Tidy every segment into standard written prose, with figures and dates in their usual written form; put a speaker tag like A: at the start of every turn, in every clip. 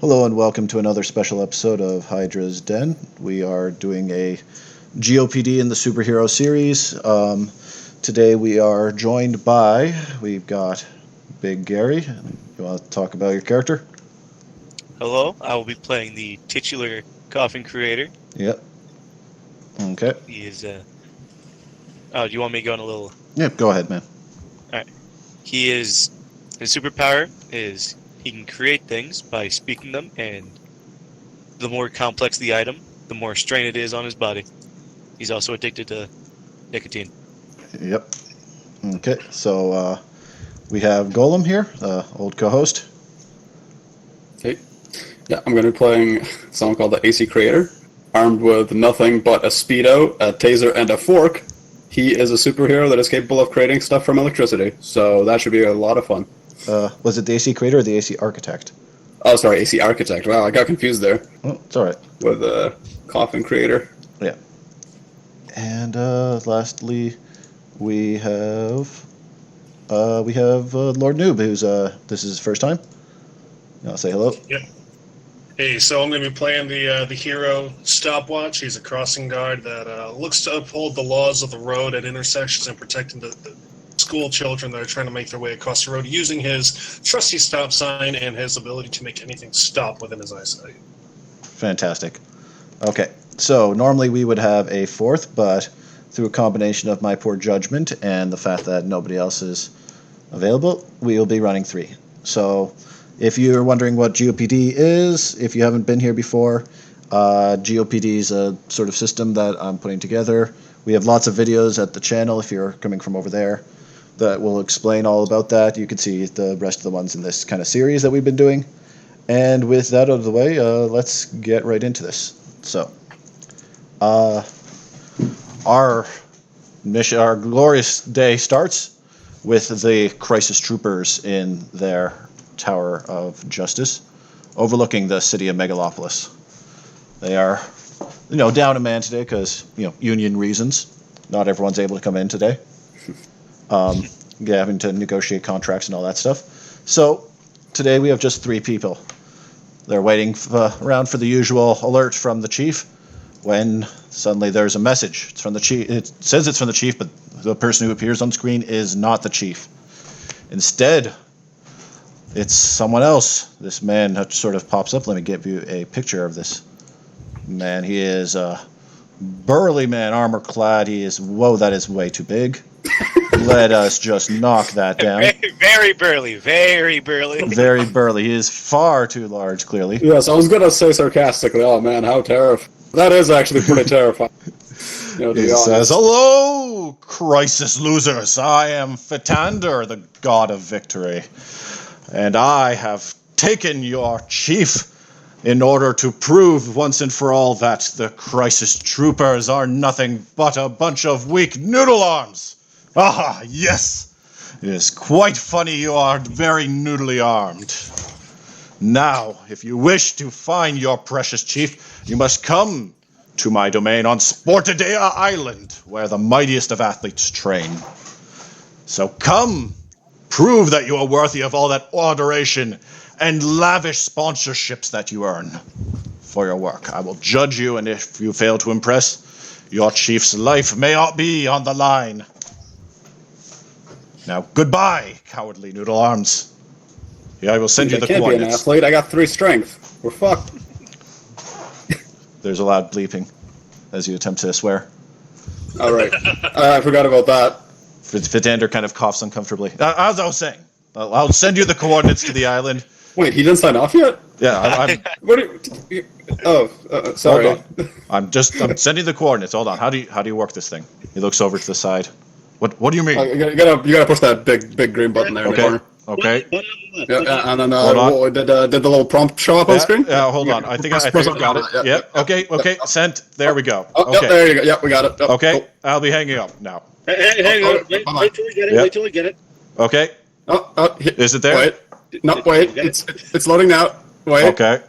A: Hello and welcome to another special episode of Hydras Den. We are doing a GOPD in the Super Hero series. Today we are joined by, we've got Big Gary. You want to talk about your character?
B: Hello, I will be playing the titular Coffin Creator.
A: Yep. Okay.
B: He is, oh, do you want me to go in a little...
A: Yep, go ahead, man.
B: Alright. He is... His superpower is he can create things by speaking them, and the more complex the item, the more strain it is on his body. He's also addicted to nicotine.
A: Yep. Okay, so we have Golem here, old co-host.
C: Hey. Yeah, I'm going to be playing someone called the AC Creator, armed with nothing but a Speedo, a taser, and a fork. He is a superhero that is capable of creating stuff from electricity, so that should be a lot of fun.
A: Was it the AC Creator or the AC Architect?
C: Oh, sorry, AC Architect. Wow, I got confused there.
A: Oh, it's alright.
C: With Coffin Creator.
A: Yeah. And lastly, we have Lord Noob, who's this is his first time. I'll say hello.
D: Yep. Hey, so I'm going to be playing the hero Stopwatch. He's a crossing guard that looks to uphold the laws of the road at intersections and protecting the school children that are trying to make their way across the road using his trusty stop sign and his ability to make anything stop within his eyesight.
A: Fantastic. Okay, so normally we would have a fourth, but through a combination of my poor judgment and the fact that nobody else is available, we will be running three. So if you're wondering what GOPD is, if you haven't been here before, GOPD is a sort of system that I'm putting together. We have lots of videos at the channel if you're coming from over there that will explain all about that. You can see the rest of the ones in this kind of series that we've been doing. And with that out of the way, let's get right into this. So, our mission, our glorious day starts with the Crisis Troopers in their Tower of Justice, overlooking the city of Megalopolis. They are, down a man today because, union reasons. Not everyone's able to come in today. Having to negotiate contracts and all that stuff. So, today we have just three people. They're waiting around for the usual alert from the chief when suddenly there's a message. It's from the chief. It says it's from the chief, but the person who appears on screen is not the chief. Instead, it's someone else. This man sort of pops up. Let me give you a picture of this man. He is a burly man, armor clad. Whoa, that is way too big. Let us just knock that down.
B: Very burly, very burly.
A: Very burly. He is far too large, clearly.
C: Yes, I was going to say sarcastically, oh man, how terrifying. That is actually pretty terrifying.
A: He says, "Hello, crisis losers. I am Fitander, the god of victory. And I have taken your chief in order to prove once and for all that the crisis troopers are nothing but a bunch of weak noodle arms. Ah, yes. It is quite funny you are very noodly armed. Now, if you wish to find your precious chief, you must come to my domain on Sportadea Island, where the mightiest of athletes train. So come, prove that you are worthy of all that adoration and lavish sponsorships that you earn for your work. I will judge you, and if you fail to impress, your chief's life may not be on the line. Now, goodbye, cowardly noodle arms. Yeah, I will send you the
C: coordinates. I can't be an athlete. I got 3 strength. We're fucked.
A: There's a loud bleeping as you attempt to swear.
C: All right. I forgot about that.
A: Fitander kind of coughs uncomfortably. As I was saying, I'll send you the coordinates to the island.
C: Wait, he didn't sign off yet?
A: Yeah, I'm
C: What are you, sorry.
A: Hold on. I'm sending the coordinates. Hold on. How do you work this thing? He looks over to the side. What do you mean?
C: You gotta push that big green button there in the corner.
A: Okay.
C: Yeah, and then did the little prompt show up on screen?
A: Yeah, hold on. I think I got it. Yep. Okay. Sent. There we go.
C: Oh,
A: okay.
C: Yep, there you go. Yep, we got it. Yep,
A: okay.
C: Cool.
A: I'll be hanging up now.
D: Wait till we get it.
A: Yep.
D: Wait till we get it.
A: Okay. Is it there?
C: Wait. No, wait. It's loading now. Wait.
A: Okay.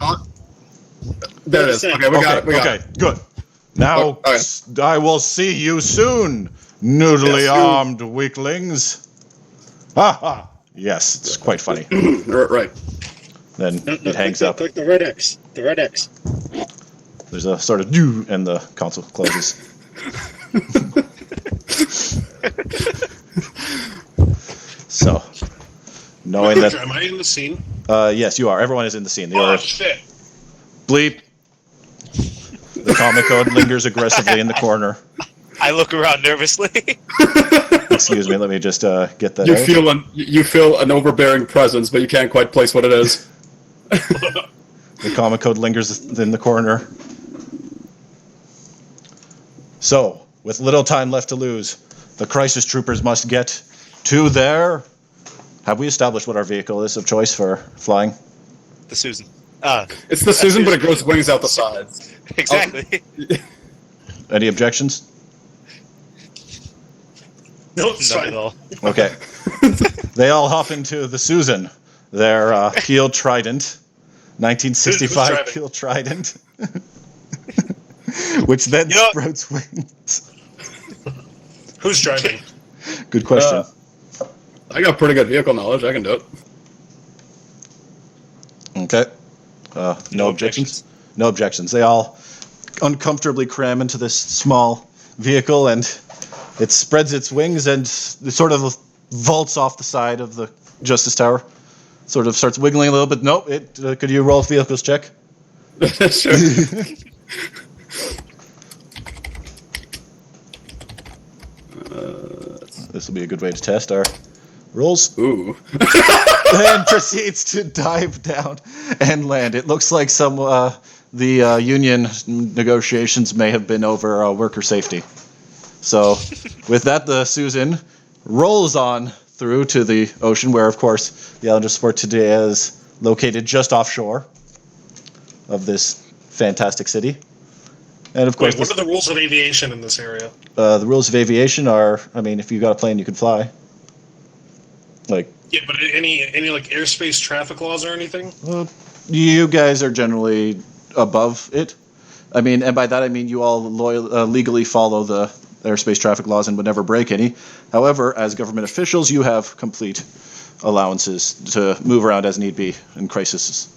C: There it is. Okay, we got it.
A: Okay, good. Now, I will see you soon, noodly armed weaklings. Ha ha. Yes, it's quite funny.
C: Right.
A: Then it hangs up.
E: Click the red X. The red X.
A: There's a sort of do, and the console closes. So, knowing that,
D: Am I in the scene?
A: yes, you are. Everyone is in the scene.
D: Oh shit!
A: Bleep. The comic code lingers aggressively in the corner.
B: I look around nervously.
A: Excuse me. Let me just get that.
C: You feel an overbearing presence, but you can't quite place what it is.
A: The comic code lingers in the corner. So, with little time left to lose, the crisis troopers must get to their... Have we established what our vehicle is of choice for flying?
B: The Susan.
C: It's the Susan, but it grows wings out the sides.
B: Exactly.
A: Any objections?
D: No, it's
B: Not
D: fine.
B: at all.
A: Okay. They all hop into the Susan, their Peel Trident, 1965
D: Who's
A: Peel Trident, which then
B: You know-
A: sprouts wings.
D: Who's driving?
A: Good question.
C: I got pretty good vehicle knowledge. I can do it.
A: Okay. No objections? No objections. They all uncomfortably cram into this small vehicle, and it spreads its wings and it sort of vaults off the side of the Justice Tower. Sort of starts wiggling a little bit. Nope. Could you roll a vehicles check?
C: Sure.
A: This will be a good way to test our rolls.
C: Ooh.
A: And proceeds to dive down and land. It looks like the union negotiations may have been over worker safety. So, with that, the Susan rolls on through to the ocean, where, of course, the island of Sportadea is located just offshore of this fantastic city. And, of course,
D: Wait, what are the rules of aviation in this area?
A: the rules of aviation are, I mean, if you got a plane, you can fly. Like,
D: Yeah, but any like airspace traffic laws or anything?
A: you guys are generally above it. I mean, and by that I mean you all legally follow the airspace traffic laws and would never break any. However, as government officials, you have complete allowances to move around as need be in crises.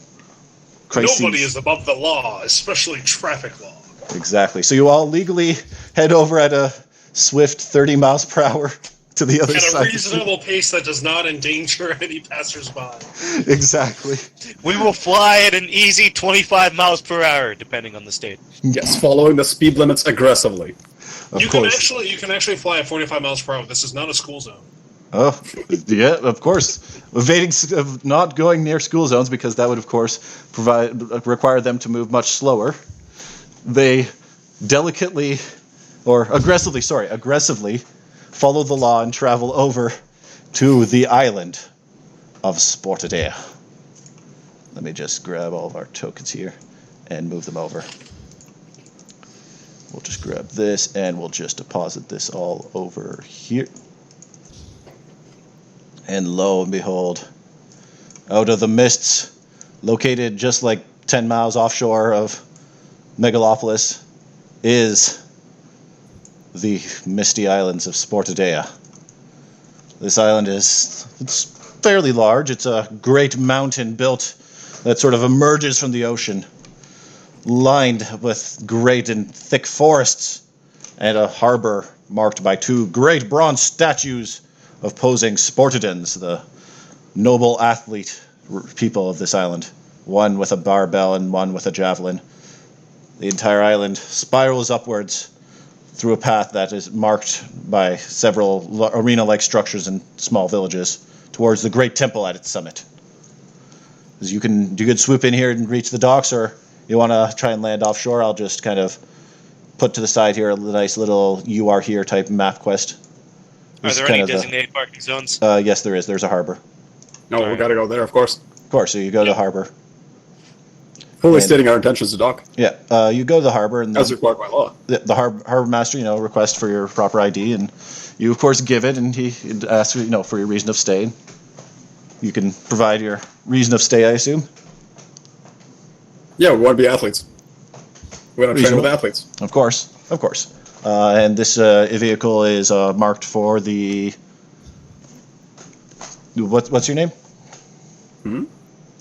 D: Nobody is above the law, especially traffic law.
A: Exactly. So you all legally head over at a swift 30 miles per hour to the other
D: At
A: side.
D: a reasonable pace that does not endanger any passersby.
A: Exactly.
B: We will fly at an easy 25 miles per hour, depending on the state.
C: Yes, following the speed limits aggressively.
A: Of
D: You
A: course.
D: can actually fly at 45 miles per hour. This is not a school zone.
A: Oh, yeah, of course. Not going near school zones, because that would, of course, require them to move much slower. They aggressively follow the law and travel over to the island of Sportadea. Let me just grab all of our tokens here and move them over. We'll just grab this and we'll just deposit this all over here. And lo and behold, out of the mists, located just like 10 miles offshore of Megalopolis, is the misty islands of Sportadea. This island it's fairly large. It's a great mountain built that sort of emerges from the ocean, lined with great and thick forests, and a harbor marked by two great bronze statues of posing Sportadens, the noble athlete people of this island, one with a barbell and one with a javelin. The entire island spirals upwards through a path that is marked by several arena-like structures and small villages towards the great temple at its summit. As you could swoop in here and reach the docks, or you want to try and land offshore, I'll just kind of put to the side here a nice little "you are here" type map quest.
B: Are there any designated parking zones?
A: Yes, there is. There's a harbor.
C: No, we gotta go there, of course.
A: Of course, so you go to the harbor.
C: Fully
A: And-
C: stating our intentions to dock,
A: Yeah, you go to the harbor, and
C: as required by law.
A: the harbor master, requests for your proper ID, and you, of course, give it, and he asks, for your reason of stay. You can provide your reason of stay, I assume.
C: Yeah, we want to be athletes. We want to train
A: Reasonable.
C: with athletes.
A: Of course. And this vehicle is marked for the... What's your name?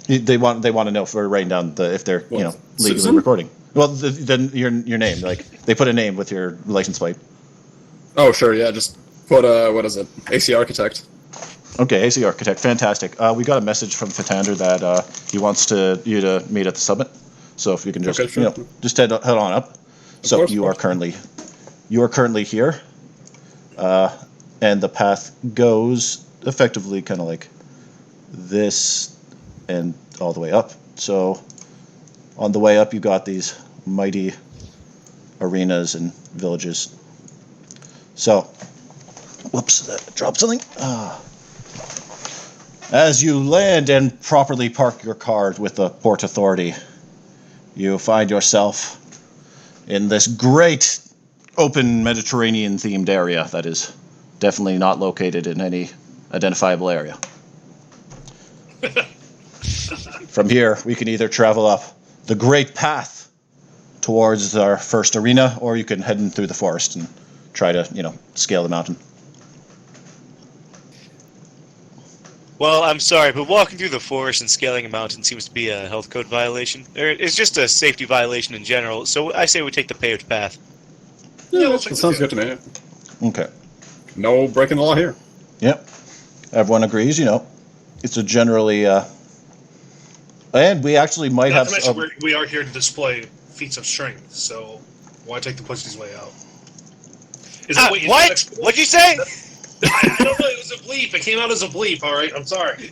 A: They want to know if we're writing down if they're legally
C: Susan?
A: recording. Well, then your name, like they put a name with your license plate.
C: Oh, sure, yeah, just put, what is it? AC Architect.
A: Okay, AC Architect, fantastic. We got a message from Fitander that he wants you to meet at the summit. So if you can just,
C: Okay, sure.
A: just head on up. So
C: course,
A: you
C: of
A: are currently here, and the path goes effectively kind of like this and all the way up. So on the way up, you got these mighty arenas and villages. So, whoops, that dropped something. As you land and properly park your car with the Port Authority, you find yourself in this great open Mediterranean-themed area that is definitely not located in any identifiable area. From here, we can either travel up the Great Path towards our first arena, or you can head in through the forest and try to, scale the mountain.
B: Well, I'm sorry, but walking through the forest and scaling a mountain seems to be a health code violation. It's just a safety violation in general, so I say we take the paved path.
C: Yeah, that sounds good to me.
A: Okay.
C: No breaking the law here.
A: Yep. Everyone agrees, It's a generally... and we actually might
D: Not
A: have...
D: to mention, we are here to display feats of strength, so why take the pussy's way out?
B: What? What'd you say?
D: I don't know, it was a bleep. It came out as a bleep, alright? I'm sorry.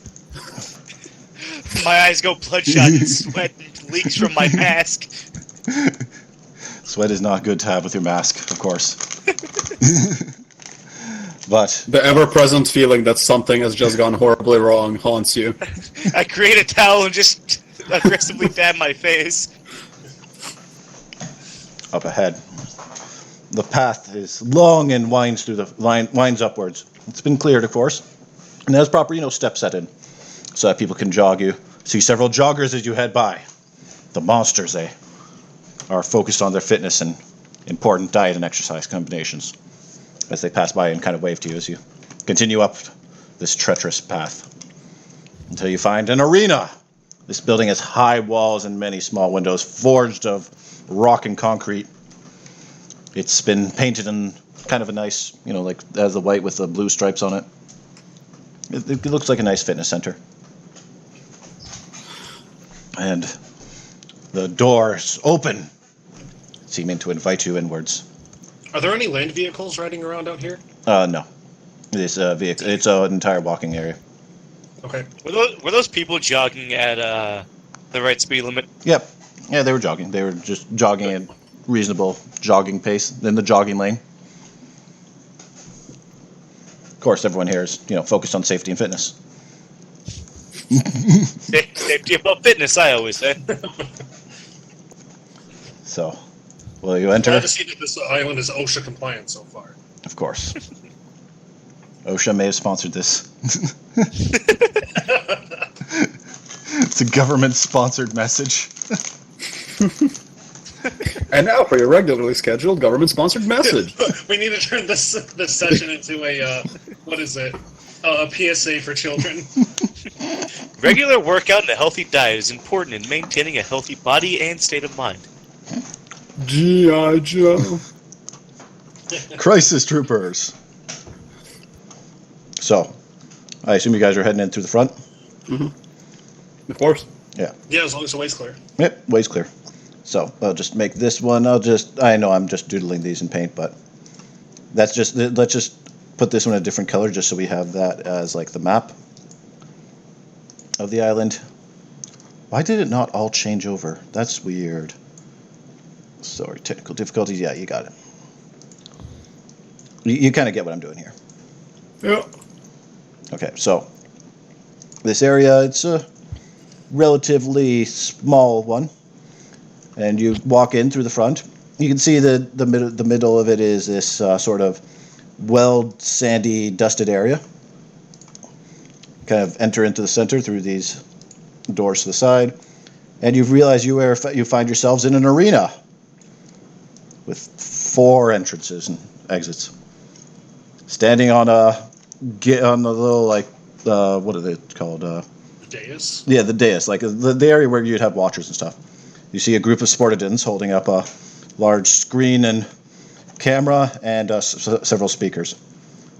B: My eyes go bloodshot and sweat leaks from my mask.
A: Sweat is not good to have with your mask, of course. But...
C: The ever-present feeling that something has just gone horribly wrong haunts you.
B: I create a towel and just aggressively dab my face.
A: Up ahead, the path is long and winds upwards. It's been cleared, of course, and has proper, steps set in, so that people can jog you. See several joggers as you head by. The monsters, they are focused on their fitness and important diet and exercise combinations as they pass by and kind of wave to you as you continue up this treacherous path until you find an arena. This building has high walls and many small windows forged of rock and concrete. It's been painted in kind of a nice, like as the white with the blue stripes on it. It looks like a nice fitness center. And the doors open, seeming to invite you inwards.
D: Are there any land vehicles riding around out here?
A: No. It's an entire walking area.
D: Okay.
B: Were those people jogging at the right speed limit?
A: Yep. Yeah, they were jogging. They were just jogging at reasonable jogging pace in the jogging lane. Of course, everyone here is, focused on safety and fitness.
B: Safety above fitness, I always say.
A: So, will you enter?
D: Glad to see that this island is OSHA compliant so far.
A: Of course. OSHA may have sponsored this. It's a government-sponsored message.
C: And now for your regularly scheduled government-sponsored message.
D: We need to turn this session into a what is it? A PSA for children.
B: Regular workout and a healthy diet is important in maintaining a healthy body and state of mind.
C: G.I. Joe.
A: Crisis troopers. So, I assume you guys are heading in through the front?
C: Mm-hmm. Of course.
A: Yeah.
D: Yeah, as long as the way's clear.
A: Yep, way's clear. So, I'll just make this one. I know I'm just doodling these in paint, but let's just put this one a different color just so we have that as like the map of the island. Why did it not all change over? That's weird. Sorry, technical difficulties. Yeah, you got it. You kind of get what I'm doing here.
C: Yeah.
A: Okay, so this area, it's a relatively small one, and you walk in through the front. You can see the middle of it is this sort of sandy, dusted area. Kind of enter into the center through these doors to the side, and you've realized you find yourselves in an arena with 4 entrances and exits. Standing on the little what are they called?
D: dais?
A: Yeah, the dais, like the area where you'd have watchers and stuff. You see a group of Sportidans holding up a large screen and camera and several speakers.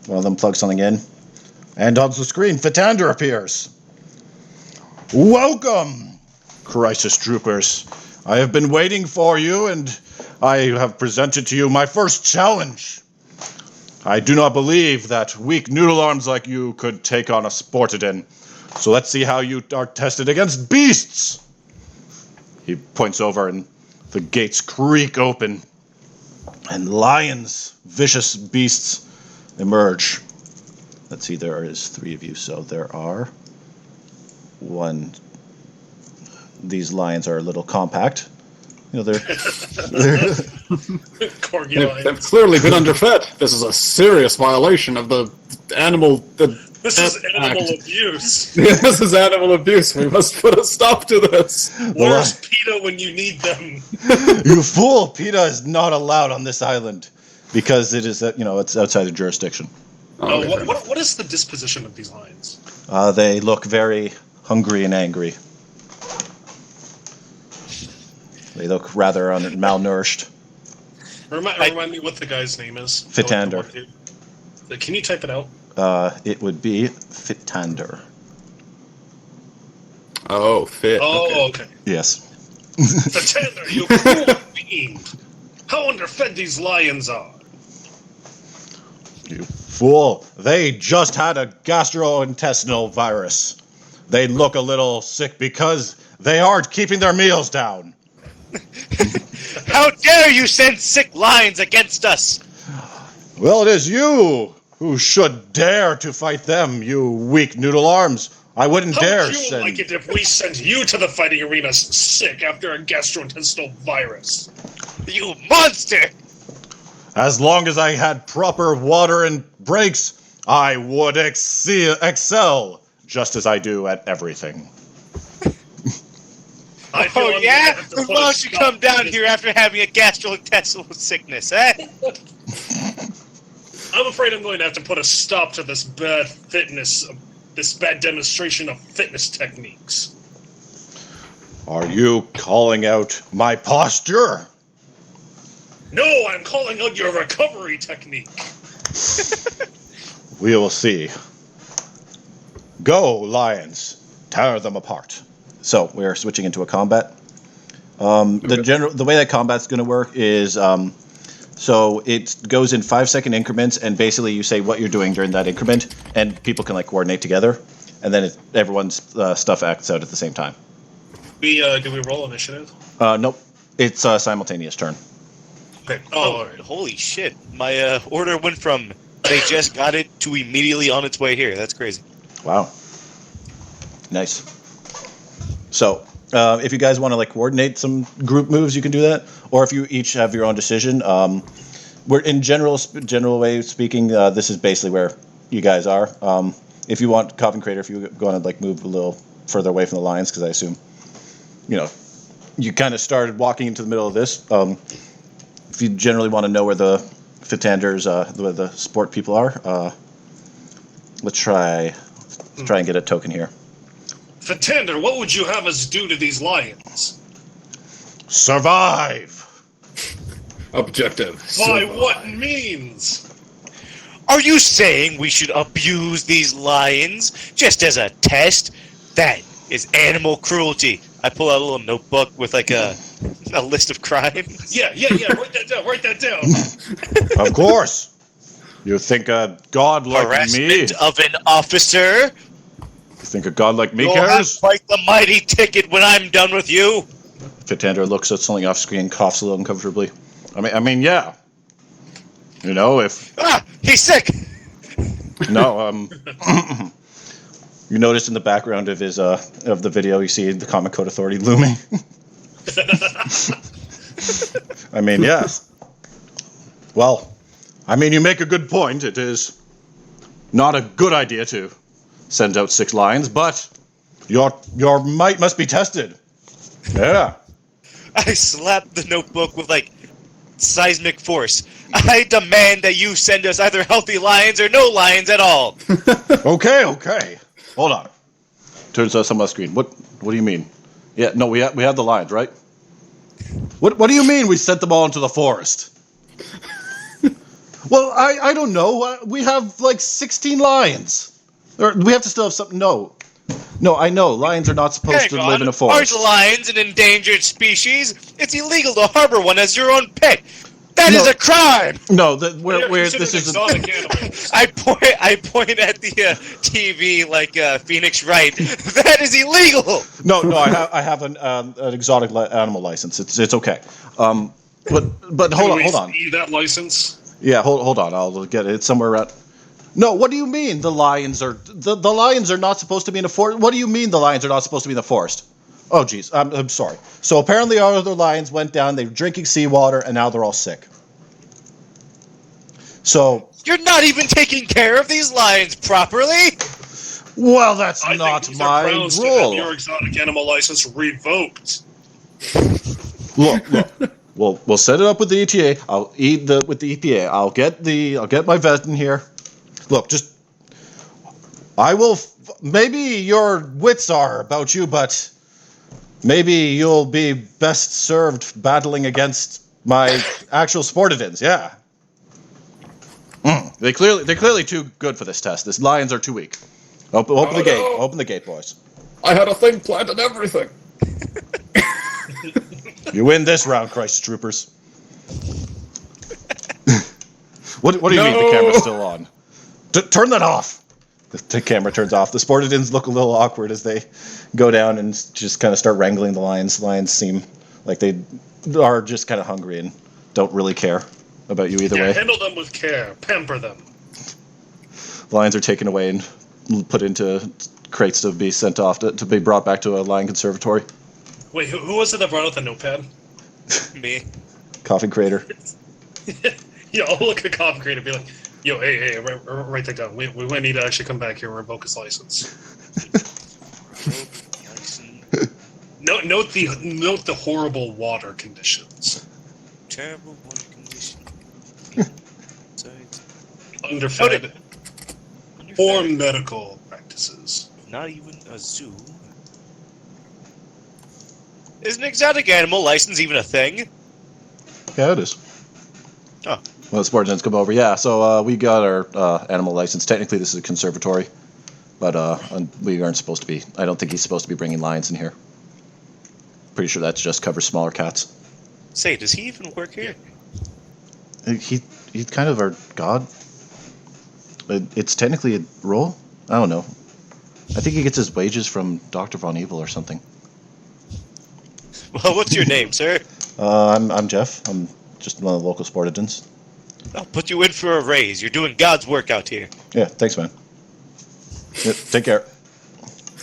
A: One of them plugs something in. And on the screen, Fitander appears. Welcome, Crisis Troopers. I have been waiting for you, and I have presented to you my first challenge. I do not believe that weak noodle arms like you could take on a Sportidin. So let's see how you are tested against beasts. He points over, and the gates creak open, and lions, vicious beasts, emerge. Let's see, there is 3 of you, so there are 1. These lions are a little compact. You know, they're
D: Corgi
C: They've
D: lions.
C: clearly been underfed. This is a serious violation of the animal.
D: This is animal abuse.
C: This is animal abuse. We must put a stop to this.
D: Where's PETA when you need them?
A: You fool! PETA is not allowed on this island because it is, it's outside the jurisdiction.
D: Oh,
C: Okay.
D: what is the disposition of these lions?
A: They look very hungry and angry. They look rather malnourished.
D: Remind me what the guy's name is.
A: Fitander.
D: Can you type it out?
A: It would be Fitander.
C: Oh, fit.
D: Oh, okay.
A: Yes.
D: Fitander, you cruel fiend! How underfed these lions are!
A: You fool! They just had a gastrointestinal virus. They look a little sick because they aren't keeping their meals down.
B: How dare you send sick lions against us?
A: Well, it is you who should dare to fight them, you weak noodle arms. I wouldn't
D: How
A: dare
D: would you
A: send...
D: like it if we sent you to the fighting arena sick after a gastrointestinal virus?
B: You monster!
A: As long as I had proper water and breaks, I would excel just as I do at everything.
D: I feel
B: Oh
D: I'm gonna
B: yeah?
D: have to
B: Then
D: put
B: why
D: a
B: don't you
D: stop
B: come
D: to
B: down
D: this.
B: here after having a gastrointestinal sickness, eh?
D: I'm afraid I'm going to have to put a stop to this bad demonstration of fitness techniques.
A: Are you calling out my posture?
D: No, I'm calling out your recovery technique.
A: We will see. Go, lions. Tear them apart. So we're switching into a combat. The way that combat's going to work is so it goes in 5-second increments, and basically you say what you're doing during that increment, and people can coordinate together, and then everyone's stuff acts out at the same time.
D: Do we roll initiative?
A: Nope, it's a simultaneous turn.
D: Okay.
B: Oh,
D: alright.
B: holy shit. My order went from they just got it to immediately on its way here. That's crazy.
A: Wow. Nice. So, if you guys want to coordinate some group moves, you can do that. Or if you each have your own decision, we're in general way of speaking. This is basically where you guys are. If you want, Coffin Crater, if you want to move a little further away from the lines, because I assume, you kind of started walking into the middle of this. If you generally want to know where the Fitanders, where the sport people are, let's try and get a token here.
D: Fitander, what would you have us do to these lions?
A: Survive!
C: Objective.
D: By
C: survive.
D: what means?
B: Are you saying we should abuse these lions just as a test? That is animal cruelty. I pull out a little notebook with a list of crimes.
D: Yeah. Write that down.
A: Of course. You think a god like me?
B: Harassment of an officer.
A: You think a god like me
B: You'll have
A: cares?
B: to fight the mighty ticket when I'm done with you.
A: Fitander looks at something off screen, coughs a little uncomfortably. I mean, yeah. If
B: He's sick.
A: no, you notice in the background of his of the video, you see the Comic Code Authority looming. I mean, yes. Well, you make a good point. It is not a good idea to send out 6 lions, but your might must be tested. Yeah.
B: I slapped the notebook with seismic force. I demand that you send us either healthy lions or no lions at all.
A: Okay. Hold on. turns to some on the screen. What do you mean? Yeah, no, we have the lions, right? What do you mean we sent them all into the forest? Well, I don't know. We have like 16 lions. Or we have to still have something. No, I know. Lions are not supposed to live in a forest.
B: Aren't lions an endangered species? It's illegal to harbor one as your own pet. That is a crime.
A: No, this is
D: exotic animals.
B: I point at the TV like Phoenix Wright. That is illegal.
A: No, I have an exotic animal license. It's okay. But hold on.
D: See that license?
A: Yeah, hold on. I'll get it. It's somewhere around. No, what do you mean the lions are the lions are not supposed to be in a forest? What do you mean the lions are not supposed to be in the forest? Oh, geez, I'm sorry. So apparently our other lions went down. They were drinking seawater, and now they're all sick. So
B: you're not even taking care of these lions properly.
A: Well, that's
D: I
A: not
D: think
A: my
D: rule. To have your exotic animal license revoked.
A: Look. We'll set it up with the ETA. I'll eat with the EPA. I'll get my vet in here. Look, I will. Maybe your wits are about you, but maybe you'll be best served battling against my actual Sportidins. Yeah. They're clearly too good for this test. These lions are too weak. Open the gate.
C: No.
A: Open the gate, boys.
C: I had a thing planned and everything.
A: You win this round, Christ Troopers. What do you mean the camera's still on? Turn that off. The camera turns off. The Sportidins look a little awkward as they go down and just kind of start wrangling the lions. The lions seem like they are just kind of hungry and don't really care about you either way.
D: Handle them with care. Pamper them.
A: The lions are taken away and put into crates to be sent off to be brought back to a lion conservatory.
D: Wait, who was it that brought out the notepad?
B: Me.
A: Coffee creator.
D: Yeah, I'll look at the coffee crate and be like, yo, hey, write that down. We might need to actually come back here and revoke his license. Note the horrible water conditions.
B: Terrible water conditions.
D: Underfed. Poor medical practices.
B: Not even a zoo. Is an exotic animal license even a thing?
A: Yeah, it is.
B: Oh.
A: Well, the Sportidins come over. Yeah, so we got our animal license. Technically, this is a conservatory, but we aren't supposed to be. I don't think he's supposed to be bringing lions in here. Pretty sure that just covers smaller cats.
B: Say, does he even work here?
A: He's kind of our god. It's technically a role. I don't know. I think he gets his wages from Dr. Von Evil or something.
B: Well, what's your name, sir?
A: I'm Jeff. I'm just one of the local Sportidins.
B: I'll put you in for a raise. You're doing God's work out here.
A: Yeah, thanks, man. Yeah, take care.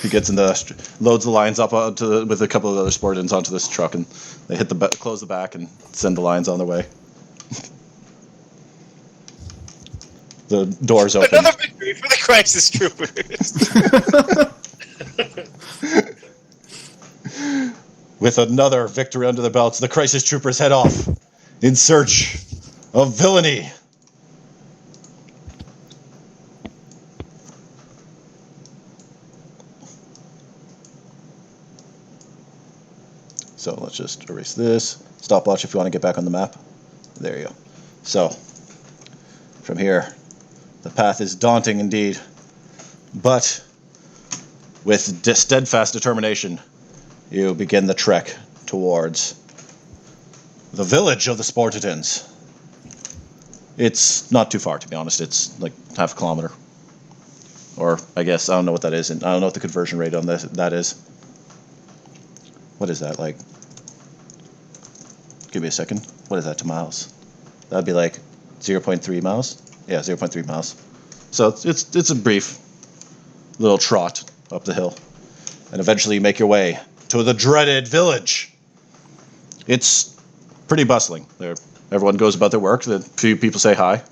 A: He gets in loads the lions up with a couple of other Sportidins onto this truck, and they close the back and send the lions on their way. The doors open.
B: Another victory for the Crisis Troopers.
A: With another victory under the belts, the Crisis Troopers head off in search of villainy. So let's just erase this. Stopwatch if you want to get back on the map. There you go. So, from here, the path is daunting indeed. But, with steadfast determination, you begin the trek towards the village of the Sportidins. It's not too far, to be honest. It's like half a kilometer. Or, I guess, I don't know what that is. And I don't know what the conversion rate on that is. What is that, like? Give me a second. What is that to miles? That'd be like 0.3 miles? Yeah, 0.3 miles. So it's a brief little trot up the hill. And eventually you make your way to the dreaded village. It's pretty bustling. Everyone goes about their work. A few people say hi.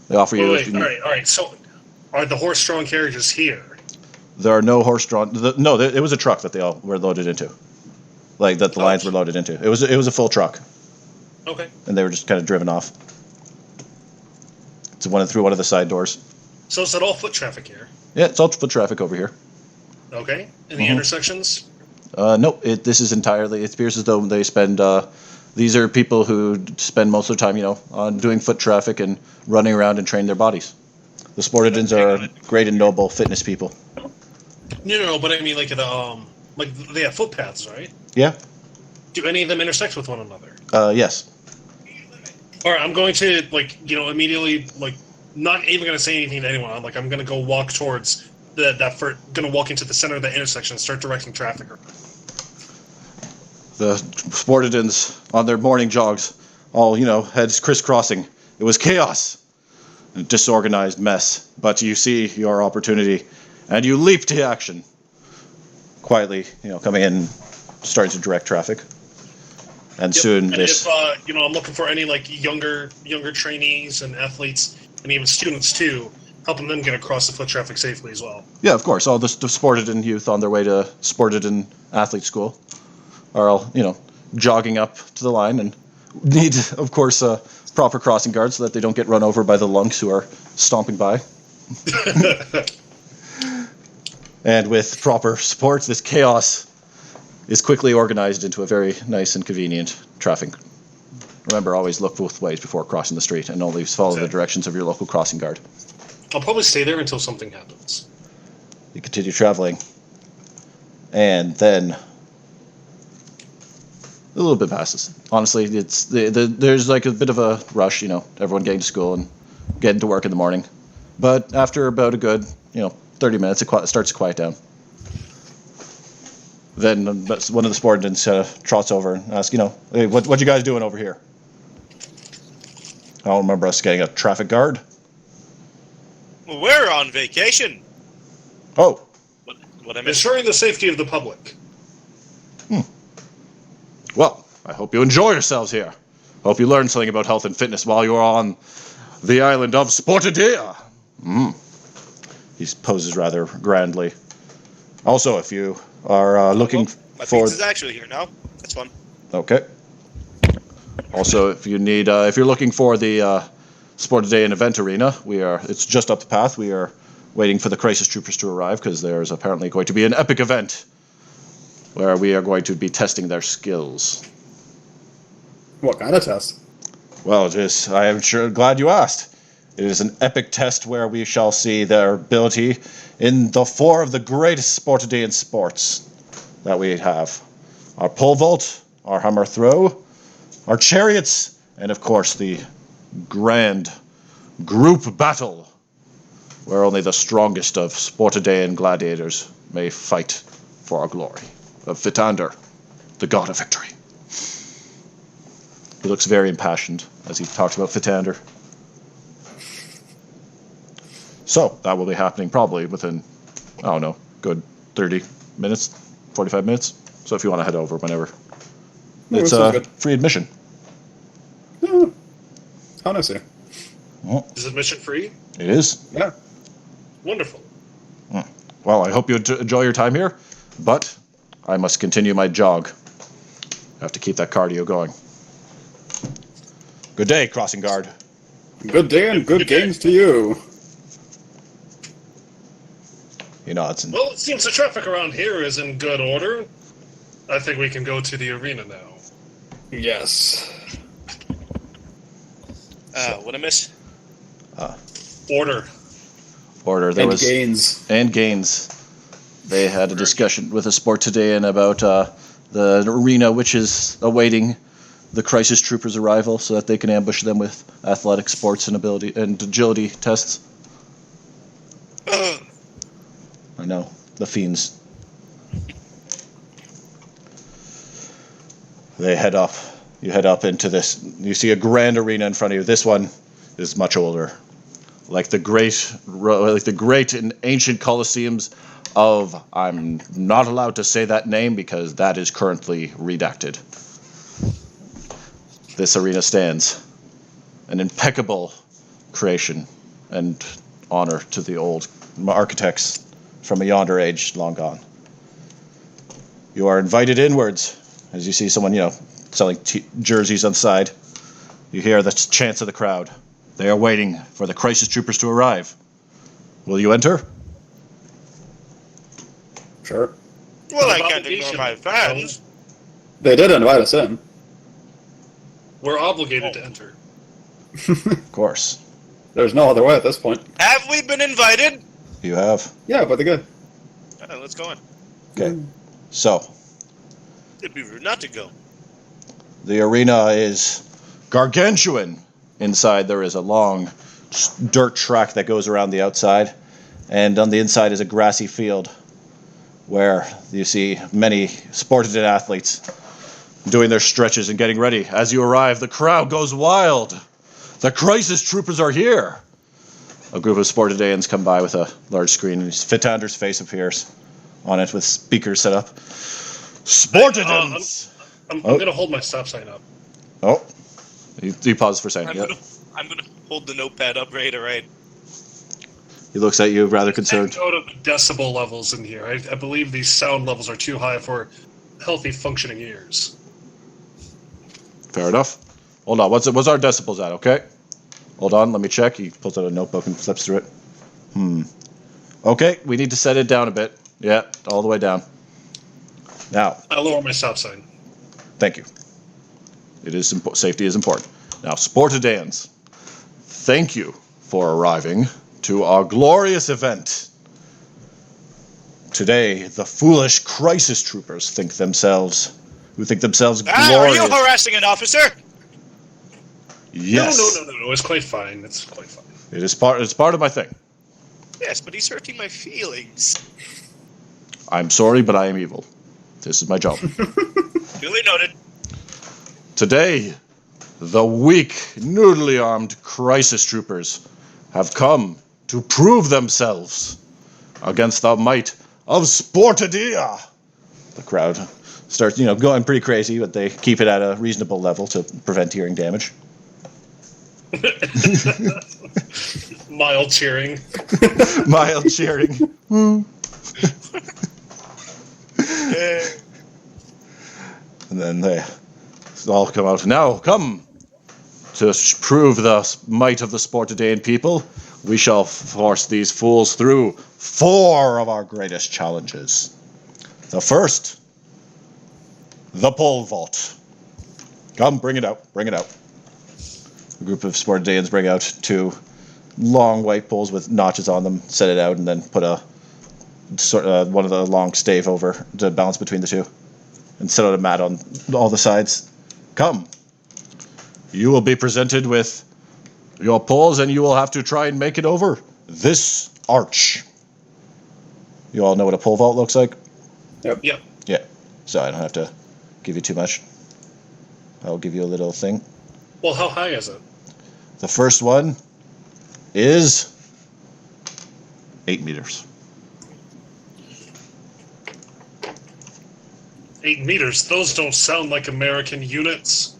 A: They offer you...
D: All right. So, are the horse-drawn carriages here?
A: There are no horse-drawn... No, it was a truck that they all were loaded into. Like, that the lions were loaded into. It was a full truck.
D: Okay.
A: And they were just kind of driven off. It's through one of the side doors.
D: So is it all foot traffic here?
A: Yeah, it's all foot traffic over here.
D: Okay. In the intersections?
A: Nope. This is entirely. It appears as though they spend. These are people who spend most of their time, on doing foot traffic and running around and train their bodies. The Sportidans are great and noble fitness people.
D: No, but I mean, like they have footpaths, right?
A: Yeah.
D: Do any of them intersect with one another?
A: Yes.
D: All right, I'm going to immediately not even going to say anything to anyone. I'm going to go walk towards going to walk into the center of the intersection and start directing traffic.
A: The Sportidans on their morning jogs, all heads crisscrossing. It was chaos, a disorganized mess. But you see your opportunity, and you leap to action. Quietly, coming in, starting to direct traffic. And soon this.
D: If I'm looking for any younger trainees and athletes, and even students too, helping them get across the foot traffic safely as well.
A: Yeah, of course. All the Sportidan youth on their way to Sportidan athlete school are all jogging up to the line and need, of course, proper crossing guards so that they don't get run over by the lunks who are stomping by. And with proper support, this chaos is quickly organized into a very nice and convenient traffic. Remember, always look both ways before crossing the street and only follow the directions of your local crossing guard.
D: I'll probably stay there until something happens.
A: You continue traveling. And then a little bit passes. Honestly, it's there's a bit of a rush, everyone getting to school and getting to work in the morning. But after about a good, 30 minutes, it starts to quiet down. Then one of the Sportidans trots over and asks, hey, what you guys doing over here? I don't remember us getting a traffic guard.
B: We're on vacation.
A: Oh.
B: What I missed?
D: Ensuring the safety of the public.
A: Well, I hope you enjoy yourselves here. Hope you learn something about health and fitness while you're on the island of Sportidia. He poses rather grandly. Also, if you are looking
B: my
A: for...
B: pizza's actually here now. That's fun.
A: Okay. Also, if you need, if you're looking for the Sportidia and event arena, it's just up the path. We are waiting for the Crisis Troopers to arrive because there's apparently going to be an epic event where we are going to be testing their skills.
C: What kind of test?
A: Well, I am sure glad you asked. It is an epic test where we shall see their ability in the 4 of the greatest Sportidian sports that we have. Our pole vault, our hammer throw, our chariots, and of course the grand group battle where only the strongest of Sportidian gladiators may fight for our glory. Of Vitander, the god of victory. He looks very impassioned as he talks about Vitander. So, that will be happening probably within, I don't know, good 30 minutes, 45 minutes. So if you want to head over whenever. It's free admission.
C: Oh, how nice here.
D: Is admission free?
A: It is.
C: Yeah.
D: Wonderful.
A: Well, I hope you enjoy your time here, but I must continue my jog. I have to keep that cardio going. Good day, crossing guard.
C: Good day and good games to you.
A: He nods.
D: Well, it seems the traffic around here is in good order. I think we can go to the arena now.
C: Yes.
B: What I miss?
D: Order.
A: There
C: and
A: was
C: gains.
A: And gains. They had a discussion with the sport today and about the arena, which is awaiting the Crisis Troopers' arrival, so that they can ambush them with athletic sports and ability and agility tests. I know, the fiends. They head up. You head up into this. You see a grand arena in front of you. This one is much older, like the great and ancient Colosseums of. I'm not allowed to say that name because that is currently redacted. This arena stands, an impeccable creation and honor to the old architects from a yonder age long gone. You are invited inwards as you see someone, selling jerseys on the side. You hear the chants of the crowd. They are waiting for the Crisis Troopers to arrive. Will you enter?
C: Sure.
B: Well, I
D: An
B: can't ignore
D: obligation,
B: my fans.
C: They did invite us in.
D: We're obligated to enter.
A: Of course.
C: There's no other way at this point.
B: Have we been invited?
A: You have.
C: Yeah, but they're good.
B: Let's go on.
A: Okay. So,
B: It'd be rude not to go.
A: the arena is gargantuan. Inside there is a long dirt track that goes around the outside, and on the inside is a grassy field where you see many sported athletes doing their stretches and getting ready. As you arrive, the crowd goes wild. The crisis troopers are here. A group of Sportadans come by with a large screen, and Fitander's face appears on it with speakers set up. Sportadans!
D: I'm going to hold my stop sign up.
A: Oh, he paused for a second.
B: I'm gonna hold the notepad up, ready to write.
A: He looks at you rather concerned.
D: Take note of the decibel levels in here. I believe these sound levels are too high for healthy, functioning ears.
A: Fair enough. Hold on, what's our decibels at, okay? Hold on, let me check. He pulls out a notebook and flips through it. Okay, we need to set it down a bit. Yeah, all the way down. Now,
D: I'll lower my stop sign.
A: thank you. It is safety is important. Now, Sportadans, thank you for arriving to our glorious event. Today, the foolish crisis troopers think themselves glorious.
B: Are you harassing an officer?
A: Yes.
D: No. It's quite fine. It's quite fine.
A: It's part of my thing.
B: Yes, but he's hurting my feelings.
A: I'm sorry, but I am evil. This is my job.
B: Duly noted.
A: Today, the weak, noodly armed crisis troopers have come to prove themselves against the might of Sportadia. The crowd starts, going pretty crazy, but they keep it at a reasonable level to prevent hearing damage.
D: Mild cheering.
A: Mild cheering. And then they all come out. Now, come to prove the might of the Sportadian people. We shall force these fools through 4 of our greatest challenges. The first, the pole vault. Come, bring it out. A group of Sportadians bring out 2 long white poles with notches on them, set it out, and then put one of the long stave over to balance between the 2. And set out a mat on all the sides. Come. You will be presented with your poles, and you will have to try and make it over this arch. You all know what a pole vault looks like?
D: Yep.
A: Yeah. So I don't have to give you too much. I'll give you a little thing.
D: Well, how high is it?
A: The first one is 8 meters.
D: 8 meters. Those don't sound like American units.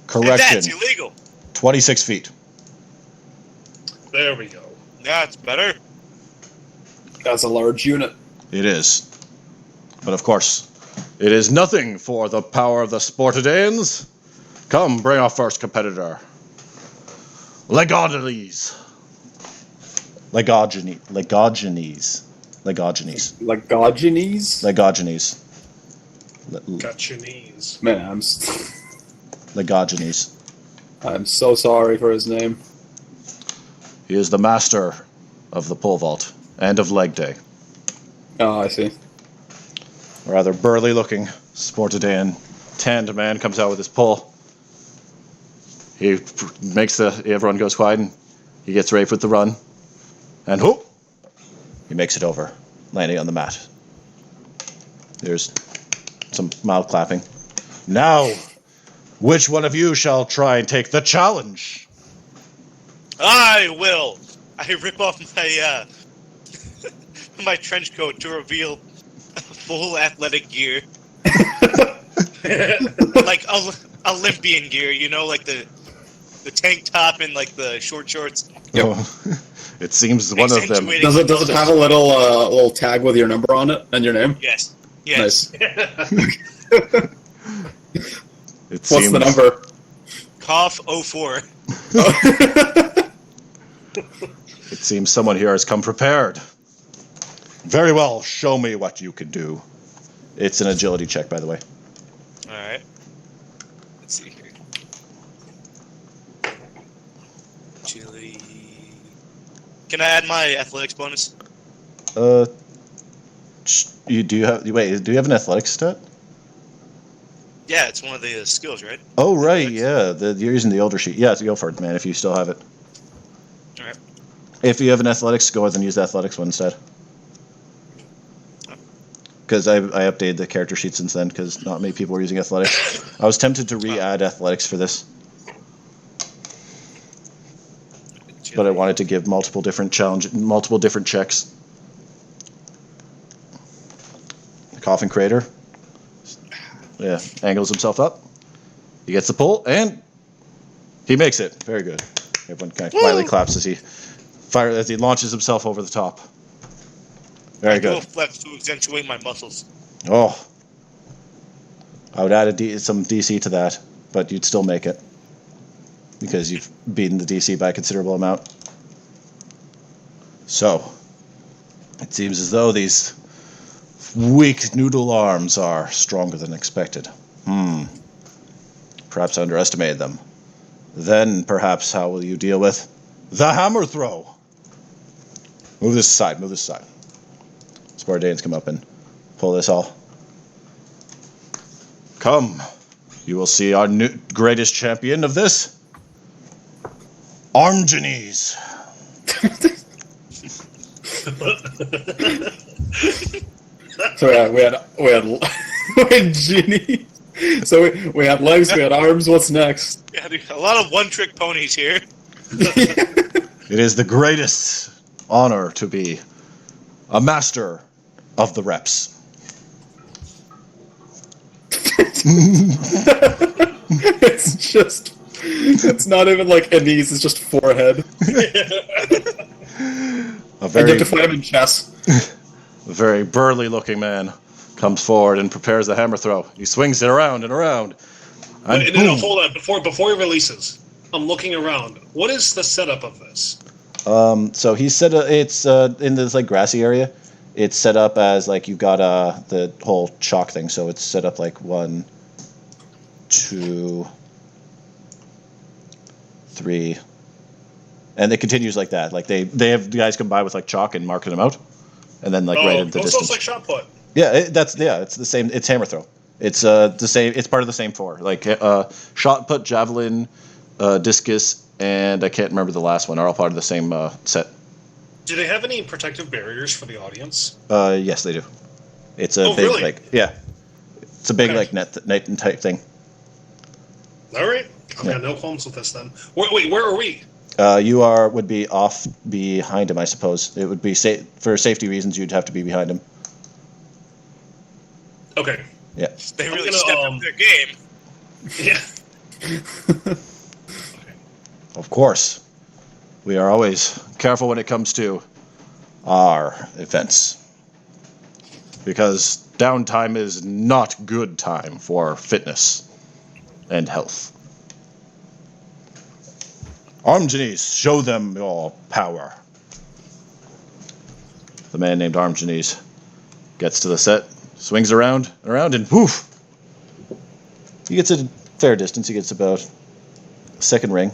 A: Correction.
B: And that's illegal.
A: 26 feet.
D: There we go.
B: That's better.
C: That's a large unit.
A: It is. But of course, it is nothing for the power of the Sportadans. Come, bring our first competitor. Legogenes.
D: Got your knees.
C: Man,
A: Legogenes.
C: I'm so sorry for his name.
A: He is the master of the pole vault and of leg day.
C: Oh, I see.
A: A rather burly looking Sportadan tanned man comes out with his pole. He makes everyone goes quiet, and he gets ready for the run. And whoop! He makes it over, landing on the mat. There's some mild clapping. Now, which one of you shall try and take the challenge?
B: I will. I rip off my my trench coat to reveal full athletic gear, like Olympian gear. Like the tank top and like the short shorts.
C: Yep.
A: Oh, it seems one of them.
C: Does it have a little tag with your number on it and your name?
B: Yes.
C: Nice.
A: What's
C: the number?
B: Cough 04.
A: It seems someone here has come prepared. Very well. Show me what you can do. It's an agility check, by the way.
B: All right. Let's see here. Agility. Can I add my athletics bonus?
A: Do you have an athletics stat?
B: Yeah, it's one of the skills, right?
A: Oh, right,
B: Athletics?
A: yeah. You're using the older sheet. Yeah, go for it, man, if you still have it.
B: All right.
A: If you have an athletics, go ahead and use the athletics one instead. Because I updated the character sheet since then, because not many people were using athletics. I was tempted to re-add athletics for this, but I wanted to give multiple different checks. The Coffin Crater. Yeah, angles himself up. He gets the pull, and he makes it. Very good. Everyone kind of quietly claps as he launches himself over the top. Very good.
B: I go flex to accentuate my muscles.
A: Oh, I would add some DC to that, but you'd still make it because you've beaten the DC by a considerable amount. So, it seems as though these weak noodle arms are stronger than expected. Perhaps I underestimated them. Then, perhaps, how will you deal with the hammer throw? Move this aside. Spartans come up and pull this all. Come. You will see our greatest champion of this. Armgenes.
C: So yeah, we had genie. So we had legs, we had arms. What's next?
B: Yeah, a lot of one-trick ponies here.
A: It is the greatest honor to be a master of the reps.
C: It's not even like a knees, it's just forehead. And you have to fight him in chess.
A: A very burly looking man comes forward and prepares the hammer throw. He swings it around and around. And
D: no, hold on. Before he releases, I'm looking around. What is the setup of this?
A: So he's set up, it's in this like grassy area. It's set up as like you've got the whole chalk thing. So it's set up like 1, 2, 3, and it continues like that. Like they have guys come by with like chalk and marking them out, and then like right in the distance.
D: So it's like shot put.
A: Yeah, it's the same. It's hammer throw. It's the same. It's part of the same 4. Like shot put, javelin, discus, and I can't remember the last one. Are all part of the same set.
D: Do they have any protective barriers for the audience?
A: Yes, they do. It's a big
D: really?
A: it's a big like net type thing.
D: All right, I've got no qualms with this then. Wait, where are we?
A: You would be off behind him, I suppose. It would be for safety reasons. You'd have to be behind him.
D: Okay.
A: Yeah.
B: They really stepped up their game.
D: Yeah.
A: Of course. We are always careful when it comes to our events. Because downtime is not good time for fitness and health. Armgenes, show them your power. The man named Armgenes gets to the set, swings around, and poof! He gets a fair distance. He gets about a second ring.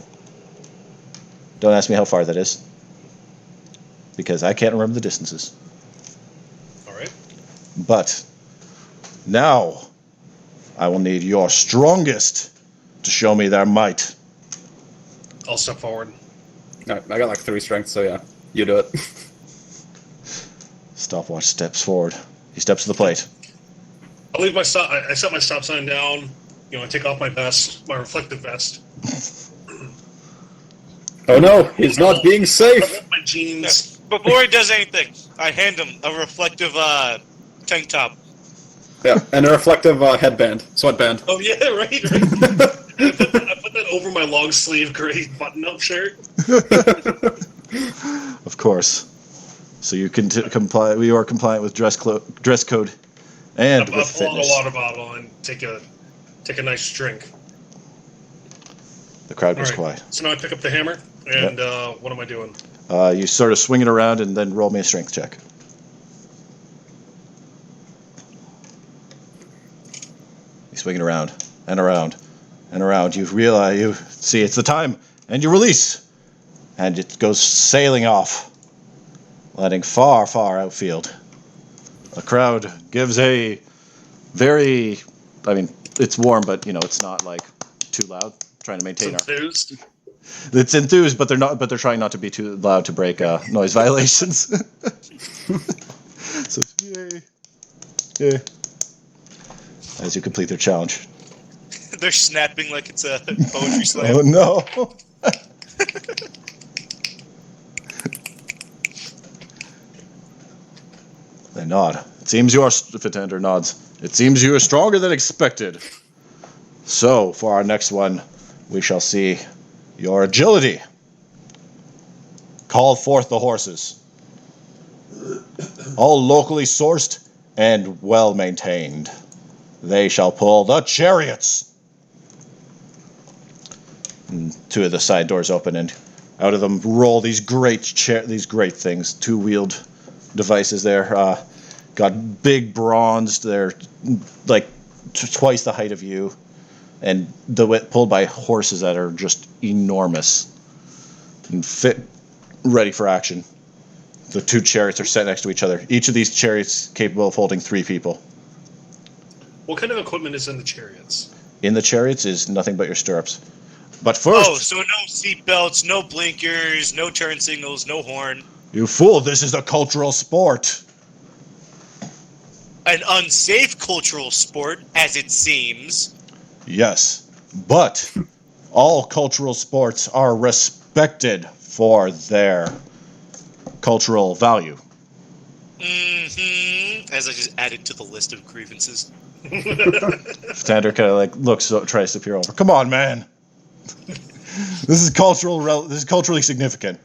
A: Don't ask me how far that is, because I can't remember the distances.
D: All right.
A: But now I will need your strongest to show me their might.
D: I'll step forward.
C: Alright, I got like 3 strength, so yeah, you do it.
A: Stopwatch steps forward. He steps to the plate.
D: I'll leave my stop. I set my stop sign down. I take off my vest, my reflective vest.
C: Oh no, he's not being safe!
D: My jeans.
B: Before he does anything, I hand him a reflective tank top.
C: Yeah, and a reflective headband, sweatband.
D: Oh yeah, right. I put that over my long sleeve gray button-up shirt.
A: Of course. So you can comply. We are compliant with dress code, and
D: I'll
A: with
D: pull out
A: fitness.
D: a water bottle and take a nice drink.
A: The crowd goes
D: All right.
A: quiet.
D: So now I pick up the hammer, and what am I doing?
A: You sort of swing it around and then roll me a strength check. swinging around and around and around. You realize, you see it's the time, and you release. And it goes sailing off, landing far, far outfield. The crowd gives a very, I mean, it's warm, but, you know, it's not, like, too loud. Trying to maintain
D: It's enthused.
A: It's enthused, but they're trying not to be too loud to break noise violations. So, yay. As you complete their challenge.
B: They're snapping like it's a poetry slam.
A: Oh, no. They nod. It seems you are, Fitender nods. It seems you are stronger than expected. So, for our next one, we shall see your agility. Call forth the horses. All locally sourced and well maintained. They shall pull the chariots. And two of the side doors open, and out of them roll these great things, two-wheeled devices there. Got big bronzed. They're like twice the height of you, and pulled by horses that are just enormous and fit, ready for action. The two chariots are set next to each other. Each of these chariots capable of holding 3 people.
D: What kind of equipment is in the chariots?
A: In the chariots is nothing but your stirrups. But first...
B: Oh, so no seatbelts, no blinkers, no turn signals, no horn.
A: You fool, this is a cultural sport.
B: An unsafe cultural sport, as it seems.
A: Yes, but all cultural sports are respected for their cultural value.
B: Mm-hmm. As I just added to the list of grievances.
A: Tander kind of like looks, tries to peer over. Come on, man. This is culturally significant.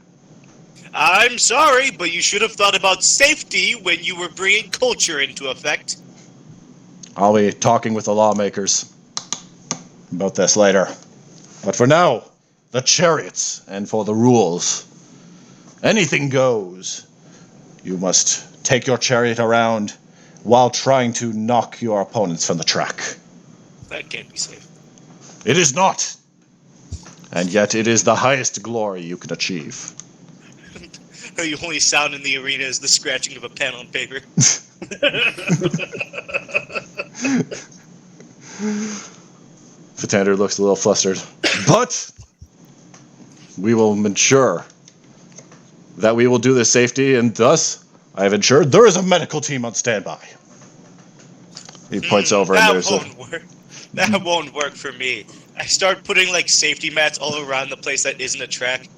B: I'm sorry, but you should have thought about safety when you were bringing culture into effect.
A: I'll be talking with the lawmakers about this later. But for now, the chariots, and for the rules. Anything goes. You must take your chariot around while trying to knock your opponents from the track.
B: That can't be safe.
A: It is not. And yet it is the highest glory you can achieve.
B: The only sound in the arena is the scratching of a pen on paper.
A: Fitander looks a little flustered. But we will ensure that we will do this safety, and thus I have ensured there is a medical team on standby. He points over and there's
B: That won't work for me. I start putting like safety mats all around the place that isn't a track.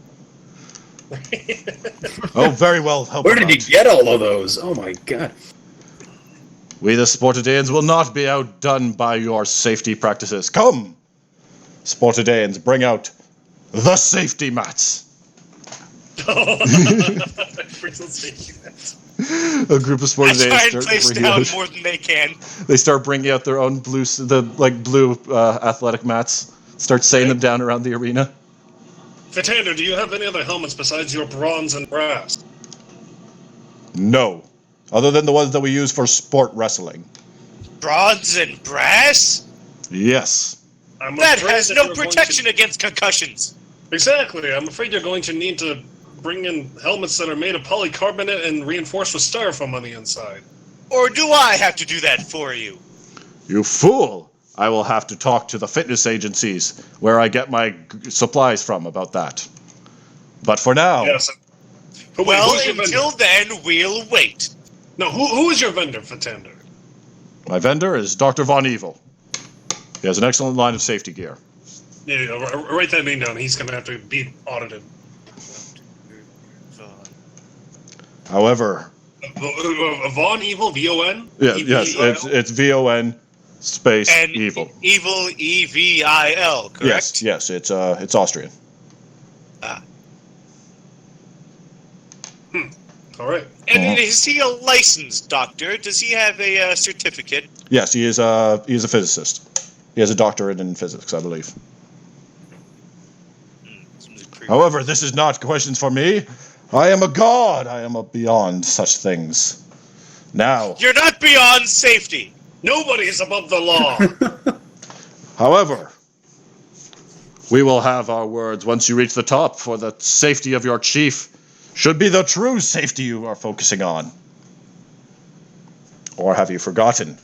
A: Oh, very well.
C: Where did you get all of those? Oh my god.
A: We, the Sportidaeans, will not be outdone by your safety practices. Come, Sportidaeans, bring out the safety mats. A group of Sportidaeans
B: I try and place down more than they can.
A: They start bringing out their own blue athletic mats. Start setting them down around the arena.
D: Fitander, do you have any other helmets besides your bronze and brass?
A: No. Other than the ones that we use for sport wrestling.
B: Bronze and brass?
A: Yes.
B: That has no protection against concussions.
D: Exactly. I'm afraid you're going to need to bring in helmets that are made of polycarbonate and reinforced with styrofoam on the inside.
B: Or do I have to do that for you?
A: You fool! I will have to talk to the fitness agencies where I get my supplies from about that. But for now...
D: Yes.
B: Well, until then, we'll wait.
D: No, who is your vendor, Fitander?
A: My vendor is Dr. Von Evil. He has an excellent line of safety gear.
D: Yeah, write that name down. He's going to have to be audited.
A: However...
D: Von Evil? V-O-N?
A: Yeah, yes, it's V-O-N space
B: and
A: evil.
B: Evil, E-V-I-L, correct?
A: Yes, it's Austrian.
D: All right.
B: And is he a licensed doctor? Does he have a certificate?
A: Yes, he is a physicist. He has a doctorate in physics, I believe. However, this is not questions for me. I am a god. I am beyond such things. Now...
B: You're not beyond safety.
D: Nobody is above the law.
A: However, we will have our words once you reach the top, for the safety of your chief should be the true safety you are focusing on. Or have you forgotten?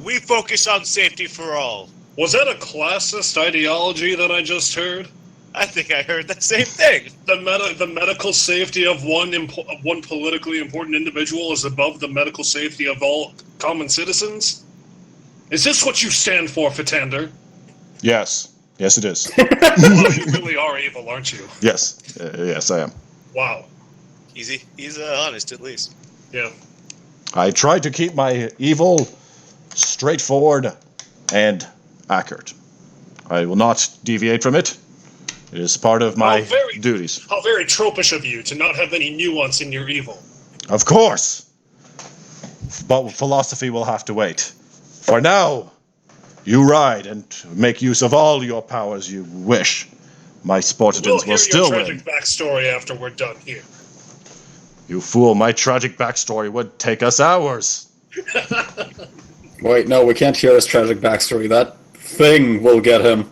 B: We focus on safety for all.
D: Was that a classist ideology that I just heard?
B: I think I heard the same thing.
D: The medical safety of one politically important individual is above the medical safety of all common citizens? Is this what you stand for, Fatander?
A: Yes. Yes, it is.
D: Wow, you really are evil, aren't you?
A: Yes. Yes, I am.
D: Wow.
B: He's honest, at least.
D: Yeah.
A: I try to keep my evil straightforward and accurate. I will not deviate from it. It is part of my duties.
D: How very tropish of you to not have any nuance in your evil.
A: Of course. But philosophy will have to wait. For now, you ride and make use of all your powers you wish. My Spartans will still
D: We'll
A: win.
D: hear your tragic backstory after we're done here.
A: You fool, my tragic backstory would take us hours.
C: Wait, no, we can't hear his tragic backstory. That thing will get him.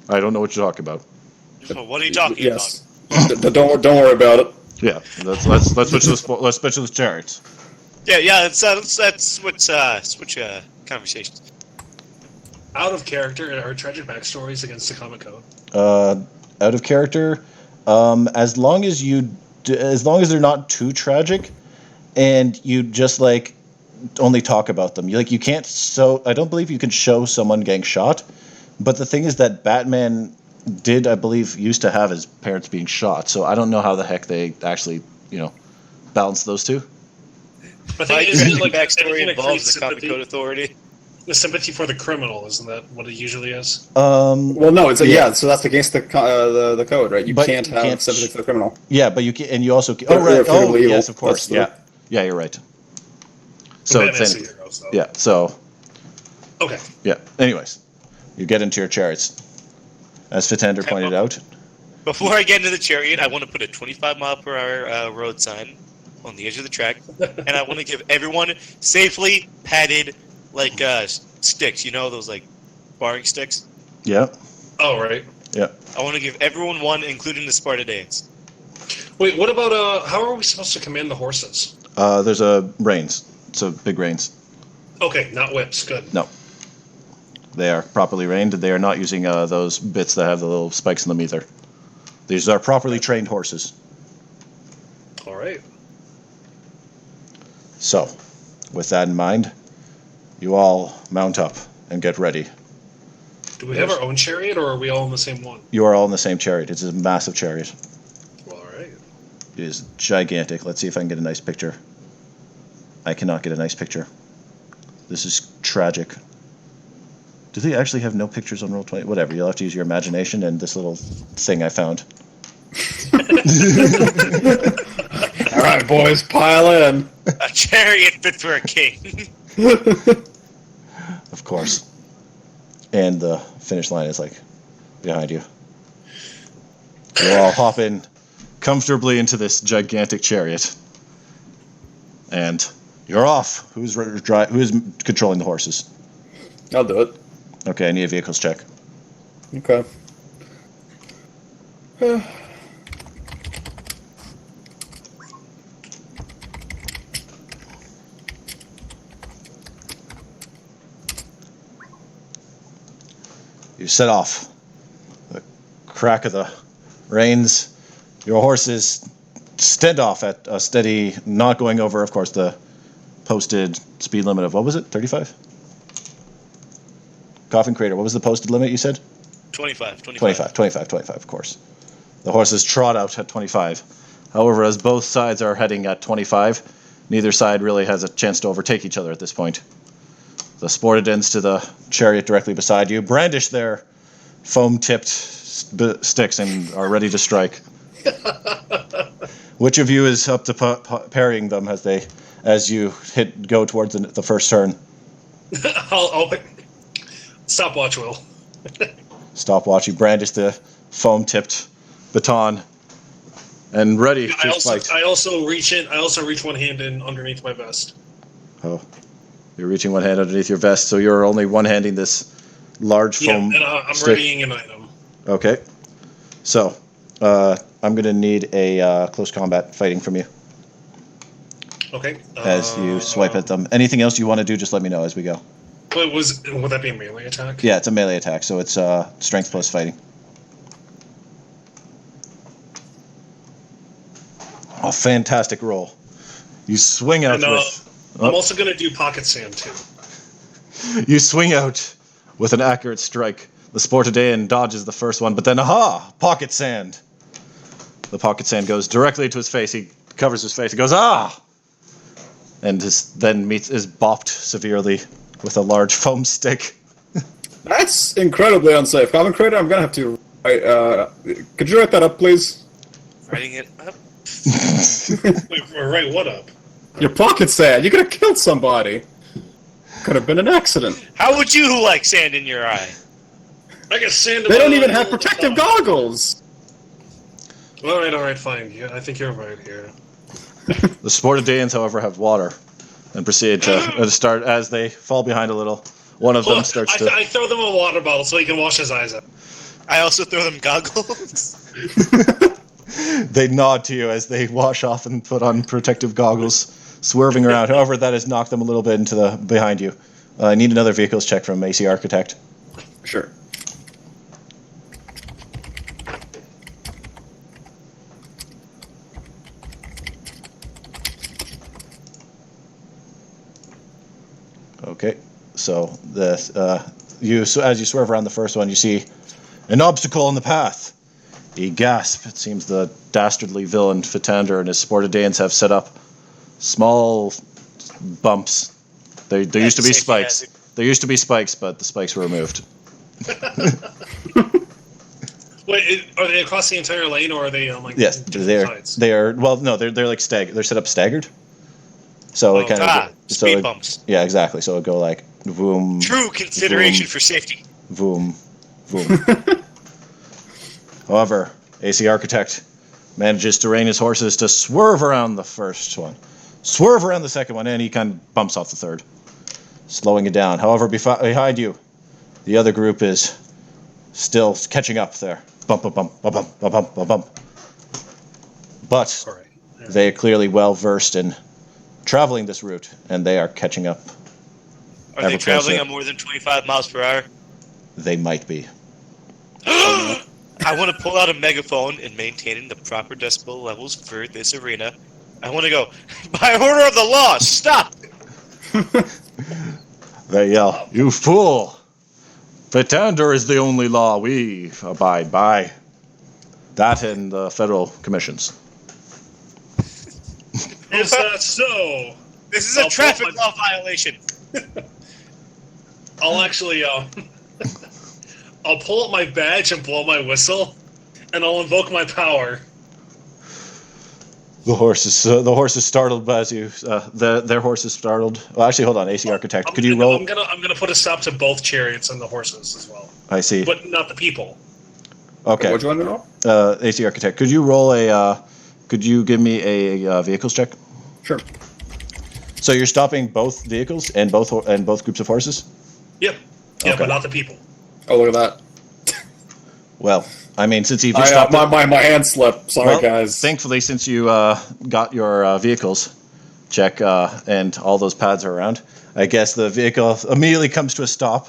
A: I don't know what you're talking about.
B: What are you talking
C: Yes. Don't worry about it.
A: Yeah, let's switch to the chariots.
B: about? Yeah. Let's switch conversations.
D: Out of character, are tragic backstories against the comic code?
A: Out of character, as long as they're not too tragic, and you just like only talk about them. You can't. So I don't believe you can show someone getting shot. But the thing is that Batman did, I believe, used to have his parents being shot. So I don't know how the heck they actually, balance those two.
D: But
B: My
D: isn't
B: tragic backstory
D: anything that
B: involves
D: creates
B: the Comic Code Authority.
D: The sympathy for the criminal, isn't that what it usually is?
C: Well, no, it's so that's against the code, right? You
A: But
C: can't
A: you
C: have
A: can't
C: sympathy for the criminal.
A: Yeah, but you can, and you also.
C: They're
A: Right. Oh,
C: evil.
A: yes, of course.
C: That's
A: Yeah, you're right. So
D: Batman's
A: then,
D: the hero, so.
A: yeah. So
D: Okay.
A: yeah. Anyways, you get into your chariots, as Fitander pointed out.
B: Before I get into the chariot, I want to put a 25-mile-per-hour road sign on the edge of the track, and I want to give everyone safely padded, sticks. Those, barring sticks?
A: Yeah.
D: Oh, right.
A: Yeah.
B: I want to give everyone one, including the Spartans.
D: Wait, what about, how are we supposed to command the horses?
A: There's a reins. So big reins.
D: Okay, not whips. Good.
A: No. They are properly reined. They are not using those bits that have the little spikes in them either. These are properly trained horses.
D: All right.
A: So, with that in mind, you all mount up and get ready.
D: Do we have our own chariot, or are we all in the same one?
A: You are all in the same chariot. It's a massive chariot.
D: All right.
A: It is gigantic. Let's see if I can get a nice picture. I cannot get a nice picture. This is tragic. Do they actually have no pictures on Roll20? Whatever, you'll have to use your imagination and this little thing I found.
C: All right, boys, pile in.
B: A chariot fit for a king.
A: Of course. And the finish line is behind you. You all hop in comfortably into this gigantic chariot. And you're off. Who's controlling the horses?
C: I'll do it.
A: Okay, I need a vehicles check.
C: Okay.
A: You set off. The crack of the reins. Your horses stead off at a steady, not going over, of course, the posted speed limit of, what was it, 35? Coffin Crater, what was the posted limit you said?
B: 25,
A: of course. The horses trot out at 25. However, as both sides are heading at 25, neither side really has a chance to overtake each other at this point. The Sportadens to the chariot directly beside you brandish their foam-tipped sticks and are ready to strike. Which of you is up to parrying them as you go towards the first turn?
D: I'll stopwatch will.
A: Stopwatch. You brandish the foam-tipped baton and ready to fight.
D: I also reach one hand in underneath my vest.
A: Oh. You're reaching one hand underneath your vest, so you're only one-handing this large foam
D: and I'm
A: stick.
D: readying an item.
A: Okay. So, I'm going to need a close combat fighting from you
D: Okay.
A: as you swipe at them. Anything else you want to do, just let me know as we go.
D: Would that be a melee attack?
A: Yeah, it's a melee attack, so it's strength plus fighting. Oh, fantastic roll. You swing out with...
D: I'm also going to do pocket sand, too.
A: You swing out with an accurate strike. The Sportadean dodges the first one, but then, aha! Pocket sand! The pocket sand goes directly into his face. He covers his face. He goes, ah! And is bopped severely with a large foam stick.
C: That's incredibly unsafe. Common Creator, I'm going to have to... could you write that up, please?
B: Writing it up.
D: Wait, write what up?
C: Your pocket sand. You could have killed somebody. Could have been an accident.
B: How would you like sand in your eye?
D: I got sand in
C: They
D: my
C: don't even
D: eye
C: have
D: all the
C: protective
D: time.
C: goggles.
D: All right, fine. Yeah, I think you're right here.
A: The Sportadeans, however, have water and proceed to start as they fall behind a little. One of them starts to...
D: I throw them a water bottle so he can wash his eyes out.
B: I also throw them goggles.
A: They nod to you as they wash off and put on protective goggles, swerving around. However, that has knocked them a little bit into the behind you. I need another vehicles check from AC Architect.
C: Sure.
A: Okay, so as you swerve around the first one, you see an obstacle in the path. You gasp. It seems the dastardly villain Fitander and his Sportadeans have set up small bumps. There used to be spikes. There used to be spikes, but the spikes were removed.
D: Wait, are they across the entire lane, or are they on like
A: Yes,
D: different sides?
A: they are. Well, no, they're like they're set up staggered. So it kind of
B: speed bumps.
A: Yeah, exactly. So it go like boom.
B: True consideration
A: boom,
B: for safety.
A: Boom, boom. However, AC Architect manages to rein his horses to swerve around the first one, swerve around the second one, and he kind of bumps off the third, slowing it down. However, behind you, the other group is still catching up there. Bump, bump, bump, bump, bump, bump, bump, bump. But
D: All right.
A: they are clearly well versed in traveling this route, and they are catching up.
B: Are they traveling
A: closer.
B: at more than 25 miles per hour?
A: They might be.
B: I want to pull out a megaphone and maintain the proper decibel levels for this arena. I want to go, by order of the law, stop!
A: They yell, "You fool! Fitander is the only law we abide by. That and the federal commissions."
D: Is that so?
B: This is a traffic law violation.
D: I'll actually, I'll pull up my badge and blow my whistle, and I'll invoke my power.
A: The horse is startled as you. Their horse is startled. Well, actually, hold on, AC Architect. Could you roll?
D: I'm gonna put a stop to both chariots and the horses as well,
A: I see.
D: but not the people.
A: Okay.
C: What do you want to know?
A: AC Architect, could you roll a? Could you give me a vehicles check?
C: Sure.
A: So you're stopping both vehicles and both groups of horses?
D: Yep. Yeah,
A: Okay.
D: but not the people.
C: Oh, look at that.
A: Well, I mean, since you've
C: I,
A: stopped
C: my hand slipped. Sorry,
A: well,
C: guys.
A: Thankfully, since you got your vehicles check and all those pads are around, I guess the vehicle immediately comes to a stop,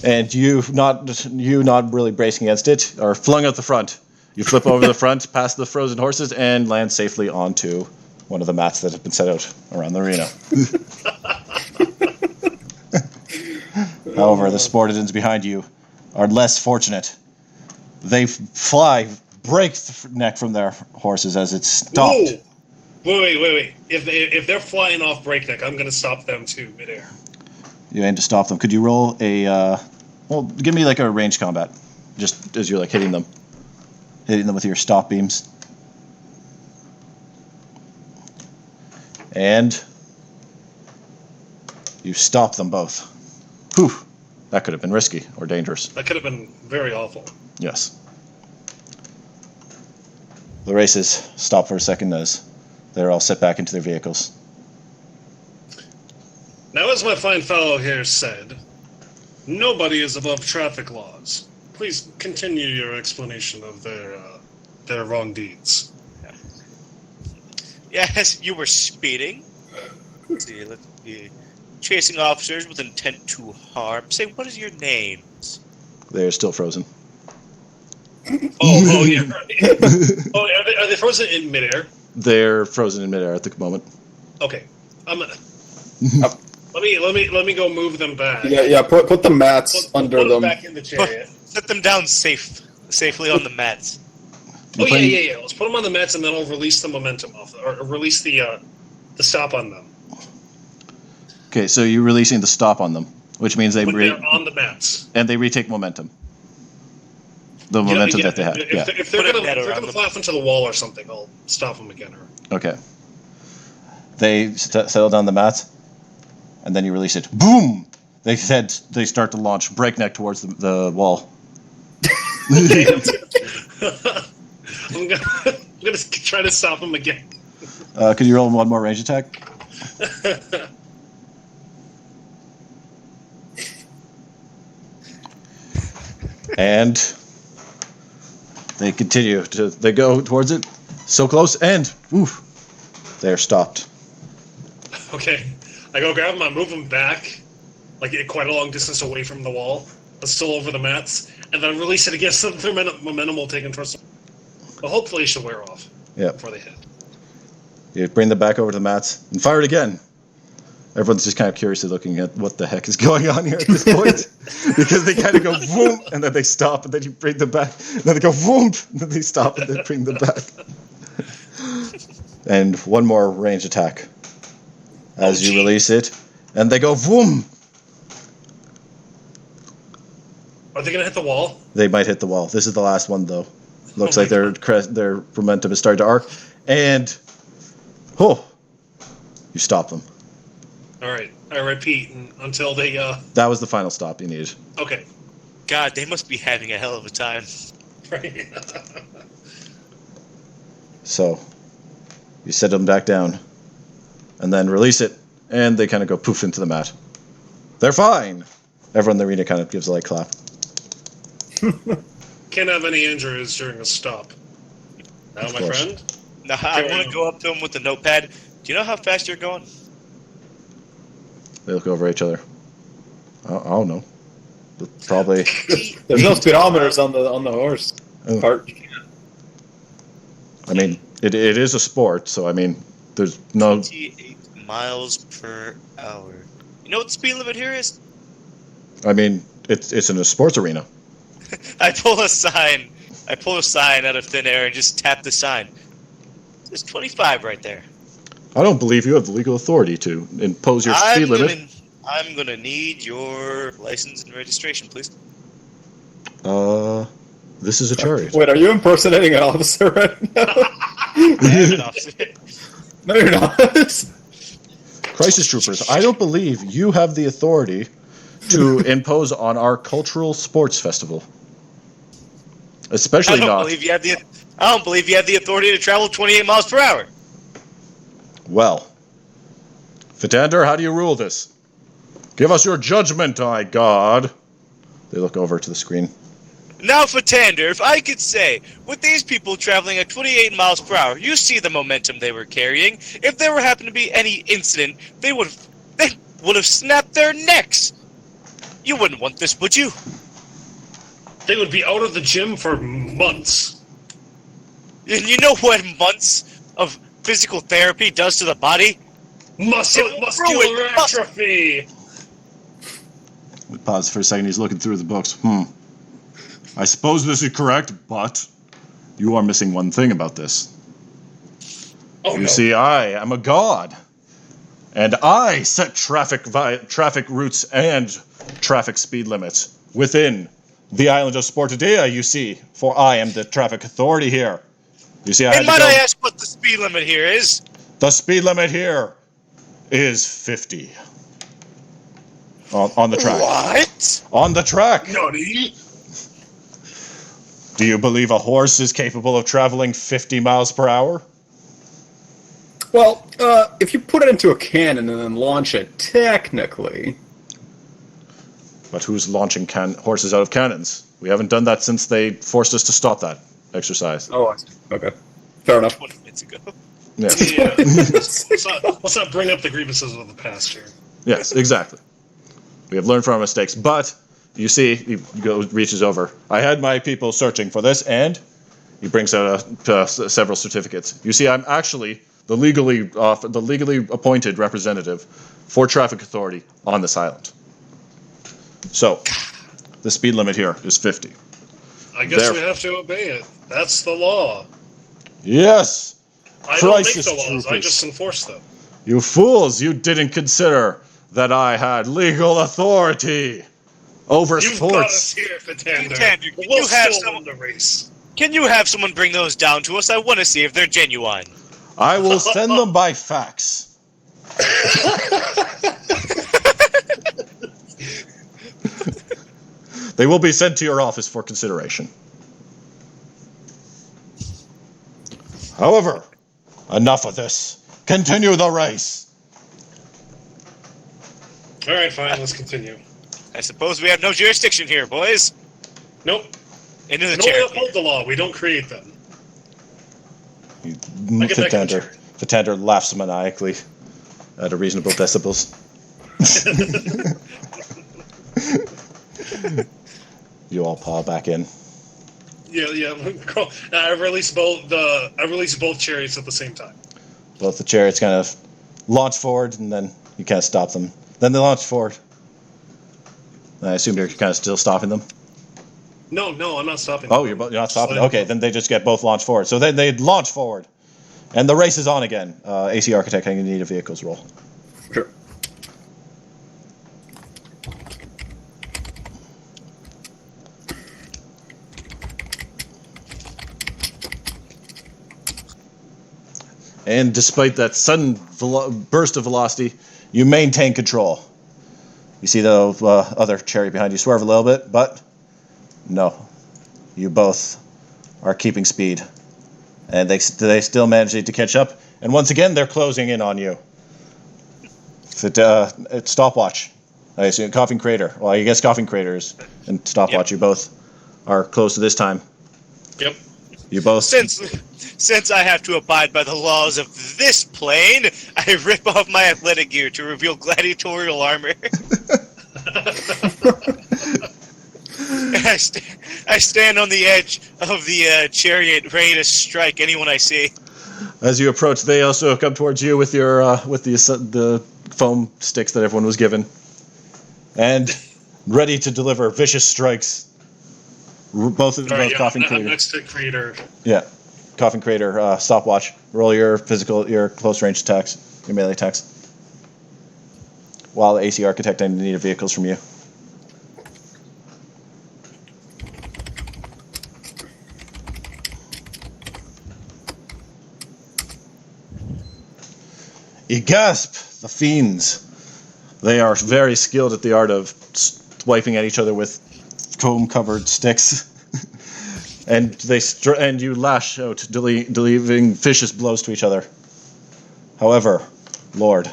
A: and you not really bracing against it are flung out the front. You flip over the front, past the frozen horses, and land safely onto one of the mats that have been set out around the arena. However, the Sportadans behind you are less fortunate. They break the neck from their horses as it's stopped.
D: Whoa! Wait. If they're flying off breakneck, I'm gonna stop them too midair.
A: You aim to stop them. Could you roll a? Well, give me like a ranged combat, just as you're like hitting them with your stop beams. And you stop them both. Whew, that could have been risky or dangerous.
D: That could have been very awful.
A: Yes. The races stop for a second as they're all set back into their vehicles.
D: Now, as my fine fellow here said, nobody is above traffic laws. Please continue your explanation of their wrong deeds.
B: Yes, you were speeding. Let's see. Chasing officers with intent to harm. Say, what is your names?
A: They're still frozen.
D: Oh, yeah. Right. Oh, are they frozen in midair?
A: They're frozen in midair at the moment.
D: Okay. Let me go move them back.
C: Yeah. Put the mats under
D: put
C: them.
D: back in the chariot.
B: Set them down safely on the mats.
D: Oh yeah. Let's put them on the mats, and then I'll release the momentum off, or release the stop on them.
A: Okay, so you're releasing the stop on them, which means they're
D: on the mats,
A: and they retake momentum. The momentum that they have.
D: If they're gonna fly off into the wall or something, I'll stop them again.
A: Okay. They settle down the mats, and then you release it. Boom! They start to launch breakneck towards the wall.
D: I'm gonna try to stop them again.
A: Could you roll one more range attack? And they continue they go towards it, so close, and they're stopped.
D: Okay, I go grab them, I move them back, like quite a long distance away from the wall, but still over the mats, and then release it again so their momentum will take them towards. But hopefully, it should wear off.
A: Yeah.
D: Before they hit.
A: You bring them back over to the mats and fire it again. Everyone's just kind of curiously looking at what the heck is going on here at this point. Because they kind of go boom, and then they stop, and then you bring them back. And then they go boom, and then they stop, and then bring them back. And one more range attack. As you release it, and they go boom.
D: Are they going to hit the wall?
A: They might hit the wall. This is the last one, though. Looks like their momentum is starting to arc. And, you stop them.
D: All right. I repeat until they.
A: That was the final stop you needed.
D: Okay.
B: God, they must be having a hell of a time.
D: Right.
A: So, you set them back down, and then release it, and they kind of go poof into the mat. They're fine. Everyone in the arena kind of gives a light clap.
D: Can't have any injuries during a stop. Now, my friend.
B: Now, I want to go up to him with the notepad. Do you know how fast you're going?
A: They look over at each other. I don't know. Probably.
C: There's no speedometers on the horse part.
A: I mean, it is a sport, so I mean, there's no.
B: 28 miles per hour. You know what the speed limit here is?
A: I mean, it's in a sports arena.
B: I pull a sign out of thin air and just tap the sign. There's 25 right there.
A: I don't believe you have the legal authority to impose your speed limit.
B: I'm gonna need your license and registration, please.
A: This is a chariot.
C: Wait, are you impersonating an officer right now?
B: I am an officer.
C: No, you're not.
A: Crisis troopers, I don't believe you have the authority to impose on our cultural sports festival. Especially
B: I don't believe you have the authority to travel 28 miles per hour.
A: Well, Fitander, how do you rule this? Give us your judgment, my God. They look over to the screen.
B: Now, Fitander, if I could say, with these people traveling at 28 miles per hour, you see the momentum they were carrying. If there were happened to be any incident, they would have snapped their necks. You wouldn't want this, would you?
D: They would be out of the gym for months.
B: And you know what months of physical therapy does to the body?
D: Muscular atrophy.
A: We pause for a second. He's looking through the books. I suppose this is correct, but you are missing one thing about this. You see, I am a god, and I set traffic routes and traffic speed limits within the island of Sportadea, you see, for I am the traffic authority here. You see, I
B: ask what the speed limit here is?
A: The speed limit here is 50. On the track.
B: What?
A: On the track.
D: Nutty.
A: Do you believe a horse is capable of traveling 50 miles per hour?
C: Well, if you put it into a cannon and then launch it, technically.
A: But who's launching horses out of cannons? We haven't done that since they forced us to stop that exercise.
C: Oh, I see. Okay. Fair enough.
B: 20 minutes ago.
A: Yes.
D: Yeah. let's not bring up the grievances of the past here.
A: Yes, exactly. We have learned from our mistakes. But, you see, he reaches over. I had my people searching for this, and he brings out several certificates. You see, I'm actually the legally appointed representative for traffic authority on this island. So, the speed limit here is 50.
D: I guess we have to obey it. That's the law.
A: Yes!
D: I don't make
A: Crisis
D: the laws. I
A: troopers.
D: just enforce them.
A: You fools! You didn't consider that I had legal authority over
D: You've got us
A: sports.
D: here, Fatander.
B: Fatander,
D: We'll
B: you have
D: still
B: some-
D: win the race.
B: Can you have someone bring those down to us? I want to see if they're genuine.
A: I will send them by fax. They will be sent to your office for consideration. However, enough of this. Continue the race.
D: All right, fine. Let's continue.
B: I suppose we have no jurisdiction here, boys.
D: Nope.
B: Into the
D: We only
B: chair.
D: uphold the law. We don't create them.
A: You-
D: get back in the
A: Fatander laughs maniacally at a reasonable decibels. You all paw back in.
D: Yeah. I release both chariots at the same time.
A: Both the chariots kind of launch forward, and then you kind of stop them. Then they launch forward. I assume you're kind of still stopping them.
D: No, I'm not stopping.
A: Oh, you're not stopping. Okay, then they just get both launched forward. So then they launch forward, and the race is on again. AC Architect, I'm going to need a vehicles roll.
C: Sure.
A: And despite that sudden burst of velocity, you maintain control. You see the other chariot behind you swerve a little bit, but no. You both are keeping speed. And they still manage to catch up. And once again, they're closing in on you. It's stopwatch. I assume Coughing Crater. Well, I guess Coughing Craters and stopwatch, you both are close to this time.
D: Yep.
A: You both...
B: Since I have to abide by the laws of this plane, I rip off my athletic gear to reveal gladiatorial armor. I stand on the edge of the chariot, ready to strike anyone I see.
A: As you approach, they also come towards you with your with the foam sticks that everyone was given, and ready to deliver vicious strikes. Both of them,
D: All right,
A: Coughing
D: I'm
A: Crater.
D: next to Creator.
A: Yeah, Coughing Crater. Stopwatch. Roll your close range attacks, your melee attacks. While AC Architect, I need vehicles from you. You gasp! The fiends. They are very skilled at the art of wiping at each other with foam-covered sticks. And you lash out, delivering vicious blows to each other. However, Lord,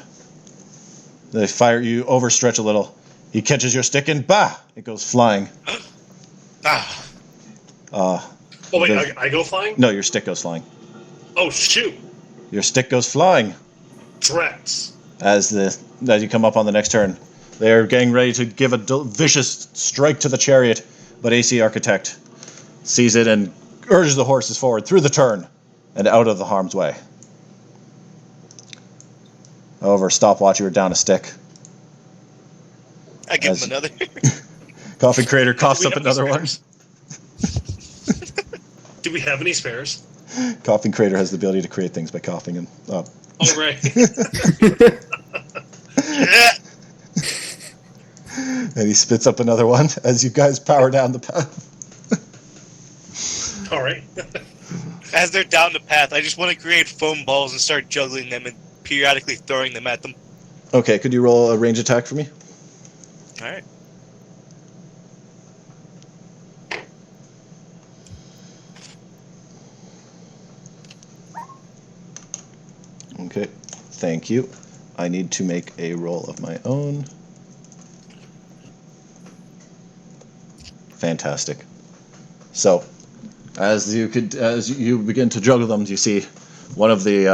A: they fire you, overstretch a little. He catches your stick and bah! It goes flying.
B: Ah,
D: Oh wait, I go flying?
A: No, your stick goes flying.
D: Oh shoot!
A: Your stick goes flying.
D: Drats.
A: As you come up on the next turn. They are getting ready to give a vicious strike to the chariot, but AC Architect sees it and urges the horses forward through the turn and out of the harm's way. However, Stopwatch, you are down a stick.
B: I give him another.
A: Coughing Crater coughs up
D: have
A: another one.
D: Do we have any spares?
A: Coughing Crater has the ability to create things by coughing and up.
D: Oh right.
A: And he spits up another one as you guys power down the path.
D: All right.
B: As they're down the path, I just want to create foam balls and start juggling them and periodically throwing them at them.
A: Okay, could you roll a range attack for me?
B: Alright.
A: Okay, thank you. I need to make a roll of my own. Fantastic. So, as you begin to juggle them, you see one of the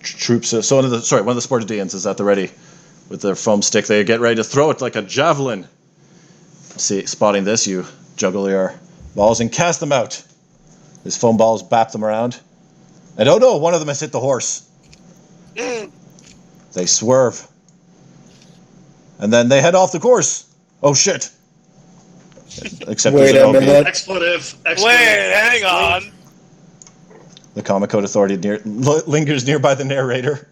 A: troops. One of the Spartadians is at the ready with their foam stick. They get ready to throw it like a javelin. See, spotting this, you juggle your balls and cast them out. These foam balls bap them around, and oh no, one of them has hit the horse. They swerve, and then they head off the course. Oh shit! Except
C: Wait
A: there's an
C: a minute.
D: Expletive.
B: Wait, hang on.
A: The Comic Code Authority lingers nearby the narrator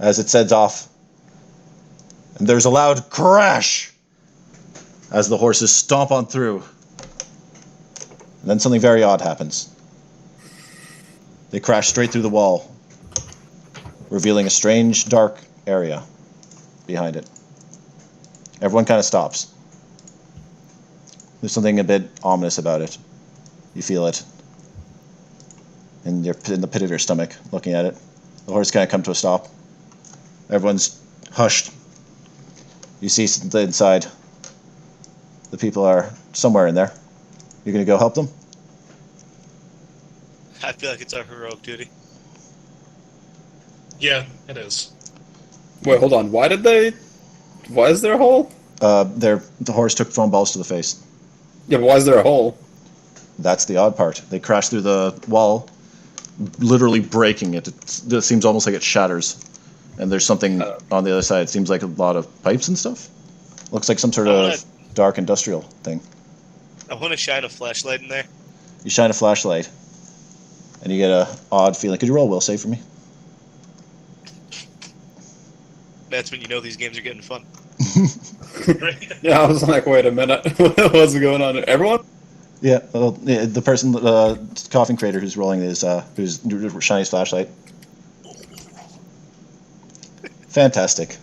A: as it sets off. And there's a loud crash as the horses stomp on through. And then something very odd happens. They crash straight through the wall, revealing a strange, dark area behind it. Everyone kind of stops. There's something a bit ominous about it. You feel it in the pit of your stomach, looking at it. The horse kind of come to a stop. Everyone's hushed. You see inside. The people are somewhere in there. You're going to go help them?
B: I feel like it's our heroic duty.
D: Yeah, it is.
C: Wait, hold on. Why is there a hole?
A: The horse took foam balls to the face.
C: Yeah, but why is there a hole?
A: That's the odd part. They crash through the wall, literally breaking it. It seems almost like it shatters. And there's something on the other side. It seems like a lot of pipes and stuff. Looks like some sort of dark industrial thing.
B: I want to shine a flashlight in there.
A: You shine a flashlight, and you get a odd feeling. Could you roll a will save for me?
B: That's when you know these games are getting fun.
C: Yeah, I was like, wait a minute. What's going on? Everyone?
A: Yeah, well, the person, coughing creator who's rolling is, who's shining his flashlight. Fantastic.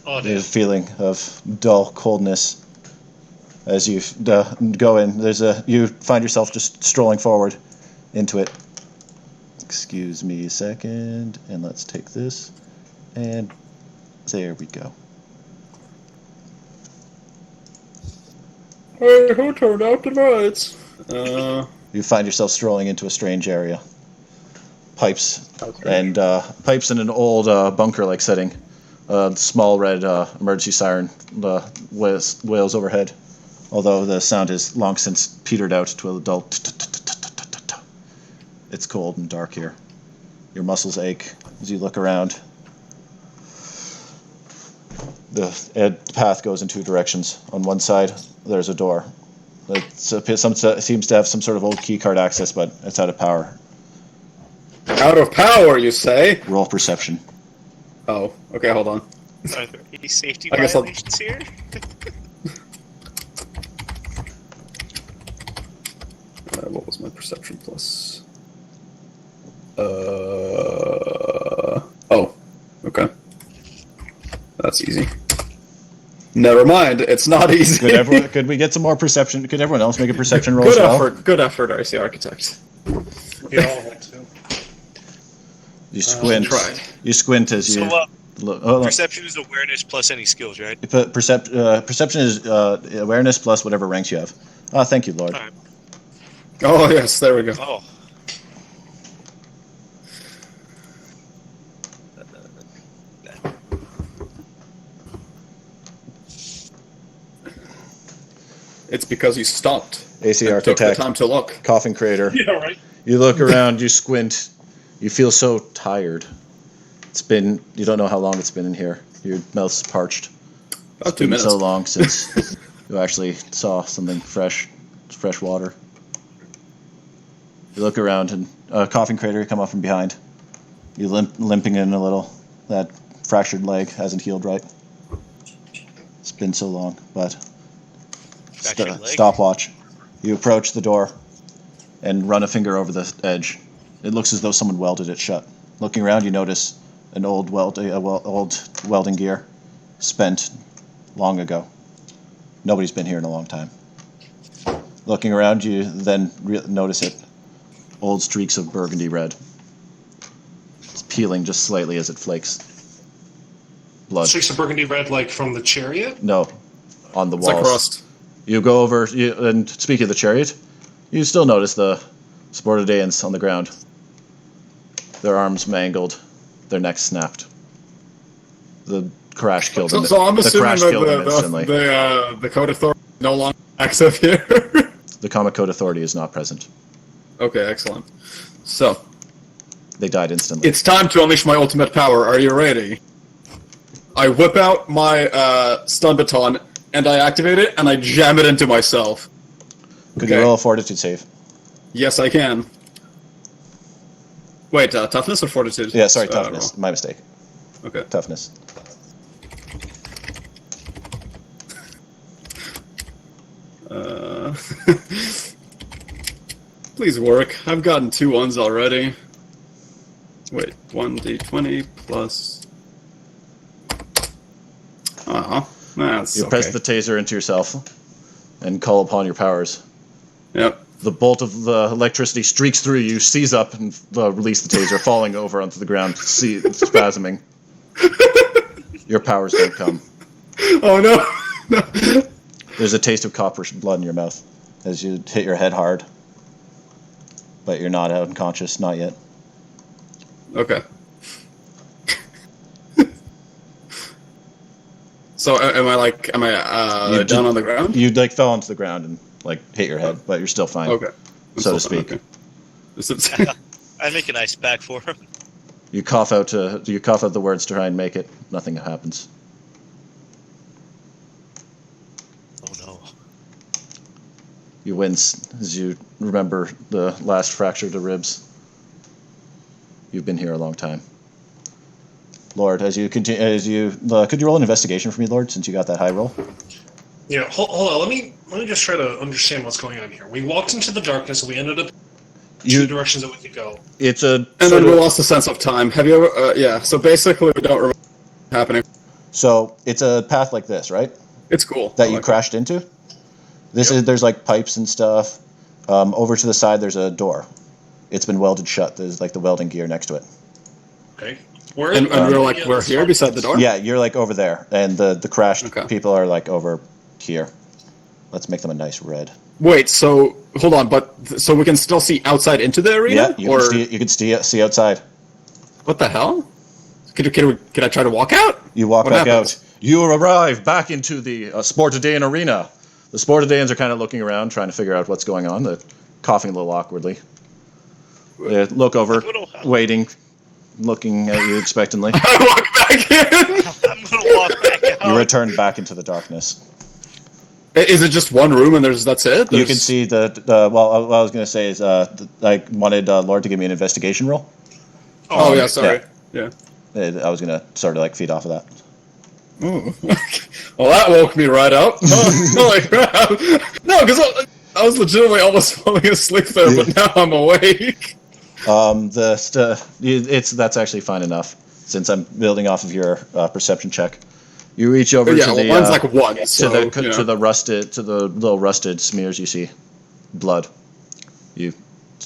D: Oh,
A: There's a feeling of dull coldness as you go in. You find yourself just strolling forward into it. Excuse me a second, and let's take this, and there we go.
C: Hey, who turned out the lights?
A: You find yourself strolling into a strange area. Pipes and pipes in an old bunker-like setting. Small red emergency siren wails overhead, although the sound has long since petered out to a dull. It's cold and dark here. Your muscles ache as you look around. The path goes in two directions. On one side, there's a door. It seems to have some sort of old keycard access, but it's out of power.
C: Out of power, you say?
A: Roll perception.
C: Oh, okay, hold on.
B: Are there any safety
C: I guess I'll-
B: violations here?
C: What was my perception plus? Oh, okay. That's easy. Never mind, it's not easy.
A: Could we get some more perception? Could everyone else make a perception roll
C: Good
A: as well?
C: effort, good effort, RC Architect.
D: We all want to.
A: You squint.
C: tried.
A: You squint as you.
B: So,
A: look.
B: perception is awareness plus any skills, right?
A: Perception is awareness plus whatever ranks you have. Thank you, Lord.
B: All right.
C: Oh, yes, there we go.
B: Oh.
C: It's because you stopped.
A: AC
C: and took the
A: Architect,
C: time to look.
A: Coffin Creator.
D: Yeah, right.
A: You look around, you squint, you feel so tired. You don't know how long it's been in here. Your mouth's parched.
C: About 2
A: It's been
C: minutes.
A: so long since you actually saw something fresh water. You look around and Coffin Creator come up from behind. You limping in a little. That fractured leg hasn't healed right. It's been so long, but
B: Fractured leg?
A: stopwatch. You approach the door and run a finger over the edge. It looks as though someone welded it shut. Looking around, you notice an old welding gear, spent long ago. Nobody's been here in a long time. Looking around, you then notice it. Old streaks of burgundy red. It's peeling just slightly as it flakes. Blood.
D: Streaks of burgundy red, like from the chariot?
A: No, on the
C: It's like
A: walls.
C: rust.
A: You go over, and speaking of the chariot, you still notice the Sportidaeans on the ground. Their arms mangled, their necks snapped. The crash killed them.
C: So I'm
A: the
C: assuming
A: crash killed them instantly.
C: the code authority is no longer active here.
A: The Comic Code Authority is not present.
C: Okay, excellent. So,
A: They died instantly.
C: it's time to unleash my ultimate power. Are you ready? I whip out my stun baton, and I activate it, and I jam it into myself.
A: Could you roll a fortitude save?
C: Yes, I can. Wait, toughness or fortitude?
A: Yeah, sorry, toughness. My mistake.
C: Okay.
A: Toughness.
C: Please work. I've gotten 2 1s already. Wait, 1d20 plus... that's
A: You
C: okay.
A: press the taser into yourself and call upon your powers.
C: Yep.
A: The bolt of the electricity streaks through you, seize up, and release the taser, falling over onto the ground, spasming. Your powers don't come.
C: Oh no! No.
A: There's a taste of copper blood in your mouth as you hit your head hard. But you're not unconscious, not yet.
C: Okay. So am I down on the ground?
A: You fell onto the ground and hit your head, but you're still fine.
C: Okay.
A: So to speak.
C: Okay.
B: I make an ice pack for him.
A: You cough out the words to try and make it. Nothing happens.
B: Oh no.
A: You wince as you remember the last fracture of the ribs. You've been here a long time. Lord, could you roll an investigation for me, Lord, since you got that high roll?
D: Yeah, hold on. Let me just try to understand what's going on here. We walked into the darkness and we ended up two directions that we could go.
C: And then we lost a sense of time. Have you ever? Yeah. So basically, we don't remember what's happening.
A: So it's a path like this, right?
C: It's cool.
A: That you crashed into. There's pipes and stuff. Over to the side, there's a door. It's been welded shut. There's the welding gear next to it.
D: Okay.
C: And we're here beside the door?
A: Yeah, you're over there, and the crashed people are over here. Let's make them a nice red.
C: Wait, so hold on, so we can still see outside into the arena?
A: Yeah, you can see outside.
C: What the hell? Can I try to walk out?
A: You walk back out. You arrive back into the Sportidaean arena. The Sportidaeans are kind of looking around, trying to figure out what's going on. They're coughing a little awkwardly. They look over, waiting, looking at you expectantly.
C: I walk back in.
B: I'm gonna walk back out.
A: You return back into the darkness.
C: Is it just one room and that's it?
A: You can see what I was going to say is I wanted Lord to give me an investigation roll.
C: Oh yeah, sorry. Yeah.
A: I was going to sort of feed off of that.
C: Ooh. Well, that woke me right up. Holy crap. No, because I was legitimately almost falling asleep there, but now I'm awake.
A: That's actually fine enough since I'm building off of your perception check. You reach over to the
C: mine's one
A: to the little rusted smears you see, blood. You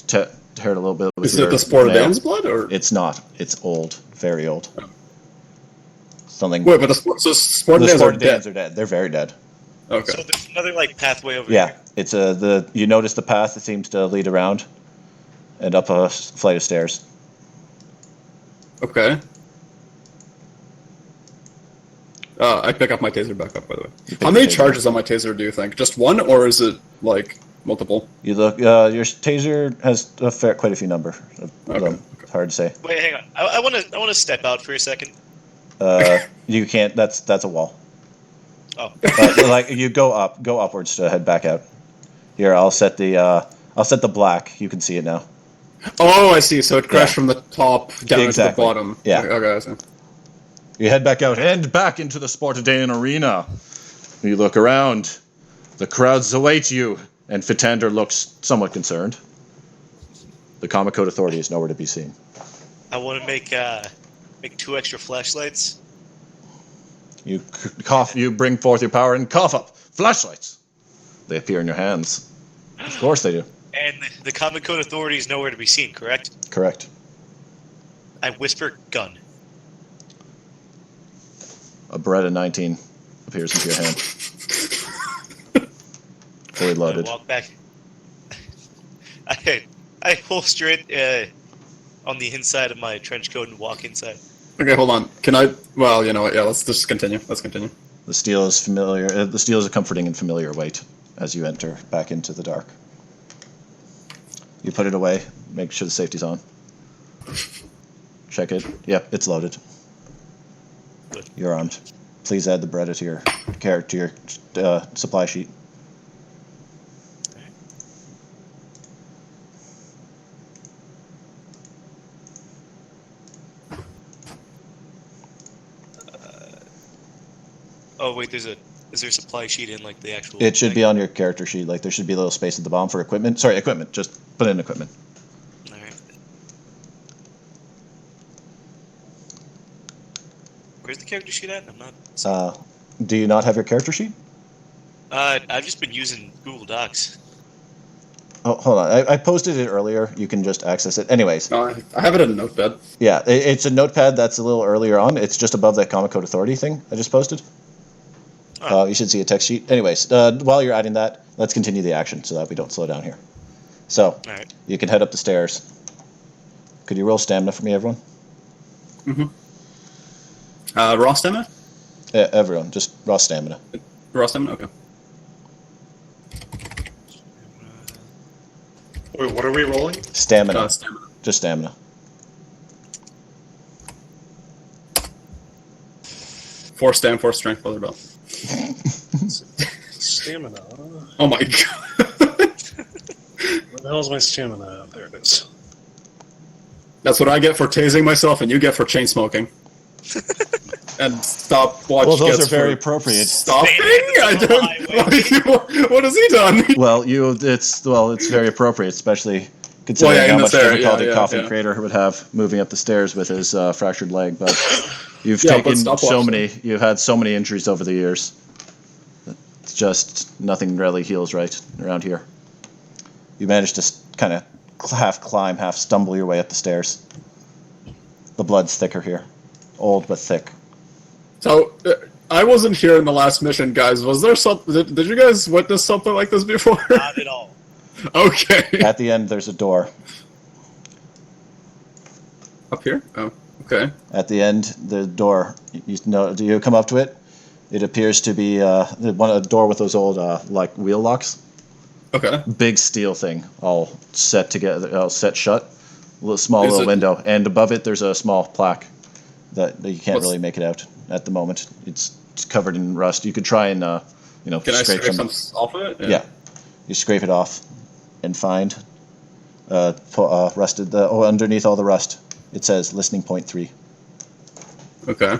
A: tear it a little bit.
C: Is it the Sportidaeans' blood, or
A: it's not? It's old, very old. Something.
C: Wait, but the Sportidaeans are dead.
A: They're very dead.
C: Okay.
B: So there's another pathway over here.
A: Yeah, it's you notice the path that seems to lead around, and up a flight of stairs.
C: Okay. I pick up my taser back up, by the way. How many charges on my taser do you think? Just one, or is it multiple?
A: You look. Your taser has quite a few number.
C: Okay.
A: It's hard to say.
B: Wait, hang on. I want to step out for a second.
A: You can't. That's a wall.
B: Oh.
A: You go upwards to head back out. Here, I'll set the black. You can see it now.
C: Oh, I see. So it crashed from the top down to the bottom.
A: Yeah.
C: Okay, I see.
A: You head back out and back into the Sportidaean arena. You look around. The crowds await you, and Fitander looks somewhat concerned. The Comic Code Authority is nowhere to be seen.
B: I want to make 2 extra flashlights.
A: You cough. You bring forth your power and cough up flashlights. They appear in your hands. Of course they do.
B: And the Common Code Authority is nowhere to be seen, correct?
A: Correct.
B: I whisper gun.
A: A Beretta 19 appears into your hand. Fully loaded.
B: I walk back. I holster it on the inside of my trench coat and walk inside.
C: Okay, hold on. Can I? Well, you know what? Yeah, let's just continue. Let's continue.
A: The steel is familiar. The steel is a comforting and familiar weight as you enter back into the dark. You put it away. Make sure the safety's on. Check it. Yep, it's loaded.
B: Good.
A: You're armed. Please add the Beretta to your supply sheet.
B: Oh wait, is there a supply sheet in like the actual?
A: It should
B: thing?
A: be on your character sheet. Like there should be a little space at the bottom for equipment. Sorry, equipment. Just put in equipment.
B: All right. Where's the character sheet at? I'm not.
A: Do you not have your character sheet?
B: I've just been using Google Docs.
A: Oh, hold on. I posted it earlier. You can just access it. Anyways,
C: No, I have it in a notepad.
A: yeah, it's a notepad that's a little earlier on. It's just above that Comic Code Authority thing I just posted.
B: Oh.
A: You should see a text sheet. Anyways, while you're adding that, let's continue the action so that we don't slow down here. So,
B: All right.
A: you can head up the stairs. Could you roll stamina for me, everyone?
C: Raw stamina?
A: Yeah, everyone, just raw stamina.
C: Raw stamina? Okay.
D: Wait, what are we rolling?
A: Stamina.
C: Stamina.
A: Just stamina.
C: Four strength, brother belt.
D: Stamina.
C: Oh my god.
D: Where the hell is my stamina? There it is.
C: That's what I get for tasing myself, and you get for chain smoking. And stopwatch.
A: Well, those
C: gets
A: are very
C: for
A: appropriate.
C: stopping. I don't. What has he done?
A: Well, it's very appropriate, especially considering how
C: in the
A: much
C: stair,
A: difficulty
C: yeah,
A: Coffin
C: yeah.
A: Creator would have moving up the stairs with his fractured leg. But you've
C: Yeah,
A: taken
C: but stopwatch.
A: you've had so many injuries over the years. It's just nothing really heals right around here. You managed to kind of half climb, half stumble your way up the stairs. The blood's thicker here, old but thick.
C: So, I wasn't here in the last mission, guys. Was there something? Did you guys witness something like this before?
B: Not at all.
C: Okay.
A: At the end, there's a door.
C: Up here? Oh, okay.
A: At the end, the door. Do you come up to it? It appears to be a door with those old like wheel locks.
C: Okay.
A: Big steel thing, all set together, all set shut. Small
C: Is
A: little
C: it-
A: window, and above it there's a small plaque that you can't
C: What's-
A: really make it out at the moment. It's covered in rust. You could try and
C: Can I
A: scrape
C: scrape
A: some.
C: some off of it?
A: Yeah, you scrape it off, and find rusted. Underneath all the rust, it says listening point 3.
C: Okay.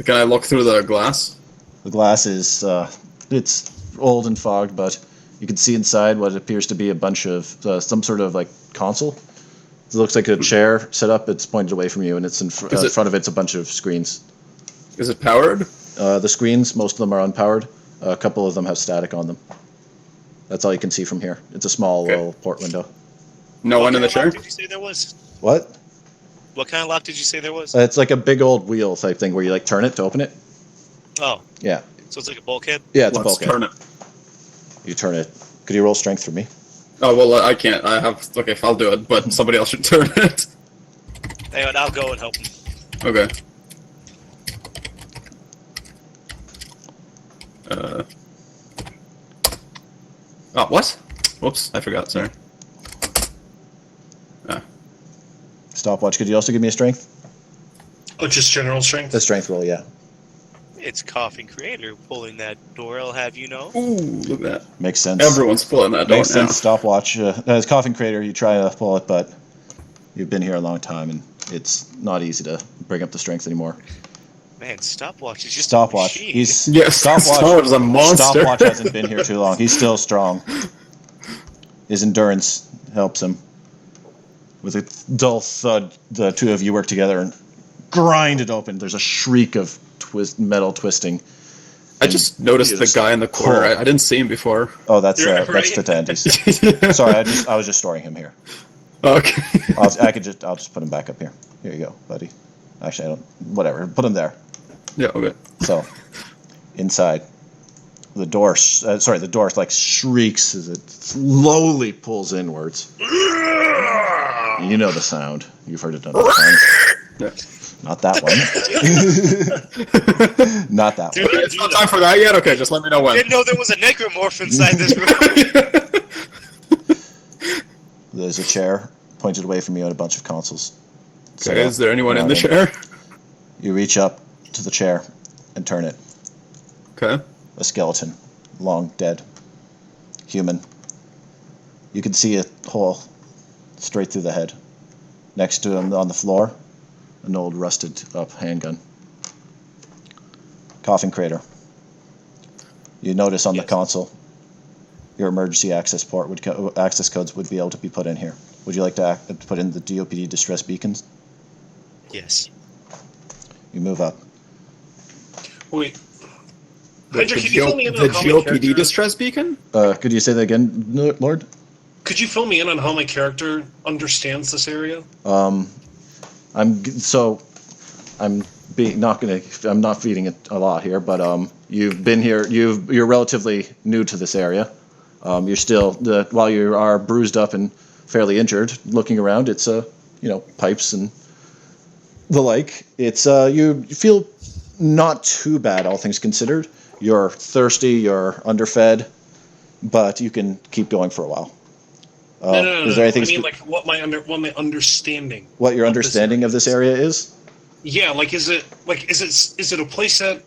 C: Can I look through the glass?
A: The glass is it's old and fogged, but you can see inside what appears to be a bunch of some sort of like console. It looks like a chair set up. It's pointed away from you, and it's in front of it's a bunch of screens.
C: Is it powered?
A: The screens, most of them are unpowered. A couple of them have static on them. That's all you can see from here. It's a small
C: Okay.
A: little port window.
C: No one in the
B: What kind
C: chair?
B: of lock did you say there was?
A: What?
B: What kind of lock did you say there was?
A: It's like a big old wheel type thing where you like turn it to open it.
B: Oh,
A: Yeah.
B: so it's like a bulkhead?
A: Yeah, it's a
C: Let's
A: bulkhead.
C: turn it.
A: You turn it. Could you roll strength for me?
C: Oh, well, I can't. I have... Okay, I'll do it, but somebody else should turn it.
B: Hang on, I'll go and help him.
C: Okay. Oh, what? Whoops, I forgot, sorry.
A: Stopwatch. Could you also give me a strength?
D: Oh, just general strength?
A: A strength roll, yeah.
B: It's Coffin Creator pulling that door, I'll have you know.
C: Ooh, look at that.
A: Makes sense.
C: Everyone's pulling that door
A: Makes
C: now.
A: sense. Stopwatch. As Coffin Creator, you try to pull it, but you've been here a long time, and it's not easy to bring up the strength anymore.
B: Man, Stopwatch is just
A: Stopwatch.
B: a machine.
A: He's
C: Yes, Stopwatch is a monster.
A: Stopwatch hasn't been here too long. He's still strong. His endurance helps him. With a dull thud, the two of you work together and grind it open. There's a shriek of metal twisting,
C: I just noticed the guy in the corner. I didn't see him before.
A: Oh, that's
D: Right.
A: Fitandy's. Sorry, I was just storing him here.
C: Okay.
A: I'll just put him back up here. Here you go, buddy. Actually, I don't. Whatever. Put him there.
C: Yeah. Okay.
A: So, inside, the door. The door like shrieks as it slowly pulls inwards. You know the sound. You've heard it done times.
C: Yeah.
A: Not that one. Not that one.
C: It's not time for that yet. Okay, just let me know when.
B: Didn't know there was a necromorph inside this room.
A: There's a chair pointed away from you and a bunch of consoles.
C: Okay, is there anyone in the chair?
A: You reach up to the chair and turn it.
C: Okay.
A: A skeleton, long dead, human. You can see a hole straight through the head. Next to him on the floor, an old rusted up handgun. Coffin crater. You notice on the console, your emergency access access codes would be able to be put in here. Would you like to put in the GOPD distress beacons?
B: Yes.
A: You move up.
D: Wait.
C: The
D: Hydra, could you fill me in on how my
C: GOPD
D: character...
C: distress beacon?
A: Could you say that again, Lord?
D: Could you fill me in on how my character understands this area?
A: I'm not feeding it a lot here, but you've been here. You're relatively new to this area. You're still while you are bruised up and fairly injured. Looking around, it's pipes and the like. It's you feel not too bad, all things considered. You're thirsty. You're underfed, but you can keep going for a while.
D: No.
A: Is there anything?
D: I mean, like what my understanding.
A: What your understanding of this area is?
D: Yeah, like is it a place that?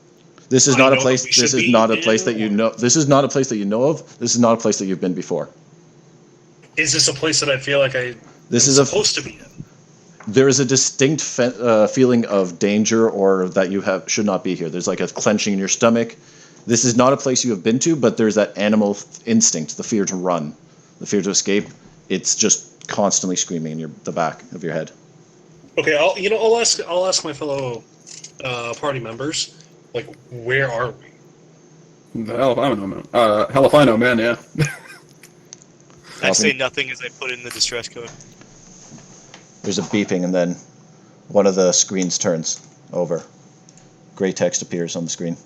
A: This is not a place.
D: This is
A: not a place that you know. This is not a place that you know of. This is not a place that you've been before.
D: Is this a place that I feel like I'm supposed to be in?
A: There is a distinct feeling of danger, or that you should not be here. There's like a clenching in your stomach. This is not a place you have been to, but there's that animal instinct, the fear to run, the fear to escape. It's just constantly screaming in the back of your head.
D: Okay, I'll ask my fellow party members, like, where are we?
C: Hell if I know, man. Hell if I know, man. Yeah.
B: I say nothing as I put in the distress code.
A: There's a beeping, and then one of the screens turns over. Gray text appears on the screen.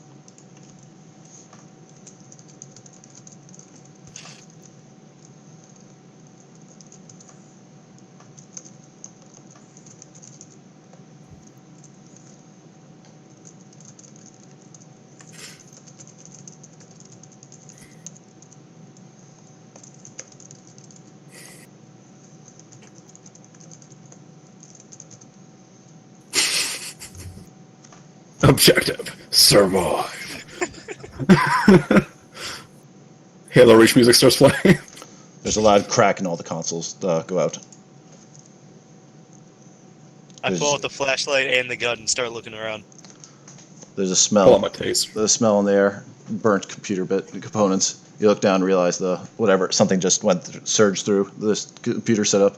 C: Objective: survive. Halo Reach music starts playing.
A: There's a loud crack, and all the consoles go out.
B: I pull out the flashlight and the gun and start looking around.
A: There's a
C: Pull
A: smell.
C: out my taste.
A: There's a smell in the air. Burnt computer components. You look down and realize something just surged through this computer setup.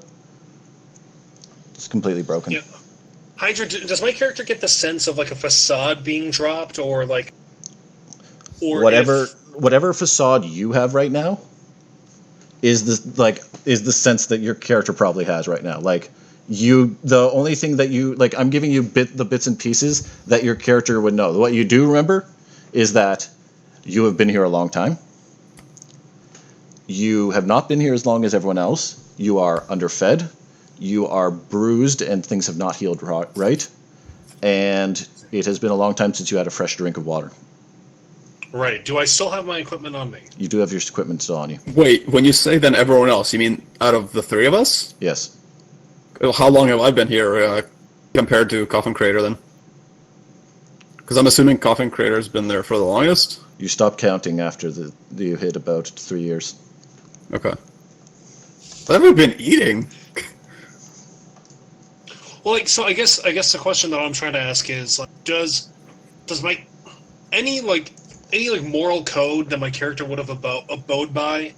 A: It's completely broken.
D: Yeah. Hydra, does my character get the sense of like a facade being dropped, or like, or
A: whatever facade you have right now is the sense that your character probably has right now. Like the only thing that you like, I'm giving you the bits and pieces that your character would know. What you do remember is that you have been here a long time. You have not been here as long as everyone else. You are underfed. You are bruised and things have not healed right. And it has been a long time since you had a fresh drink of water.
D: Right. Do I still have my equipment on me?
A: You do have your equipment still on you.
C: Wait, when you say then everyone else, you mean out of the three of us?
A: Yes.
C: How long have I been here compared to Coffin Crater then? Because I'm assuming Coffin Crater's been there for the longest?
A: You stopped counting after you hit about 3 years.
C: Okay. But I've been eating.
D: Well, like, so I guess the question that I'm trying to ask is, like, does my any moral code that my character would have abode by,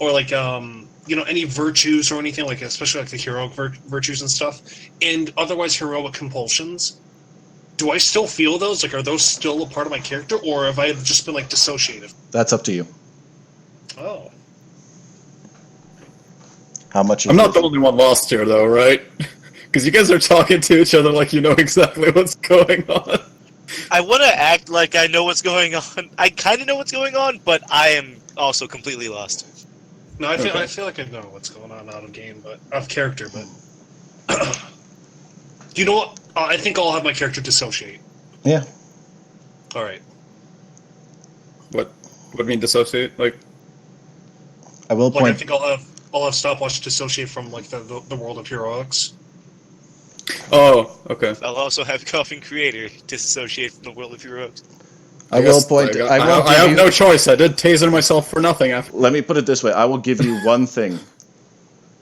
D: or like any virtues or anything, like especially like the heroic virtues and stuff, and otherwise heroic compulsions, do I still feel those? Like, are those still a part of my character, or have I just been like dissociated?
A: That's up to you.
D: Oh.
A: How much?
C: I'm not the only one lost here, though, right? Because you guys are talking to each other like you know exactly what's going on.
B: I want to act like I know what's going on. I kind of know what's going on, but I am also completely lost.
D: No, I feel like I know what's going on out of game, but out of character. But you know what? I think I'll have my character dissociate.
A: Yeah.
D: All right.
C: What do you mean dissociate? Like,
A: I will
D: Like, I
A: point.
D: think I'll have stopwatch dissociate from like the world of heroics.
C: oh, okay.
B: I'll also have Coffin Creator disassociate from the world of heroes.
A: I will point. I will
C: I
A: give
C: have
A: you.
C: no choice. I did taser myself for nothing after.
A: Let me put it this way. I will give you one thing.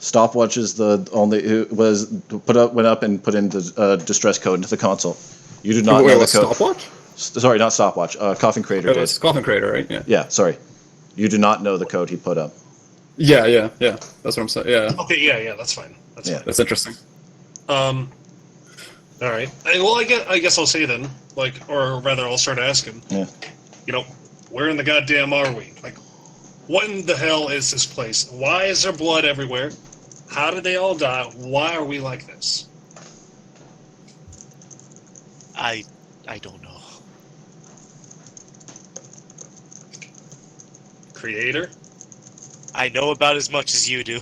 A: Stopwatch is the only who went up and put in the distress code into the console. You do not
C: Wait,
A: know the
C: what's
A: code.
C: stopwatch?
A: Sorry, not stopwatch. Coffin Creator
C: It
A: did.
C: was Coffin Creator, right? Yeah.
A: Yeah, sorry. You do not know the code he put up.
C: Yeah. That's what I'm saying. Yeah.
D: Okay, yeah, that's fine. That's
A: Yeah.
D: fine.
C: That's interesting.
D: All right. Well, I guess I'll say then, like, or rather, I'll start asking.
A: Yeah.
D: You know, where in the goddamn are we? Like, what in the hell is this place? Why is there blood everywhere? How did they all die? Why are we like this?
B: I don't know.
D: Creator?
B: I know about as much as you do.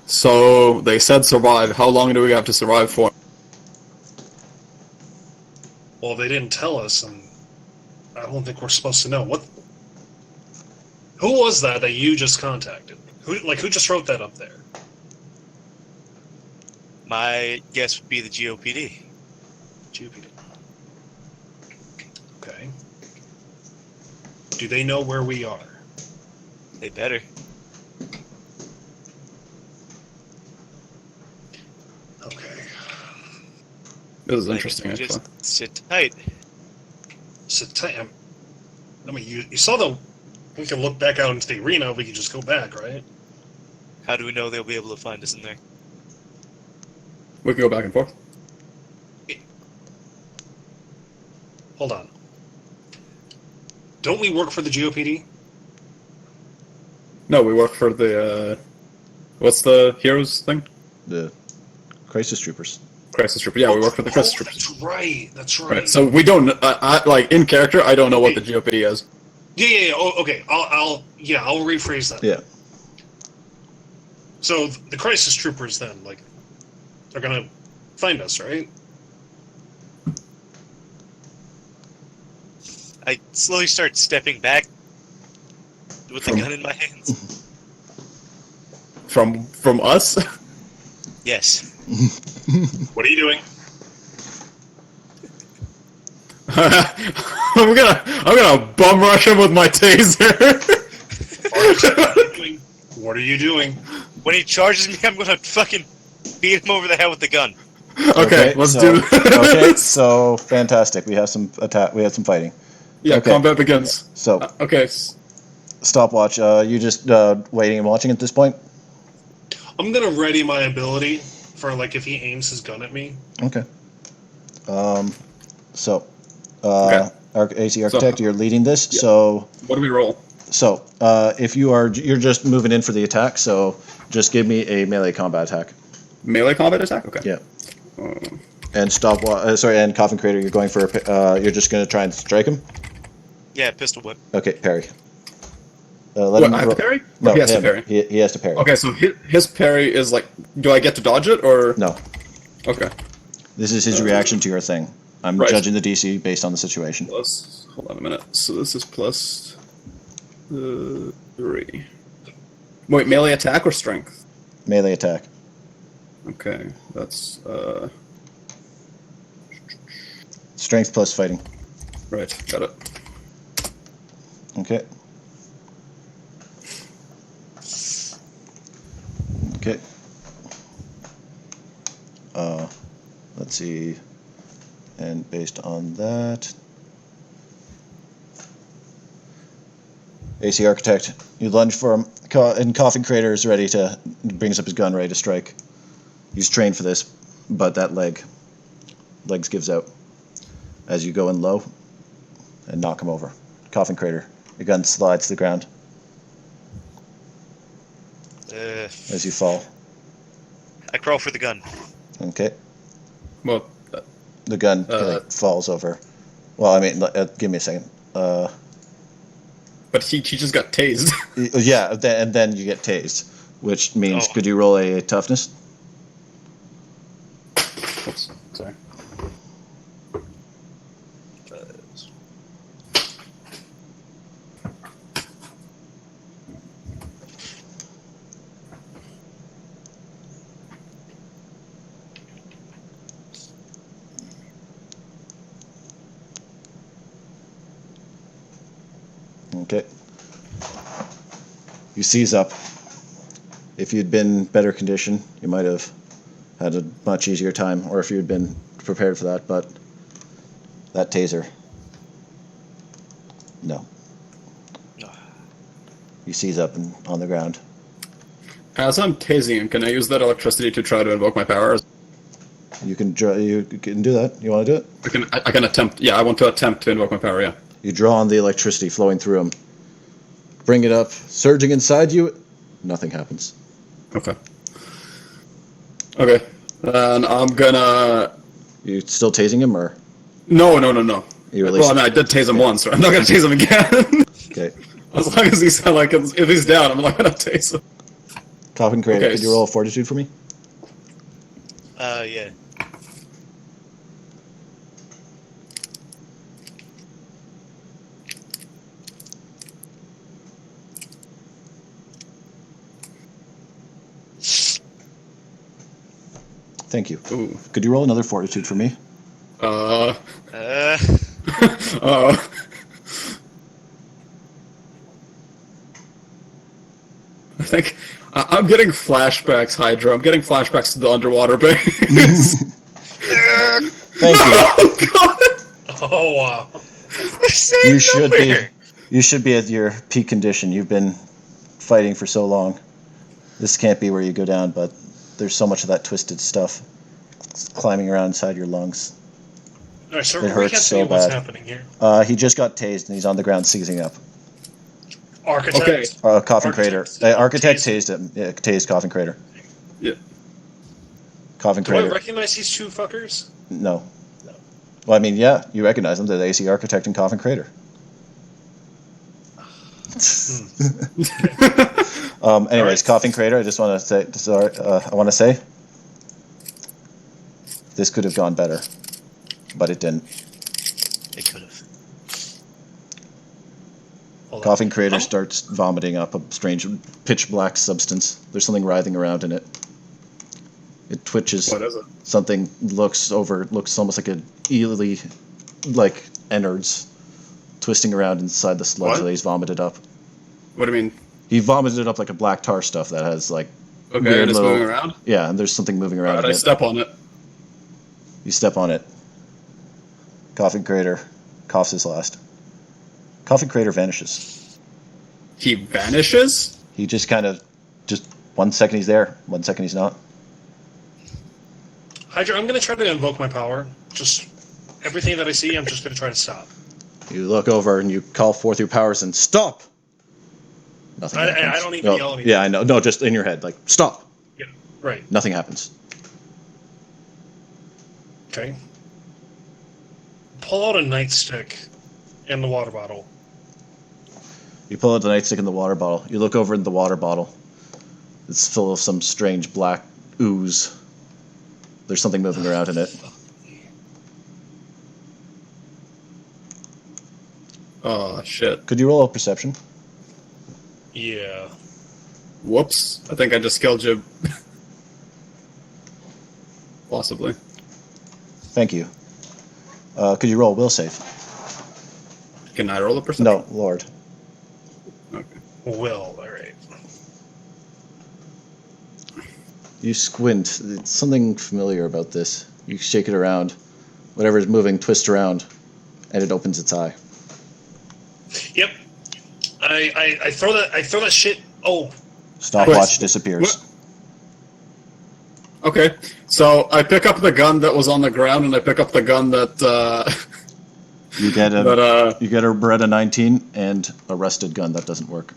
C: So they said survive. How long do we have to survive for?
D: Well, they didn't tell us, and I don't think we're supposed to know. Who was that you just contacted? Who just wrote that up there?
B: My guess would be the GOPD.
D: GOPD. Okay. Do they know where we are?
B: They better.
D: Okay.
C: This is
B: Like,
C: interesting, actually.
B: just sit tight.
D: I mean, you saw the... We can look back out into the arena, we can just go back, right?
B: How do we know they'll be able to find us in there?
C: We can go back and forth.
D: Hold on. Don't we work for the GOPD?
C: No, we work for the, what's the heroes thing?
A: The Crisis Troopers.
C: Crisis Trooper. Yeah, we work for the Crisis Troopers.
D: That's right. That's right.
C: Right. So we don't, like, in character, I don't know what the GOPD is.
D: Yeah. Oh, okay. I'll rephrase that.
A: Yeah.
D: So the Crisis Troopers then, like, they're gonna find us, right?
B: I slowly start stepping back with the gun in my hands.
C: From us?
B: Yes.
D: What are you doing?
C: I'm gonna bum rush him with my taser.
D: What are you doing?
B: When he charges me, I'm gonna fucking beat him over the head with the gun.
C: Okay, let's
A: so,
C: do this.
A: Okay, so fantastic. We have some attack. We had some fighting.
C: Yeah,
A: okay.
C: combat begins.
A: So
C: Okay.
A: stopwatch. You just waiting and watching at this point.
D: I'm gonna ready my ability for like if he aims his gun at me.
A: Okay. So,
C: Okay.
A: AC Architect, you're leading this.
C: Yeah.
A: So,
C: What do we roll?
A: if you're just moving in for the attack. So, just give me a melee combat attack.
C: Melee combat attack? Okay.
A: Yeah. And and Coffin Creator, you're going for you're just going to try and strike him.
B: Yeah, pistol whip.
A: Okay, parry.
C: What, I have to parry?
A: No,
C: Or he has
A: him.
C: to parry.
A: He has to parry.
C: Okay, so his parry is like, do I get to dodge it, or?
A: No,
C: Okay.
A: this is his reaction to your thing. I'm
C: Right.
A: judging the DC based on the situation.
C: Plus, hold on a minute. So this is plus 3. Wait, melee attack or strength?
A: Melee attack.
C: Okay, that's,
A: Strength plus fighting.
C: right, got it.
A: Okay. Okay. Let's see. And based on that, AC Architect, you lunge for him, and Coffin Creator is ready to brings up his gun, ready to strike. He's trained for this, but that leg. legs gives out as you go in low and knock him over. Coffin Crater. Your gun slides to the ground as you fall.
B: I crawl for the gun.
A: Okay.
C: Well,
A: The gun falls over. Well, I mean, give me a second.
C: but he just got tased.
A: Yeah, and then you get tased, which means
B: Oh.
A: could you roll a toughness?
C: Oops, sorry.
A: Okay. You seize up. If you'd been better condition, you might have had a much easier time, or if you'd been prepared for that, but that taser. No. You seize up and on the ground.
C: As I'm tasing him, can I use that electricity to try to invoke my powers?
A: You can do that. You want to do it?
C: I can attempt. Yeah, I want to attempt to invoke my power. Yeah.
A: You draw on the electricity flowing through him. Bring it up, surging inside you. Nothing happens.
C: Okay. Okay. Then I'm gonna.
A: You still tasing him, or
C: No.
A: you
C: Well, I mean, I did tase him once, so I'm not gonna tase him again.
A: Okay.
C: As long as he's like, if he's down, I'm not gonna tase him.
A: Coffin Crater,
C: Okay,
A: could you roll a fortitude for me?
B: Yeah.
A: Thank you.
C: Ooh.
A: Could you roll another fortitude for me?
C: Oh. I think I'm getting flashbacks, Hydra. I'm getting flashbacks to the underwater base.
A: Thank you.
C: Oh god!
D: Oh wow.
A: You should be at your peak condition. You've been fighting for so long. This can't be where you go down, but there's so much of that twisted stuff climbing around inside your lungs.
D: All right, so
A: It hurts
D: recap
A: so
D: what's
A: bad.
D: happening here.
A: He just got tased and he's on the ground seizing up.
D: Architect.
C: Okay.
A: Coffin Crater. Architect tased him. Yeah, tased Coffin Crater.
C: Yeah.
A: Coffin
D: Do I
A: Crater.
D: recognize these two fuckers?
A: No. Well, I mean, yeah, you recognize them. They're the AC Architect and Coffin Crater. Anyways, Coffin Crater. I just want to say, I want to say, this could have gone better, but it didn't.
B: It could have.
A: Coffin Crater starts vomiting up a strange pitch black substance. There's something writhing around in it. It twitches.
C: What is it?
A: Something looks almost like like innards twisting around inside the sludge
C: What?
A: that he's vomited up.
C: What do you mean?
A: He vomited it up like a black tar stuff that has like
C: Okay,
A: weird
C: and it's
A: little-
C: moving around?
A: Yeah, and there's something moving around
C: Alright,
A: in
C: I
A: it.
C: step on it.
A: You step on it. Coffin Crater coughs his last. Coffin Crater vanishes.
C: He vanishes?
A: He just kind of, just 1 second he's there, 1 second he's not.
D: Hydra, I'm going to try to invoke my power. Just everything that I see, I'm just going to try to stop.
A: You look over and you call forth your powers and stop. Nothing happens.
D: I don't need to yell anything.
A: Yeah, I know. No, just in your head, like stop.
D: Yeah, right.
A: Nothing happens.
D: Okay. Pull out a nightstick and the water bottle.
A: You pull out the nightstick in the water bottle. You look over in the water bottle. It's full of some strange black ooze. There's something moving around in it.
C: Oh, shit.
A: Could you roll a perception?
D: Yeah.
C: Whoops. I think I just killed you. Possibly.
A: Thank you. Could you roll a will save?
C: Can I roll a perception?
A: No, Lord.
C: Okay.
D: Will, alright.
A: You squint. It's something familiar about this. You shake it around. Whatever is moving twists around, and it opens its eye.
D: Yep. I throw that shit. Oh.
A: Stopwatch disappears.
C: Okay, so I pick up the gun that was on the ground, and I pick up the gun that
A: You get a
C: that
A: you get a Beretta 19 and a rusted gun. That doesn't work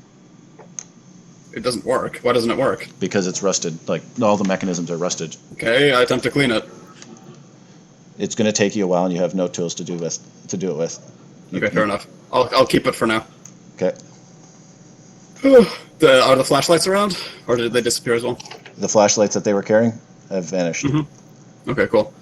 C: it doesn't work. Why doesn't it work?
A: because it's rusted. Like all the mechanisms are rusted.
C: Okay, I attempt to clean it.
A: It's going to take you a while, and you have no tools to do it with.
C: Okay, fair enough. I'll keep it for now.
A: Okay.
C: Are the flashlights around, or did they disappear as well?
A: The flashlights that they were carrying have vanished.
C: Okay, cool.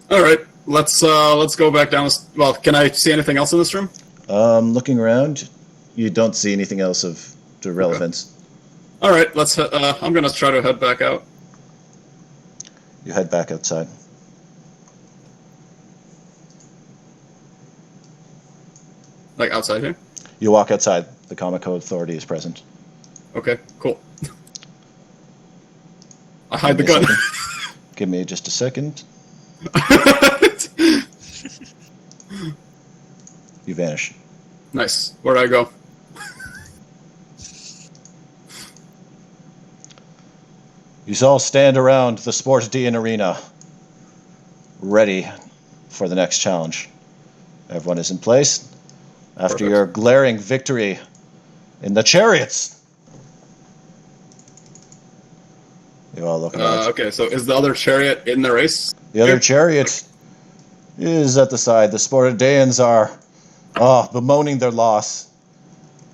C: All right, let's go back down. Well, can I see anything else in this room?
A: Looking around, you don't see anything else of the relevance.
C: All right, let's. I'm gonna try to head back out.
A: You head back outside.
C: Like outside here.
A: You walk outside. The Comico Authority is present.
C: Okay, cool. I hide the gun.
A: Give me just a second. You vanish.
C: Nice. Where'd I go?
A: You all stand around the Sport D arena, ready for the next challenge. Everyone is in place. After
C: Perfect.
A: your glaring victory in the chariots. You all look around.
C: Okay, so is the other chariot in the race?
A: The other chariot is at the side. The Sportadeans are bemoaning their loss.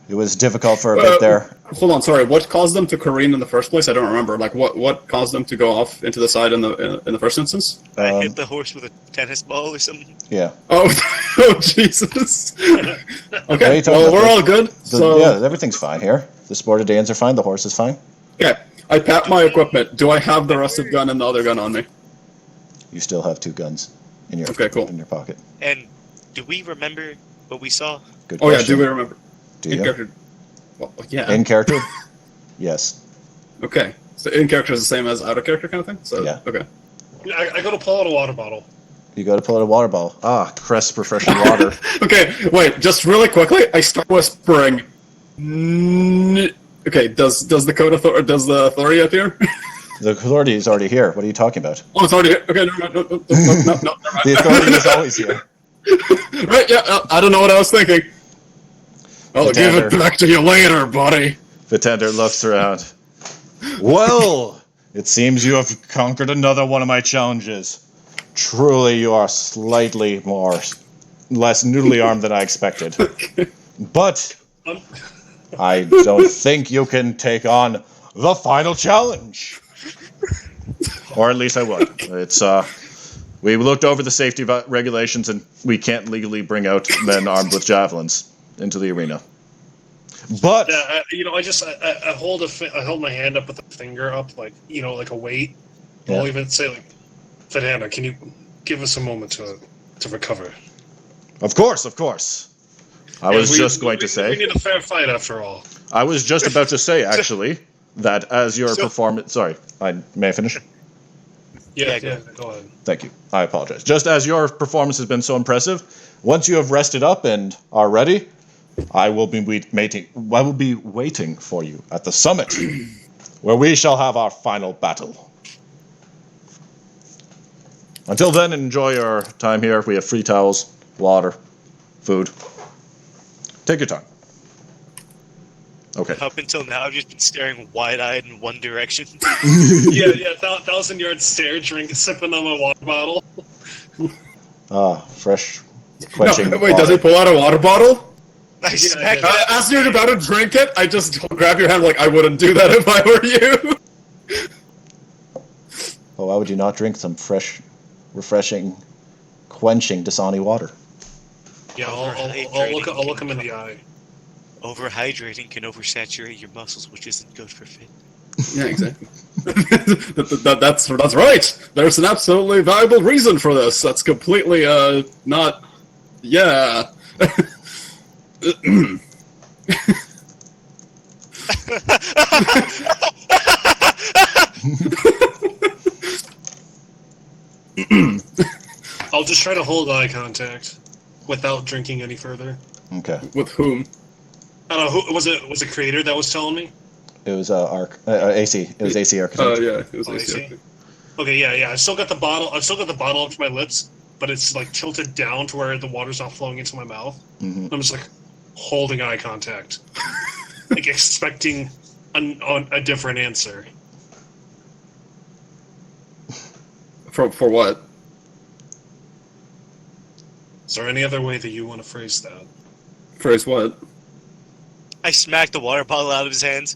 A: It was difficult for a bit there.
C: Hold on, sorry. What caused them to careen in the first place? I don't remember. Like, what caused them to go off into the side in the first instance?
B: I hit the horse with a tennis ball or something.
A: Yeah.
C: Oh, oh Jesus. Okay,
A: talking
C: well,
A: about
C: we're all good. So
A: yeah, everything's fine here. The Sportadeans are fine. The horse is fine.
C: okay, I pat my equipment. Do I have the rusted gun and the other gun on me?
A: You still have two guns in your in your pocket.
B: And do we remember what we saw?
A: Good
C: Oh yeah,
A: question.
C: do we remember?
A: Do
C: In
A: you?
C: character. Well, yeah.
A: In character? Yes.
C: Okay, so in character is the same as out of character kind of thing. So
A: Yeah.
C: okay.
D: I go to pull out a water bottle.
A: You got to pull out a water bottle. Crisp, refreshing water.
C: Okay, wait, just really quickly, I start whispering. Okay, does the authority appear?
A: The authority is already here. What are you talking about?
C: Oh, it's already here. Okay, never mind. No, never mind.
A: The authority is always here.
C: Right, yeah, I don't know what I was thinking. I'll give it
A: Pretender.
C: back to you later, buddy.
A: Pretender looks around. Well, it seems you have conquered another one of my challenges. Truly, you are slightly less noodly armed than I expected. But I don't think you can take on the final challenge. Or at least I would. It's we looked over the safety regulations, and we can't legally bring out men armed with javelins into the arena. But
D: I hold my hand up with the finger up, like like a weight.
A: Yeah.
D: I'll even say like, Fernanda, can you give us a moment to recover?
A: Of course. I was just going to
D: we
A: say.
D: need a fair fight after all.
A: I was just about to say, actually, that as your performance. Sorry, may I finish?
D: Yeah,
B: go
D: go ahead.
A: Thank you. I apologize. Just as your performance has been so impressive, once you have rested up and are ready, I will be waiting for you at the summit, where we shall have our final battle. Until then, enjoy your time here. We have free towels, water, food. Take your time. Okay.
B: Up until now, I've just been staring wide-eyed in one direction.
D: Yeah, 1,000-yard stare, sipping on my water bottle.
A: Fresh, quenching.
C: No, wait,
A: water.
C: does he pull out a water bottle?
B: I smack
D: yeah.
B: it.
C: As you're about to drink it, I just grab your hand like I wouldn't do that if I were you.
A: Well, why would you not drink some fresh, refreshing, quenching Dasani water?
D: Yeah, I'll look him in the eye.
B: Overhydrating can oversaturate your muscles, which isn't good for fit.
C: Yeah, exactly. That's right. There's an absolutely valuable reason for this. That's completely not. Yeah.
D: I'll just try to hold eye contact without drinking any further.
A: Okay.
C: With whom?
D: I don't know who was it. Was it Creator that was telling me?
A: It was AC. It was AC Architect.
C: Yeah, it was
D: Oh, I see.
C: AC.
D: Okay, yeah. I still got the bottle up to my lips, but it's like tilted down to where the water's not flowing into my mouth.
A: Mhm.
D: I'm just like holding eye contact, like expecting a different answer.
C: For what?
D: Is there any other way that you want to phrase that?
C: Phrase what?
B: I smacked the water bottle out of his hands.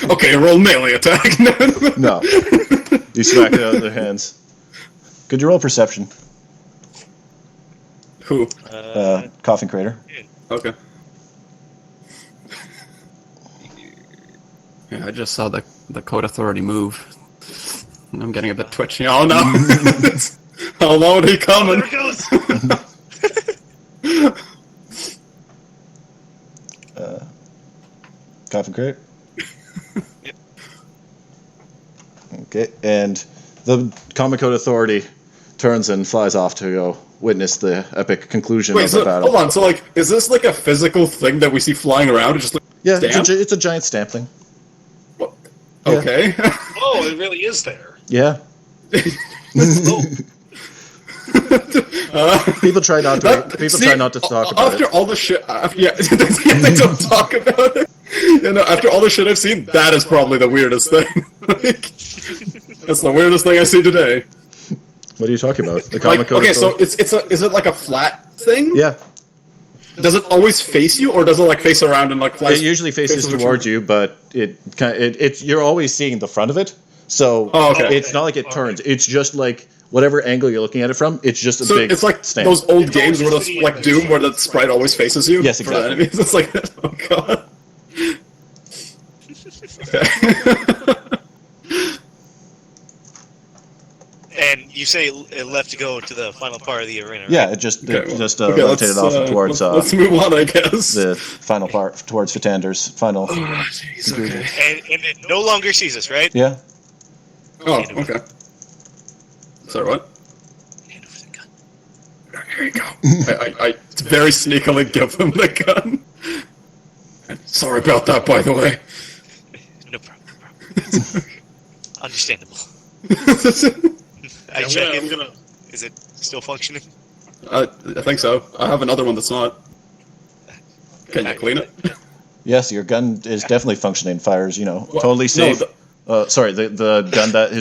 C: Okay, roll melee attack.
A: No. You smack it out of their hands. Could you roll perception?
C: Who?
A: Coffin Crater.
C: Okay. Yeah, I just saw the code authority move. I'm getting a bit twitchy. Oh no! How low he coming?
D: There it goes.
A: Coffin Crater?
B: Yep.
A: Okay, and the Common Code Authority turns and flies off to go witness the epic conclusion
C: Wait,
A: of the
C: so,
A: battle.
C: hold on. So, like, is this like a physical thing that we see flying around? Or just like
A: Yeah,
C: stamp?
A: it's a giant stamp thing.
C: What?
A: Yeah.
C: Okay.
D: Oh, it really is there.
A: Yeah.
D: Oh,
A: People try not to talk about
C: after
A: it.
C: all the shit. Yeah, they don't talk about it. You know, after all the shit I've seen, that is probably the weirdest thing. Like, that's the weirdest thing I see today.
A: What are you talking about? The Common
C: Like,
A: Code
C: okay, so
A: Authority?
C: is it like a flat thing?
A: Yeah.
C: Does it always face you, or does it like face around and like fly?
A: It usually faces towards you, but it's you're always seeing the front of it. So
C: Oh, okay.
A: it's not like it turns. It's just like whatever angle you're looking at it from, it's just a
C: So
A: bing
C: it's like
A: stamp.
C: those old
D: It's
C: games where
D: always
C: the
D: the
C: like Doom, where the sprite always faces you.
A: Yes,
C: for the
A: exactly.
C: enemies. It's like, oh god. Okay.
B: And you say it left to go to the final part of the arena, right?
A: Yeah, it just
C: Okay,
A: rotated off towards
C: let's move on, I guess.
A: the final part, towards Vitander's final.
C: Oh, jeez, okay.
B: And it no longer sees us, right?
A: Yeah.
C: Oh, okay. Sorry, what?
B: Hand over the gun.
C: Here you go. I very sneakily give him the gun. Sorry about that, by the way.
B: No problem. Understandable. I
D: I'm
B: check
D: gonna,
B: it.
D: I'm gonna.
B: Is it still functioning?
C: I think so. I have another one that's not. Can you clean it?
A: Yes, your gun is definitely functioning. Fires,
C: What?
A: totally safe.
C: No,
A: Sorry, the gun that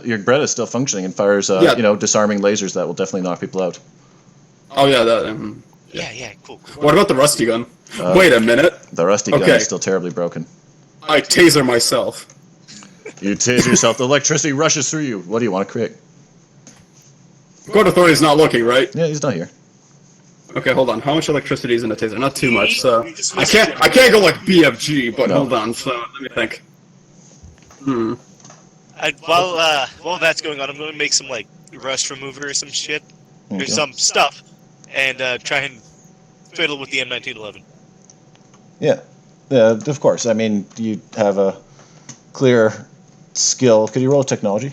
A: your Beretta is still functioning and fires,
C: Yeah.
A: disarming lasers that will definitely knock people out.
C: Oh yeah, that.
B: Yeah, cool.
C: What about the rusty gun? Wait a minute.
A: The rusty gun
C: Okay.
A: is still terribly broken.
C: I taser myself.
A: You tase yourself. The electricity rushes through you. What do you want to create?
C: Code authority's not looking, right?
A: Yeah, he's not here.
C: Okay, hold on. How much electricity is in a taser? Not too much. So I can't go like BFG, but
A: No.
C: hold on. So let me think.
B: While that's going on, I'm going to make some like rust remover or some shit
A: Okay.
B: or some stuff, and try and fiddle with the M1911.
A: Yeah, of course. I mean, you have a clear skill. Could you roll technology?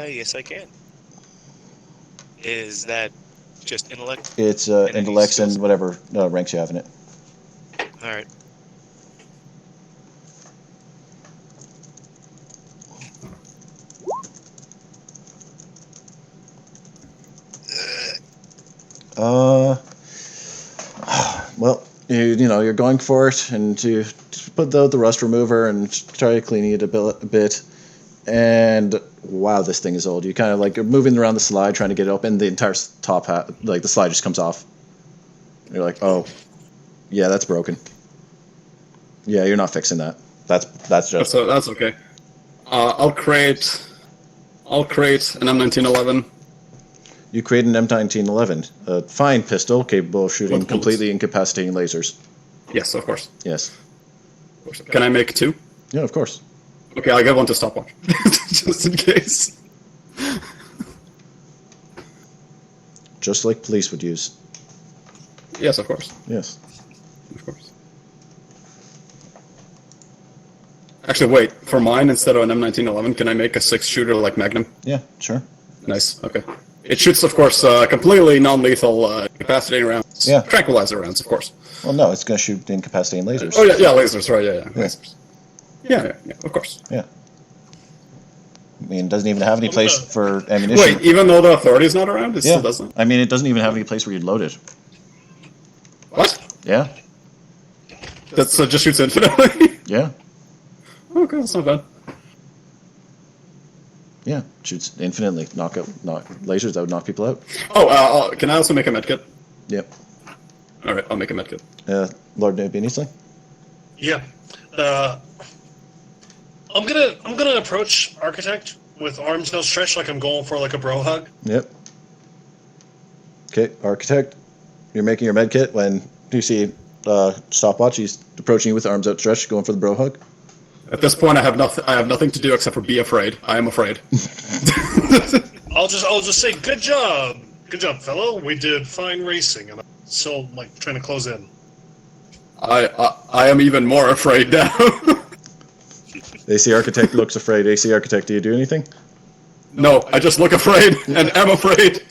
B: Yes, I can. Is that just intellect?
A: It's
B: any
A: intellects and
B: skills?
A: whatever ranks you have in it.
B: All right.
A: Well, you're going for it, and you put the rust remover and try cleaning it a bit. And wow, this thing is old. You kind of like are moving around the slide trying to get it open. The entire top hat, like the slide, just comes off. You're like, oh, yeah, that's broken. Yeah, you're not fixing that. That's just.
C: That's okay. I'll create an M1911.
A: You create an M1911, a fine pistol capable of shooting
C: With bullets.
A: completely incapacitating lasers.
C: Yes, of course.
A: Yes.
C: Can I make two?
A: Yeah, of course.
C: Okay, I'll get one to stopwatch. Just in case.
A: Just like police would use.
C: Yes, of course.
A: Yes.
C: Of course. Actually, wait. For mine, instead of an M1911, can I make a 6-shooter like Magnum?
A: Yeah, sure.
C: Nice. Okay. It shoots, of course, completely non-lethal incapacitating rounds.
A: Yeah.
C: Tranquilizer rounds, of course.
A: Well, no, it's going to shoot incapacitating lasers.
C: Oh, yeah, lasers, right, yeah. Lasers. Yeah, of course.
A: Yeah. I mean, it doesn't even have any
D: I'm
A: place
D: gonna-
A: for ammunition.
C: Wait, even though the authority's not around, it
A: Yeah.
C: still doesn't?
A: I mean, it doesn't even have any place where you'd load it.
C: What?
A: Yeah.
C: That's just shoots infinitely?
A: Yeah.
C: Okay, that's not bad.
A: Yeah. Shoots infinitely. Knock lasers that would knock people out.
C: Oh, can I also make a medkit?
A: Yep.
C: Alright, I'll make a medkit.
A: Lord Beaniesley?
D: Yeah. I'm gonna approach Architect with arms outstretched like I'm going for like a bro hug.
A: Yep. Okay, Architect, you're making your med kit when you see Stopwatch. He's approaching you with arms outstretched, going for the bro hug.
C: At this point, I have nothing to do except for be afraid. I am afraid.
D: I'll just say good job, fellow. We did fine racing, and I'm still like trying to close in.
C: I am even more afraid now.
A: AC Architect looks afraid. AC Architect, do you do anything?
C: No, I just look afraid and am afraid.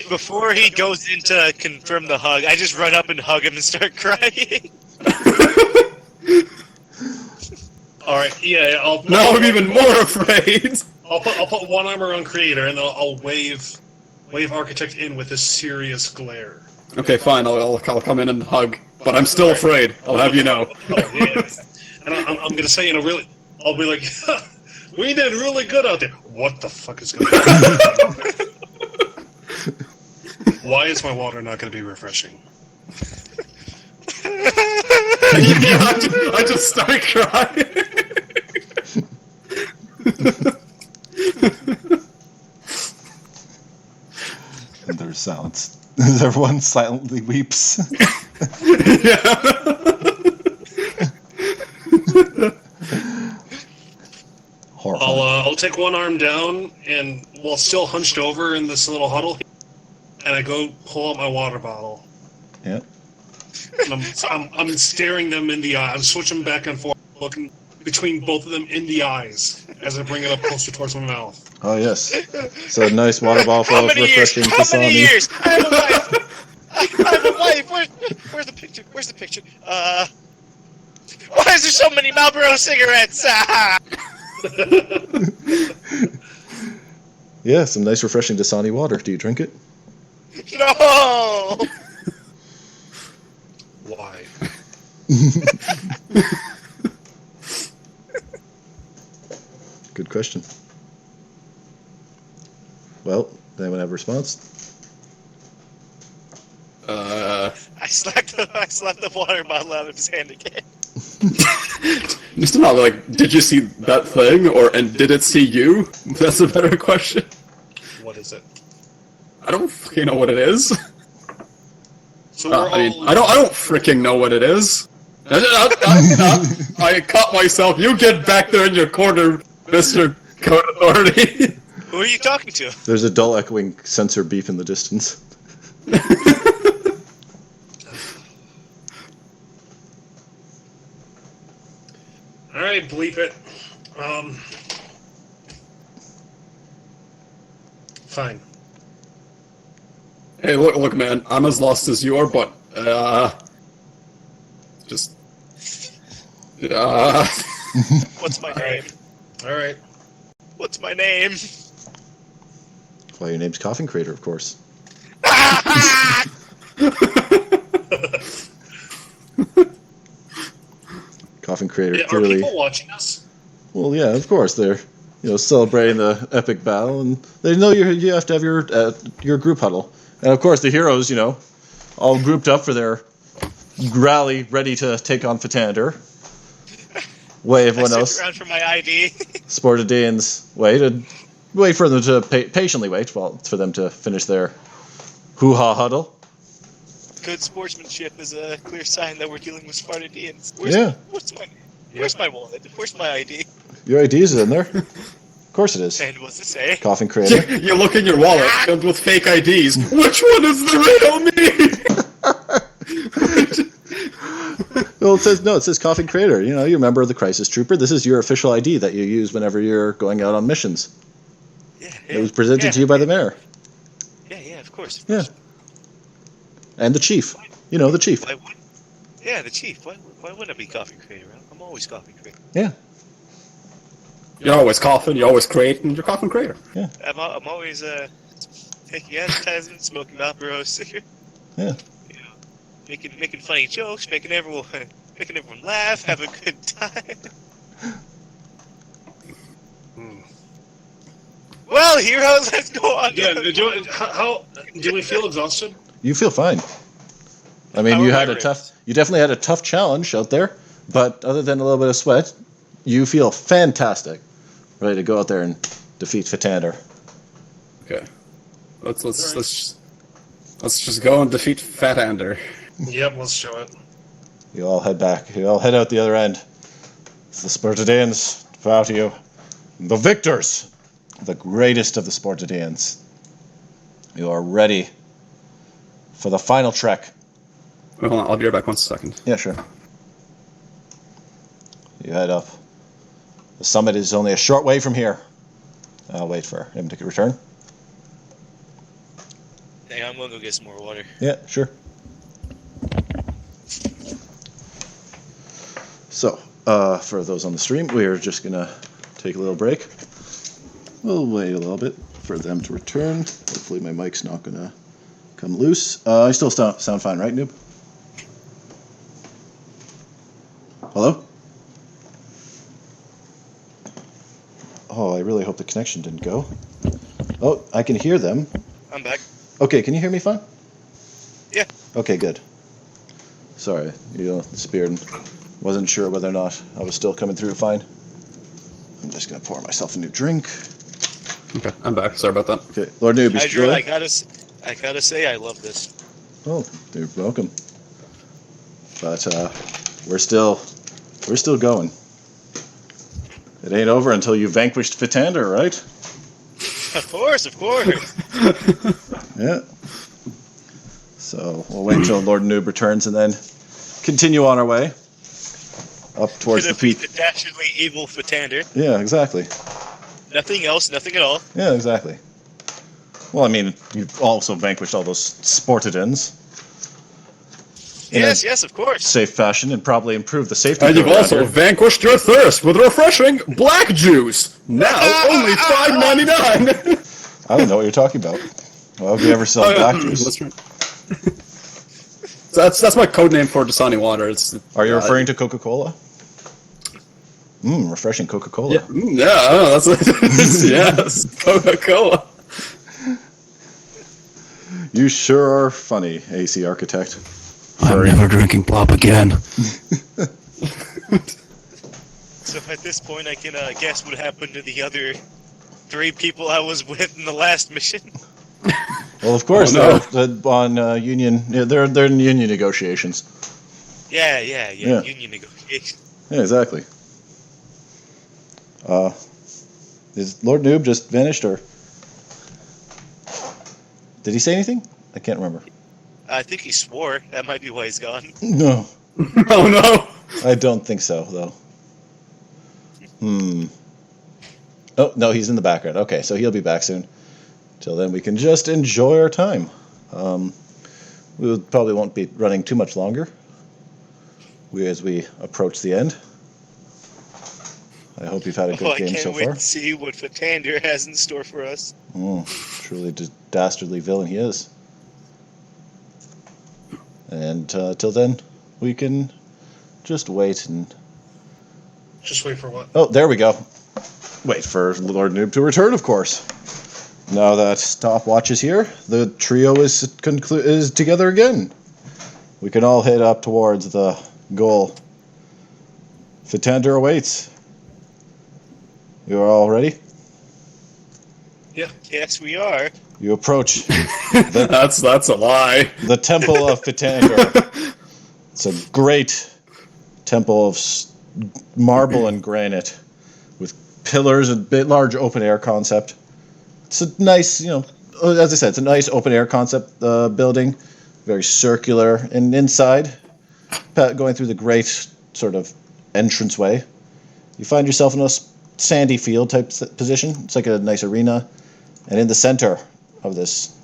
B: Before he goes in to confirm the hug, I just run up and hug him and start crying.
D: All right, yeah.
C: Now I'm even more afraid.
D: I'll put one arm around Creator, and then I'll wave Architect in with a serious glare.
C: Okay, fine. I'll come in and hug, but I'm still afraid. I'll have you know.
D: Oh, yeah. And I'm gonna say I'll be like, we did really good out there. What the fuck is going on? Why is my water not going to be refreshing?
C: I just start crying.
A: And there's silence. Everyone silently weeps. Horrifying.
D: I'll take one arm down, and while still hunched over in this little huddle, and I go pull out my water bottle.
A: Yeah.
D: And I'm staring them in the eye. I'm switching back and forth, looking between both of them in the eyes as I bring it up closer towards my mouth.
A: Oh, yes. So nice water bottle full
B: How
A: of
B: many years?
A: refreshing
B: How many
A: Dasani.
B: years? I have a wife. I have a wife. Where's the picture? Where's the picture? Why is there so many Marlboro cigarettes?
A: Yeah, some nice refreshing Dasani water. Do you drink it?
B: No.
D: Why?
A: Good question. Well, anyone have a response?
B: I slapped the water bottle out of his hand again.
C: Just not like, did you see that thing, and did it see you? That's a better question.
D: What is it?
C: I don't fucking know what it is.
D: So we're
C: I don't freaking know what it is. I caught myself. You get back there in your corner, Mr. Code Authority.
B: Who are you talking to?
A: There's a dull echoing sensor beep in the distance.
D: All right, bleep it. Fine.
C: Hey, look, man. I'm as lost as you are, but just
B: What's my name?
D: All right.
B: What's my name?
A: Well, your name's Coffin Crater, of course. Coffin Crater
D: Are
A: clearly.
D: people watching us?
A: Well, yeah, of course they're, celebrating the epic battle, and they know you have to have your group huddle, and of course the heroes, all grouped up for their rally, ready to take on Fatander. Way everyone
B: I
A: else.
B: stick around for my ID.
A: Sportadians wait for them to patiently wait for them to finish their hoo-ha huddle.
B: Good sportsmanship is a clear sign that we're dealing with Spartadians. Where's my wallet? Where's my ID?
A: Your ID is in there. Of course it is.
B: And what's it say?
A: Coffin Crater.
C: you look in your wallet filled with fake IDs. Which one is the real me?
A: Well, it says Coffin Crater. You're a member of the Crisis Trooper. This is your official ID that you use whenever you're going out on missions.
B: Yeah.
A: It was presented to you by the mayor.
B: Yeah, of course.
A: Yeah. And the chief. The chief.
B: The chief. Why wouldn't it be Coffee Creator? I'm always Coffee Creator.
A: Yeah.
C: You're always coughing, you always create, and you're coughing creator.
B: I'm always taking advertisements, smoking Vaporos,
A: Yeah.
B: you know, making funny jokes, making everyone laugh, have a good time. Well, heroes, let's go on.
D: Yeah. How do we feel exhausted?
A: You feel fine. I mean,
B: How
A: you
B: are my
A: had a
B: ribs?
A: tough. You definitely had a tough challenge out there, but other than a little bit of sweat, you feel fantastic, ready to go out there and defeat Fatander.
C: Okay. Let's just go and defeat Fatander.
D: Yep. Let's show it.
A: You all head back. You all head out the other end. It's the Spartadians bow to you. The victors, the greatest of the Spartadians. You are ready for the final trek.
C: Wait, hold on, I'll be right back 1 second.
A: Yeah, sure. You head up. The summit is only a short way from here. I'll wait for him to return.
B: Hang on, I'm gonna go get some more water.
A: Yeah, sure. So, for those on the stream, we're just gonna take a little break. We'll wait a little bit for them to return. Hopefully my mic's not gonna come loose. I still sound fine, right, Noob? Hello? Oh, I really hope the connection didn't go. Oh, I can hear them.
B: I'm back.
A: Okay, can you hear me fine?
B: Yeah.
A: Okay, good. Sorry, disappeared. Wasn't sure whether or not I was still coming through fine. I'm just gonna pour myself a new drink.
C: Okay, I'm back. Sorry about that.
A: Okay, Lord Noob, you
B: Hydra,
A: still there?
B: I gotta say, I love this.
A: Oh, you're welcome. But we're still going. It ain't over until you vanquished Fatander, right?
B: Of course.
A: Yeah. So we'll wait until Lord Noob returns and then continue on our way up towards the peak.
B: The dastardly evil Fatander.
A: Yeah, exactly.
B: Nothing else, nothing at all.
A: Yeah, exactly. Well, I mean, you've also vanquished all those Spartadans. In a
B: Yes, of course.
A: safe fashion and probably improved the safety.
C: And you've
A: around
C: also
A: here.
C: vanquished your thirst with refreshing black juice. Now only $5.99.
A: I don't know what you're talking about. Why would we ever sell black juice?
C: That's right. That's my code name for Dasani water.
A: Are you referring to Coca-Cola? Refreshing Coca-Cola.
C: Yeah, that's yes, Coca-Cola.
A: You sure are funny, AC Architect.
C: I'm never drinking pop again.
B: So at this point, I can guess what happened to the other 3 people I was with in the last mission.
A: Well, of course,
C: Oh, no.
A: they're on union. Yeah, they're in union negotiations.
B: Yeah.
A: Yeah.
B: Union negotiation.
A: Yeah, exactly. Is Lord Noob just vanished, or did he say anything? I can't remember.
B: I think he swore. That might be why he's gone.
A: No,
C: Oh no!
A: I don't think so, though. Oh, no, he's in the background. Okay, so he'll be back soon. Till then, we can just enjoy our time. We probably won't be running too much longer as we approach the end. I hope you've had a good game so
B: I can't wait
A: far.
B: to see what Fatander has in store for us.
A: Truly dastardly villain he is. And till then, we can just wait and...
D: Just wait for what?
A: Oh, there we go. Wait for Lord Noob to return, of course. Now that stopwatch is here, the trio is together again. We can all head up towards the goal. Fatander awaits. You are all ready?
D: Yeah.
B: Yes, we are.
A: You approach
C: That's a lie.
A: the Temple of Fatander. It's a great temple of marble and granite with pillars and large open-air concept. It's a nice, as I said, it's a nice open-air concept building, very circular, and inside, going through the great sort of entranceway, you find yourself in a sandy field type position. It's like a nice arena, and in the center of this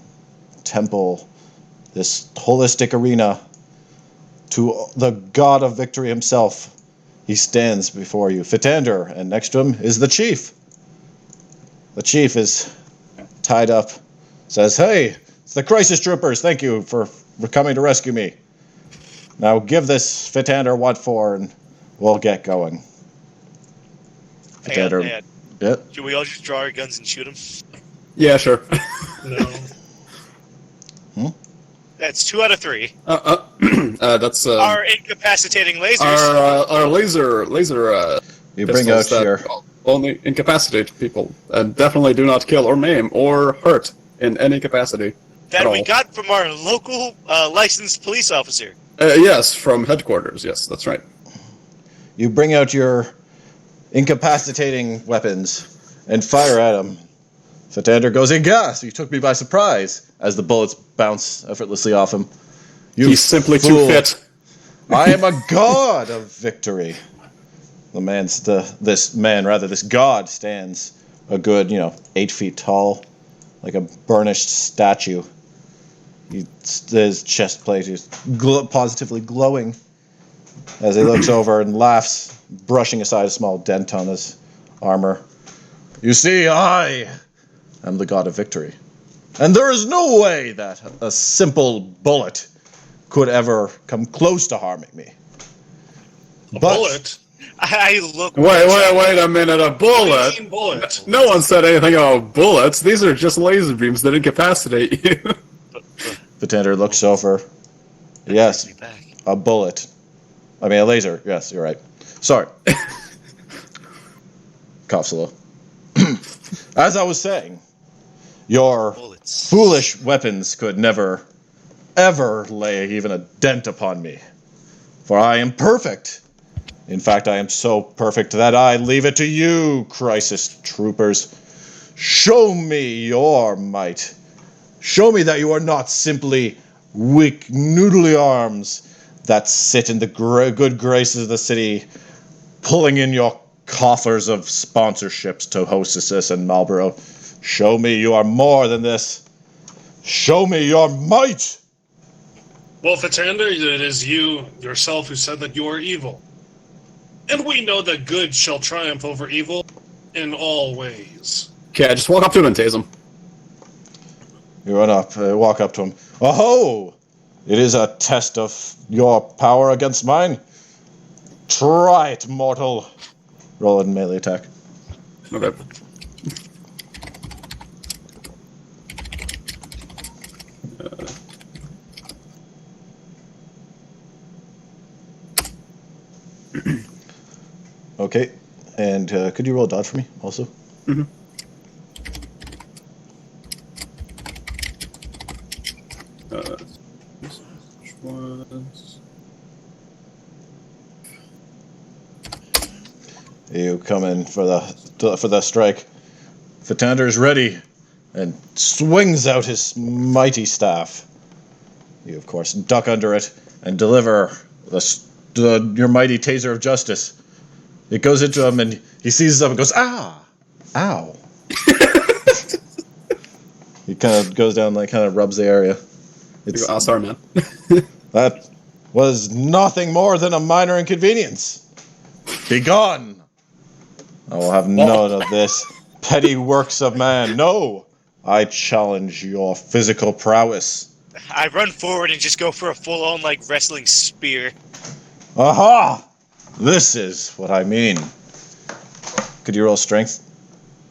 A: temple, this holistic arena, to the god of victory himself, he stands before you, Fitander, and next to him is the chief. The chief is tied up, says, "Hey, it's the crisis troopers. Thank you for coming to rescue me. Now give this Fitander what for, and we'll get going." Fitander,
B: Hang on.
A: yeah.
B: Should we all just draw our guns and shoot him?
C: Yeah, sure.
D: No.
B: That's 2 out of 3.
C: That's
B: Our incapacitating lasers.
C: our laser
A: You bring out
C: pistols that
A: your...
C: only incapacitate people and definitely do not kill or maim or hurt in any capacity.
B: That we got from our local licensed police officer.
C: Yes, from headquarters. Yes, that's right.
A: You bring out your incapacitating weapons and fire at him. Fitander goes in gas. You took me by surprise as the bullets bounce effortlessly off him.
C: He's simply
A: fool.
C: too fit.
A: I am a god of victory. This god stands a good, 8 feet tall, like a burnished statue. His chest plate is positively glowing as he looks over and laughs, brushing aside a small dent on his armor. "You see, I am the god of victory. And there is no way that a simple bullet could ever come close to harming me."
D: Bullet?
B: I look.
C: Wait a minute, a bullet?
D: Bullet.
C: No one said anything about bullets. These are just laser beams that incapacitate you.
A: Fitander looks over. Yes, a bullet. I mean, a laser. Yes, you're right. Sorry. Coughs a little. As I was saying, your foolish weapons could never, ever lay even a dent upon me. For I am perfect. In fact, I am so perfect that I leave it to you, crisis troopers. Show me your might. Show me that you are not simply weak, noodly arms that sit in the good graces of the city, pulling in your coffers of sponsorships to Hostesses and Marlboro. Show me you are more than this. Show me your might.
D: Well, Fitander, it is you yourself who said that you are evil. And we know that good shall triumph over evil in all ways.
C: Okay, I just walk up to him and tase him.
A: You run up, walk up to him. "Oh, it is a test of your power against mine. Try it, mortal." Roll a melee attack.
C: Okay.
A: Okay, and could you roll a dodge for me also?
C: Mm-hmm.
A: You come in for the strike. Fitander is ready and swings out his mighty staff. You, of course, duck under it and deliver your mighty taser of justice. It goes into him, and he seizes up and goes, "Ah! Ow!" He kind of goes down, kind of rubs the area.
C: Oh, sorry, man.
A: That was nothing more than a minor inconvenience. Begone! I will have none of this petty works of man. No! I challenge your physical prowess.
B: I run forward and just go for a full-on, wrestling spear.
A: Aha! This is what I mean. Could you roll strength?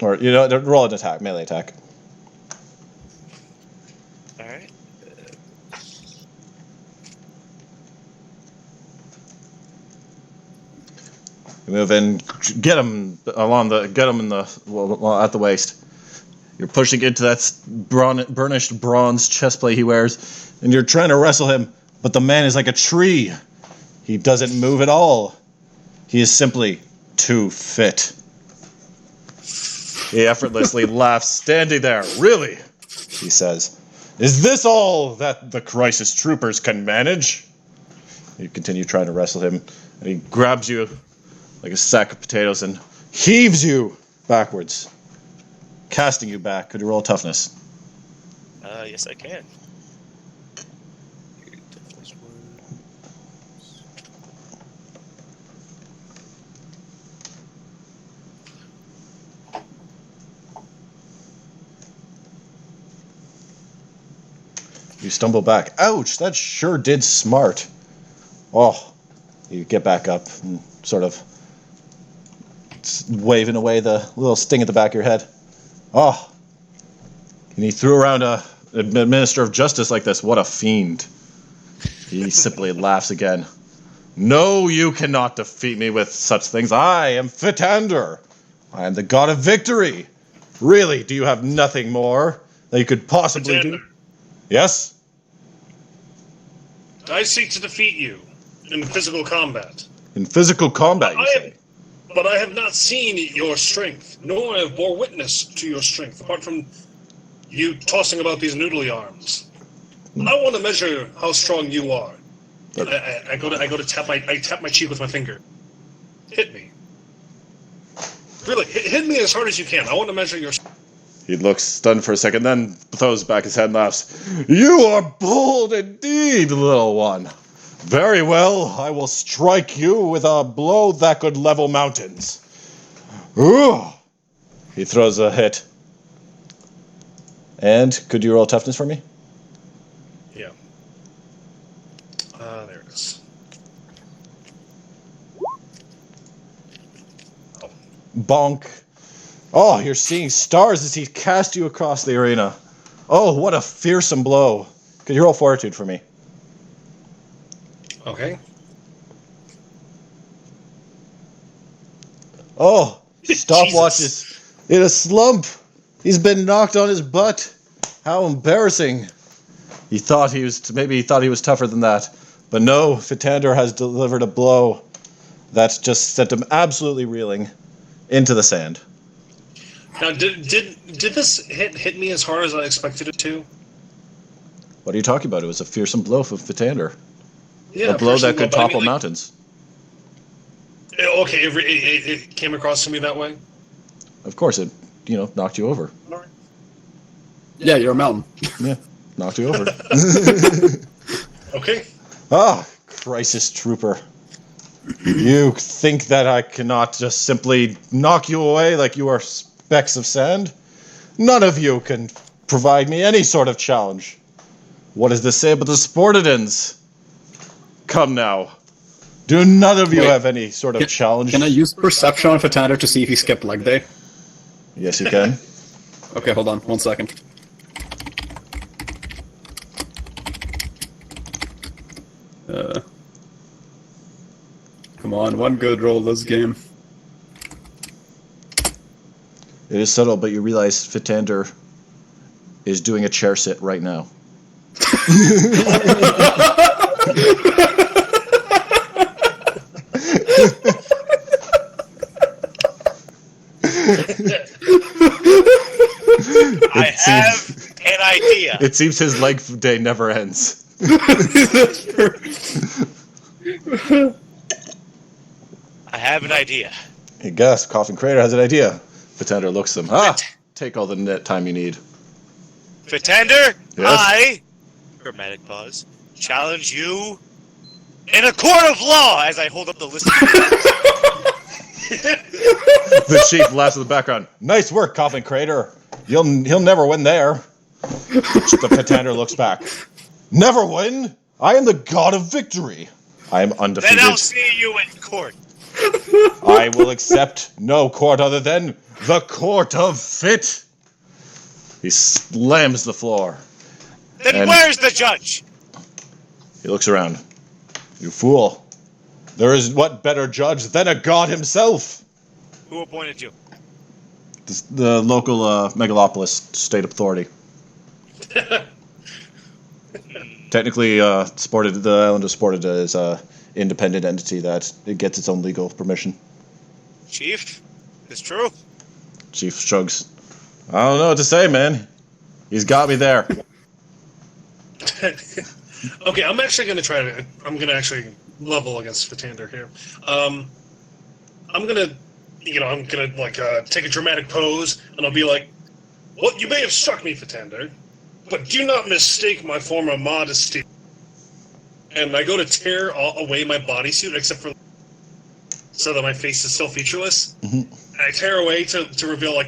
A: Or, roll an attack, melee attack.
B: Alright.
A: You move in, get him at the waist. You're pushing into that burnished bronze chestplate he wears, and you're trying to wrestle him, but the man is like a tree. He doesn't move at all. He is simply too fit. He effortlessly laughs, standing there. "Really?" he says. "Is this all that the crisis troopers can manage?" You continue trying to wrestle him, and he grabs you like a sack of potatoes and heaves you backwards, casting you back. Could you roll toughness?
B: Yes, I can.
A: You stumble back. Ouch, that sure did smart. Oh, you get back up and sort of waving away the little sting at the back of your head. Oh, and he threw around a minister of justice like this. What a fiend. He simply laughs again. No, you cannot defeat me with such things. I am Fitander. I am the god of victory. Really, do you have nothing more that you could possibly do? Yes?
D: I seek to defeat you in physical combat.
A: In physical combat, you say?
D: But I have not seen your strength, nor have bore witness to your strength, apart from you tossing about these noodly arms. I want to measure how strong you are. I go to tap my cheek with my finger. Hit me. Really, hit me as hard as you can. I want to measure your.
A: He looks stunned for a second, then throws back his head and laughs. You are bold indeed, little one. Very well, I will strike you with a blow that could level mountains. Ooh. He throws a hit. And could you roll toughness for me?
D: Yeah. There it is. Oh.
A: Bonk. Oh, you're seeing stars as he cast you across the arena. Oh, what a fearsome blow. Could you roll fortitude for me?
D: Okay.
A: Oh, stopwatch is in a slump. He's been knocked on his butt. How embarrassing. He thought he was tougher than that. But no, Fitander has delivered a blow that just sent him absolutely reeling into the sand.
D: Now, did this hit me as hard as I expected it to?
A: What are you talking about? It was a fearsome blow from Fitander.
D: Yeah,
A: a blow that could topple mountains.
D: Okay, it came across to me that way?
A: Of course, it knocked you over.
C: Yeah, you're a mountain.
A: Yeah, knocked you over.
D: Okay.
A: Ah, crisis trooper. You think that I cannot just simply knock you away like you are specks of sand? None of you can provide me any sort of challenge. What does this say about the Sportidans? Come now. Do none of you have any sort of challenge?
C: Can I use perception on Fitander to see if he skipped leg day?
A: Yes, you can.
C: Okay, hold on, 1 second. Come on, one good roll this game.
A: It is subtle, but you realize Fitander is doing a chair sit right now.
B: I have an idea.
A: It seems his leg day never ends.
B: I have an idea.
A: Hey, Gus, Coffin Crater has an idea. Fitander looks at him. Take all the net time you need.
B: Fitander,
A: Yes?
B: I, dramatic pause, challenge you in a court of law as I hold up the list of
A: The chief laughs in the background. Nice work, Coffin Crater. He'll never win there. The Fitander looks back. Never win? I am the god of victory. I am undefeated.
B: Then I'll see you in court.
A: I will accept no court other than the court of fit. He slams the floor.
B: Then
A: And-
B: where's the judge?
A: He looks around. You fool. There is what better judge than a god himself?
B: Who appointed you?
A: The local megalopolis state authority. Technically, the island of Sportida is an independent entity that it gets its own legal permission.
B: Chief? It's true?
A: Chief shrugs. I don't know what to say, man. He's got me there.
D: Okay, I'm actually going to actually level against Fitander here. I'm gonna take a dramatic pose, and I'll be like, "Well, you may have struck me, Fitander, but do not mistake my former modesty." And I go to tear away my bodysuit, except for so that my face is still featureless.
A: Mhm.
D: And I tear away to reveal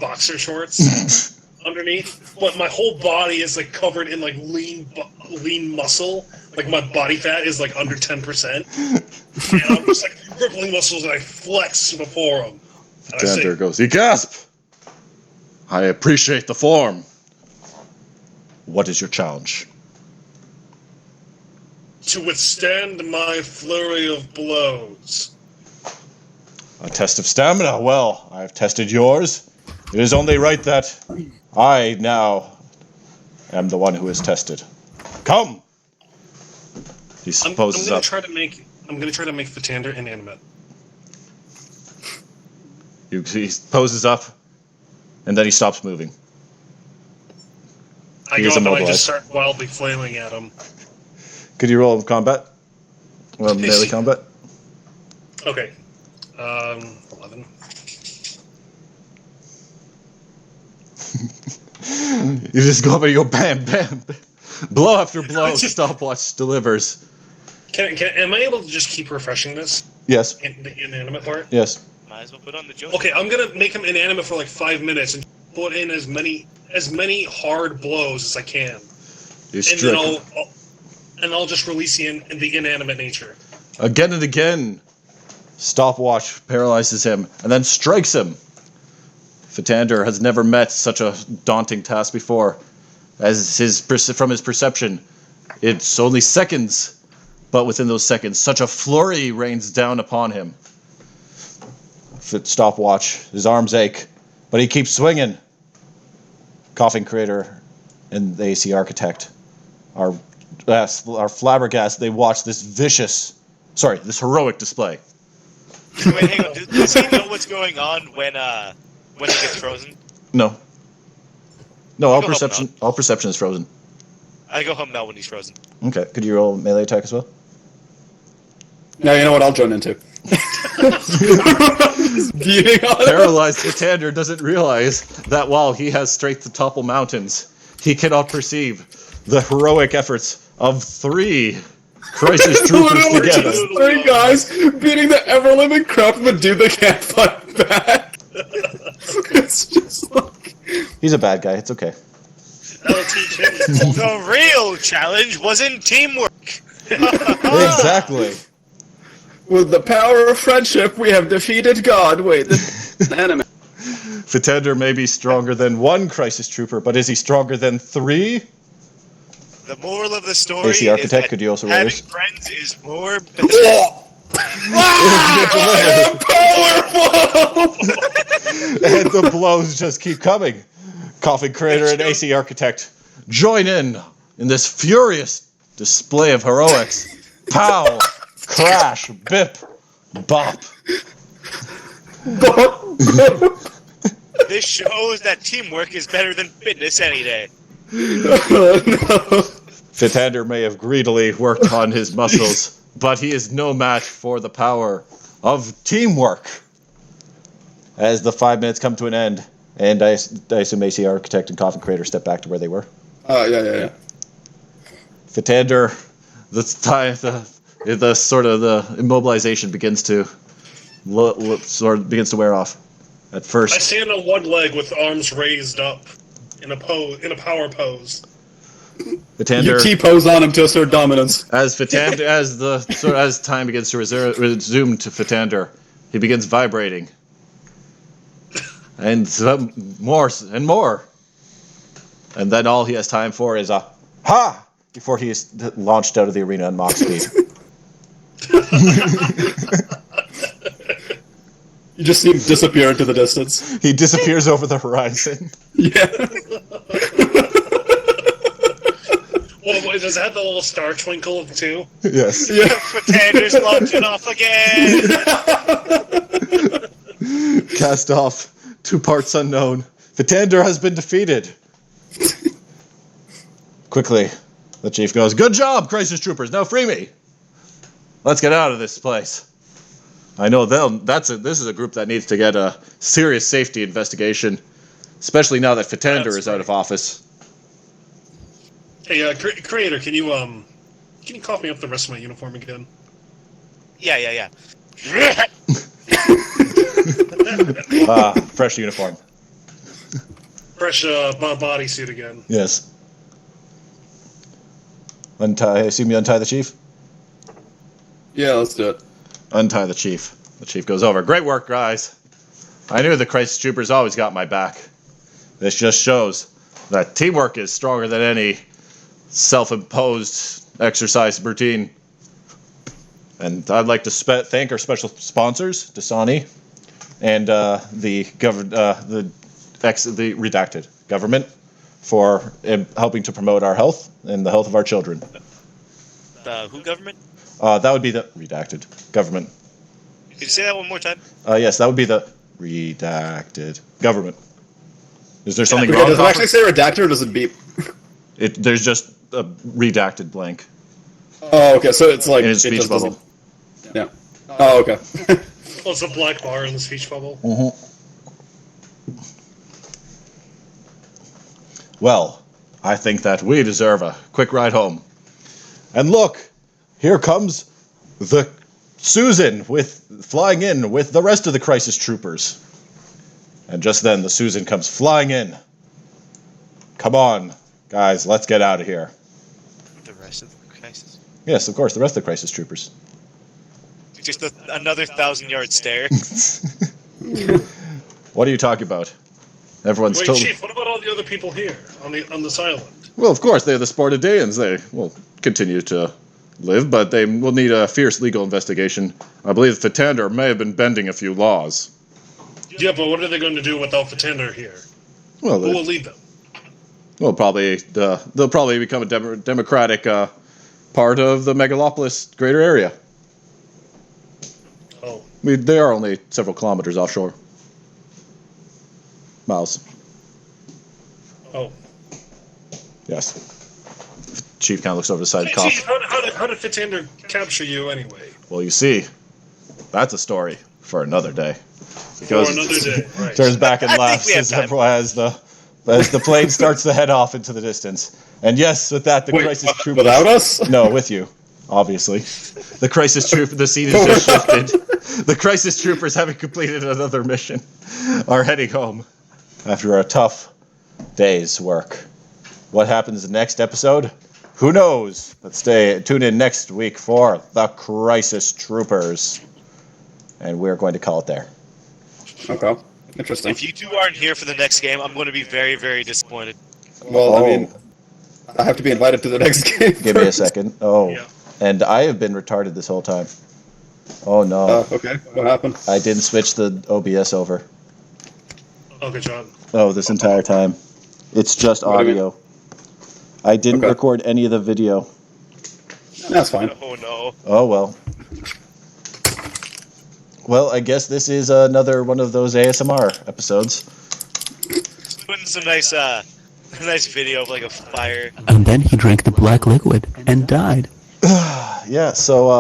D: boxer shorts. underneath, but my whole body is like covered in like lean muscle. Like my body fat is like under 10%. And I'm just like rippling muscles and I flex before him.
A: Fatander goes, "You gasp! I appreciate the form. What is your challenge?"
D: To withstand my flurry of blows.
A: A test of stamina. Well, I've tested yours. It is only right that I now am the one who is tested. Come. He poses up.
D: I'm gonna try to make Fatander inanimate.
A: He poses up, and then he stops moving.
D: I go up and I just start wildly flailing at him.
A: Could you roll combat? Well, melee combat.
D: Okay. 11.
A: You just go up and you go bam, bam, bam. Blow after blow. Stopwatch delivers.
D: Am I able to just keep refreshing this?
A: Yes.
D: The inanimate part?
A: Yes.
B: Might as well put on the joke.
D: Okay, I'm gonna make him inanimate for like 5 minutes and put in as many hard blows as I can. And I'll just release the inanimate nature.
A: Again and again, Stopwatch paralyzes him and then strikes him. Fatander has never met such a daunting task before. From his perception, it's only seconds, but within those seconds, such a flurry rains down upon him. Stopwatch, his arms ache, but he keeps swinging. Coughing Creator and the AC Architect are flabbergasted. They watch this heroic display.
B: Wait, hang on. Does he know what's going on when he gets frozen?
A: No. No, all perception is frozen.
B: I go home now when he's frozen.
A: Okay, could you roll melee attack as well?
C: Now you know what I'll join into.
A: Paralyzed Fatander doesn't realize that while he has strength to topple mountains, he cannot perceive the heroic efforts of 3 Crisis Troopers together.
C: Just 3 guys beating the ever-living crap of a dude they can't fight back. It's just like...
A: He's a bad guy, it's okay.
B: The real challenge was in teamwork.
A: Exactly.
C: With the power of friendship, we have defeated God. Wait, this is anime.
A: Fatander may be stronger than 1 Crisis Trooper, but is he stronger than 3?
B: The moral of the story
A: AC Architect,
B: is that
A: could you also
B: having
A: raise?
B: friends is more
C: Powerful!
A: And the blows just keep coming. Coughing Creator and AC Architect join in this furious display of heroics. Pow! Crash! Bip! Bop!
B: This shows that teamwork is better than fitness any day.
C: Oh, no.
A: Fatander may have greedily worked on his muscles, but he is no match for the power of teamwork. As the 5 minutes come to an end, and I assume AC Architect and Coffin Creator step back to where they were.
C: Yeah.
A: Fatander, the sort of the immobilization begins to wear off. At first,
D: I stand on one leg with arms raised up in a power pose.
A: Fatander,
C: You T-pose on him to assert dominance.
A: as time begins to resume to Fatander, he begins vibrating, and more and more, and then all he has time for is a ha before he is launched out of the arena on Mach speed.
C: You just see him disappear into the distance.
A: He disappears over the horizon.
C: Yeah.
D: Well, does that have the little star twinkle too?
A: Yes.
C: Yeah.
B: Fatander's launching off again.
A: Cast off. 2 parts unknown. Fatander has been defeated. Quickly, the chief goes, "Good job, Crisis Troopers. Now free me. Let's get out of this place." I know this is a group that needs to get a serious safety investigation, especially now that Fatander is out of office.
D: Hey, Creator, can you cough me up the rest of my uniform again?
B: Yeah.
A: Fresh uniform.
D: Fresh bodysuit again.
A: Yes. Untie. I assume you untie the chief?
C: Yeah, let's do it.
A: Untie the chief. The chief goes over. Great work, guys. I knew the Crisis Troopers always got my back. This just shows that teamwork is stronger than any self-imposed exercise routine. And I'd like to thank our special sponsors, Dasani, and the redacted government for helping to promote our health and the health of our children.
B: Who government?
A: That would be the redacted government.
B: Could you say that one more time?
A: Yes, that would be the redacted government. Is there something
C: Okay,
A: wrong?
C: does it actually say redacted or does it beep?
A: There's just a redacted blank
C: Oh, okay, so it's like...
A: in his
C: it
A: speech
C: just
A: bubble.
C: doesn't- Yeah. Oh, okay.
D: Oh, it's a black bar in the speech bubble.
A: Well, I think that we deserve a quick ride home. And look, here comes the Susan flying in with the rest of the Crisis Troopers. And just then, the Susan comes flying in. Come on, guys, let's get out of here.
B: The rest of the crisis.
A: Yes, of course, the rest of the Crisis Troopers.
B: Just another 1,000-yard stare.
A: What are you talking about? Everyone's
D: Wait,
A: totally...
D: Chief, what about all the other people here on this island?
A: Well, of course, they're the Spartadeians. They will continue to live, but they will need a fierce legal investigation. I believe Fatander may have been bending a few laws.
D: Yeah, but what are they going to do without the tender here?
A: Well,
D: Who will lead them?
A: they'll probably become a democratic part of the megalopolis greater area.
D: Oh,
A: They are only several kilometers offshore. Miles.
D: oh.
A: Yes. Chief kind of looks over the side and
D: Hey,
A: coughs.
D: Chief, how did Fitander capture you anyway?
A: Well, you see, that's a story for another day.
D: For
A: Because
D: another day, right.
A: turns back and
B: I think
A: laughs
B: we have
A: as,
B: time.
A: as the plane starts to head off into the distance. And yes, with that, the
C: Wait,
A: Crisis Troopers...
C: without us?
A: No, with you, obviously. The Crisis Troop... The scene is just shifted. The Crisis Troopers, having completed another mission, are heading home after a tough day's work. What happens next episode? Who knows? But tune in next week for the Crisis Troopers. And we're going to call it there.
C: Okay. Interesting.
B: If you two aren't here for the next game, I'm going to be very, very disappointed.
C: Well, I mean, I have to be invited to the next game.
A: Give me a second. Oh,
D: Yeah.
A: and I have been retarded this whole time. Oh no,
C: Okay, what happened?
A: I didn't switch the OBS over.
D: Oh, good job.
A: Oh, this entire time. It's just
C: What do you
A: audio. I didn't
C: Okay.
A: record any of the video.
C: That's fine.
B: Oh no.
A: Oh well. Well, I guess this is another one of those ASMR episodes.
B: Putting some nice, nice video of like a fire.
F: And then he drank the black liquid and died.
A: Yeah, so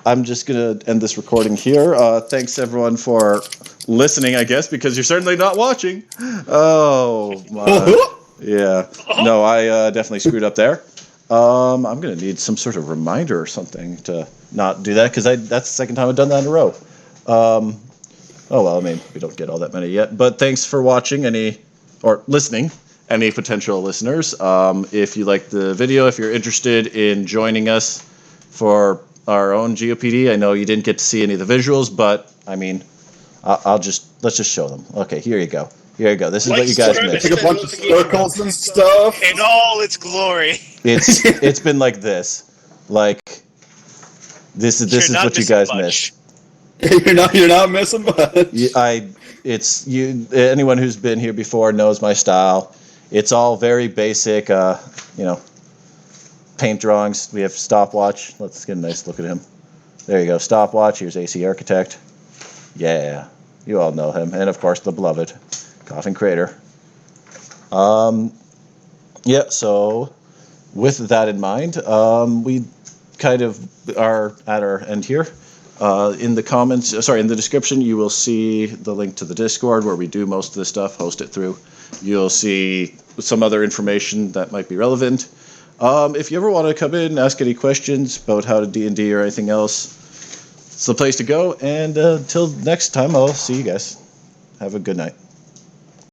A: I'm just going to end this recording here. Thanks, everyone, for listening, I guess, because you're certainly not watching. Oh, my. Yeah. No, I definitely screwed up there. I'm going to need some sort of reminder or something to not do that, because that's the second time I've done that in a row. Oh, well, I mean, we don't get all that many yet. But thanks for watching, listening, any potential listeners. If you like the video, if you're interested in joining us for our own GOPD, I know you didn't get to see any of the visuals, but, I mean, let's just show them. Okay, here you go. Here you go. This is what you guys missed.
C: Take a bunch of circles and stuff.
B: In all its glory.
A: It's been like this. Like, this is
B: You're not
A: what you
B: missing
A: guys
B: much.
A: missed.
C: You're not missing much.
A: Anyone who's been here before knows my style. It's all very basic, paint drawings. We have stopwatch. Let's get a nice look at him. There you go, stopwatch. Here's AC Architect. Yeah, you all know him. And of course, the beloved Coffin Crater. Yeah, so with that in mind, we kind of are at our end here. In the description, you will see the link to the Discord where we do most of this stuff, host it through. You'll see some other information that might be relevant. If you ever want to come in and ask any questions about how to D&D or anything else, it's the place to go. And until next time, I'll see you guys. Have a good night.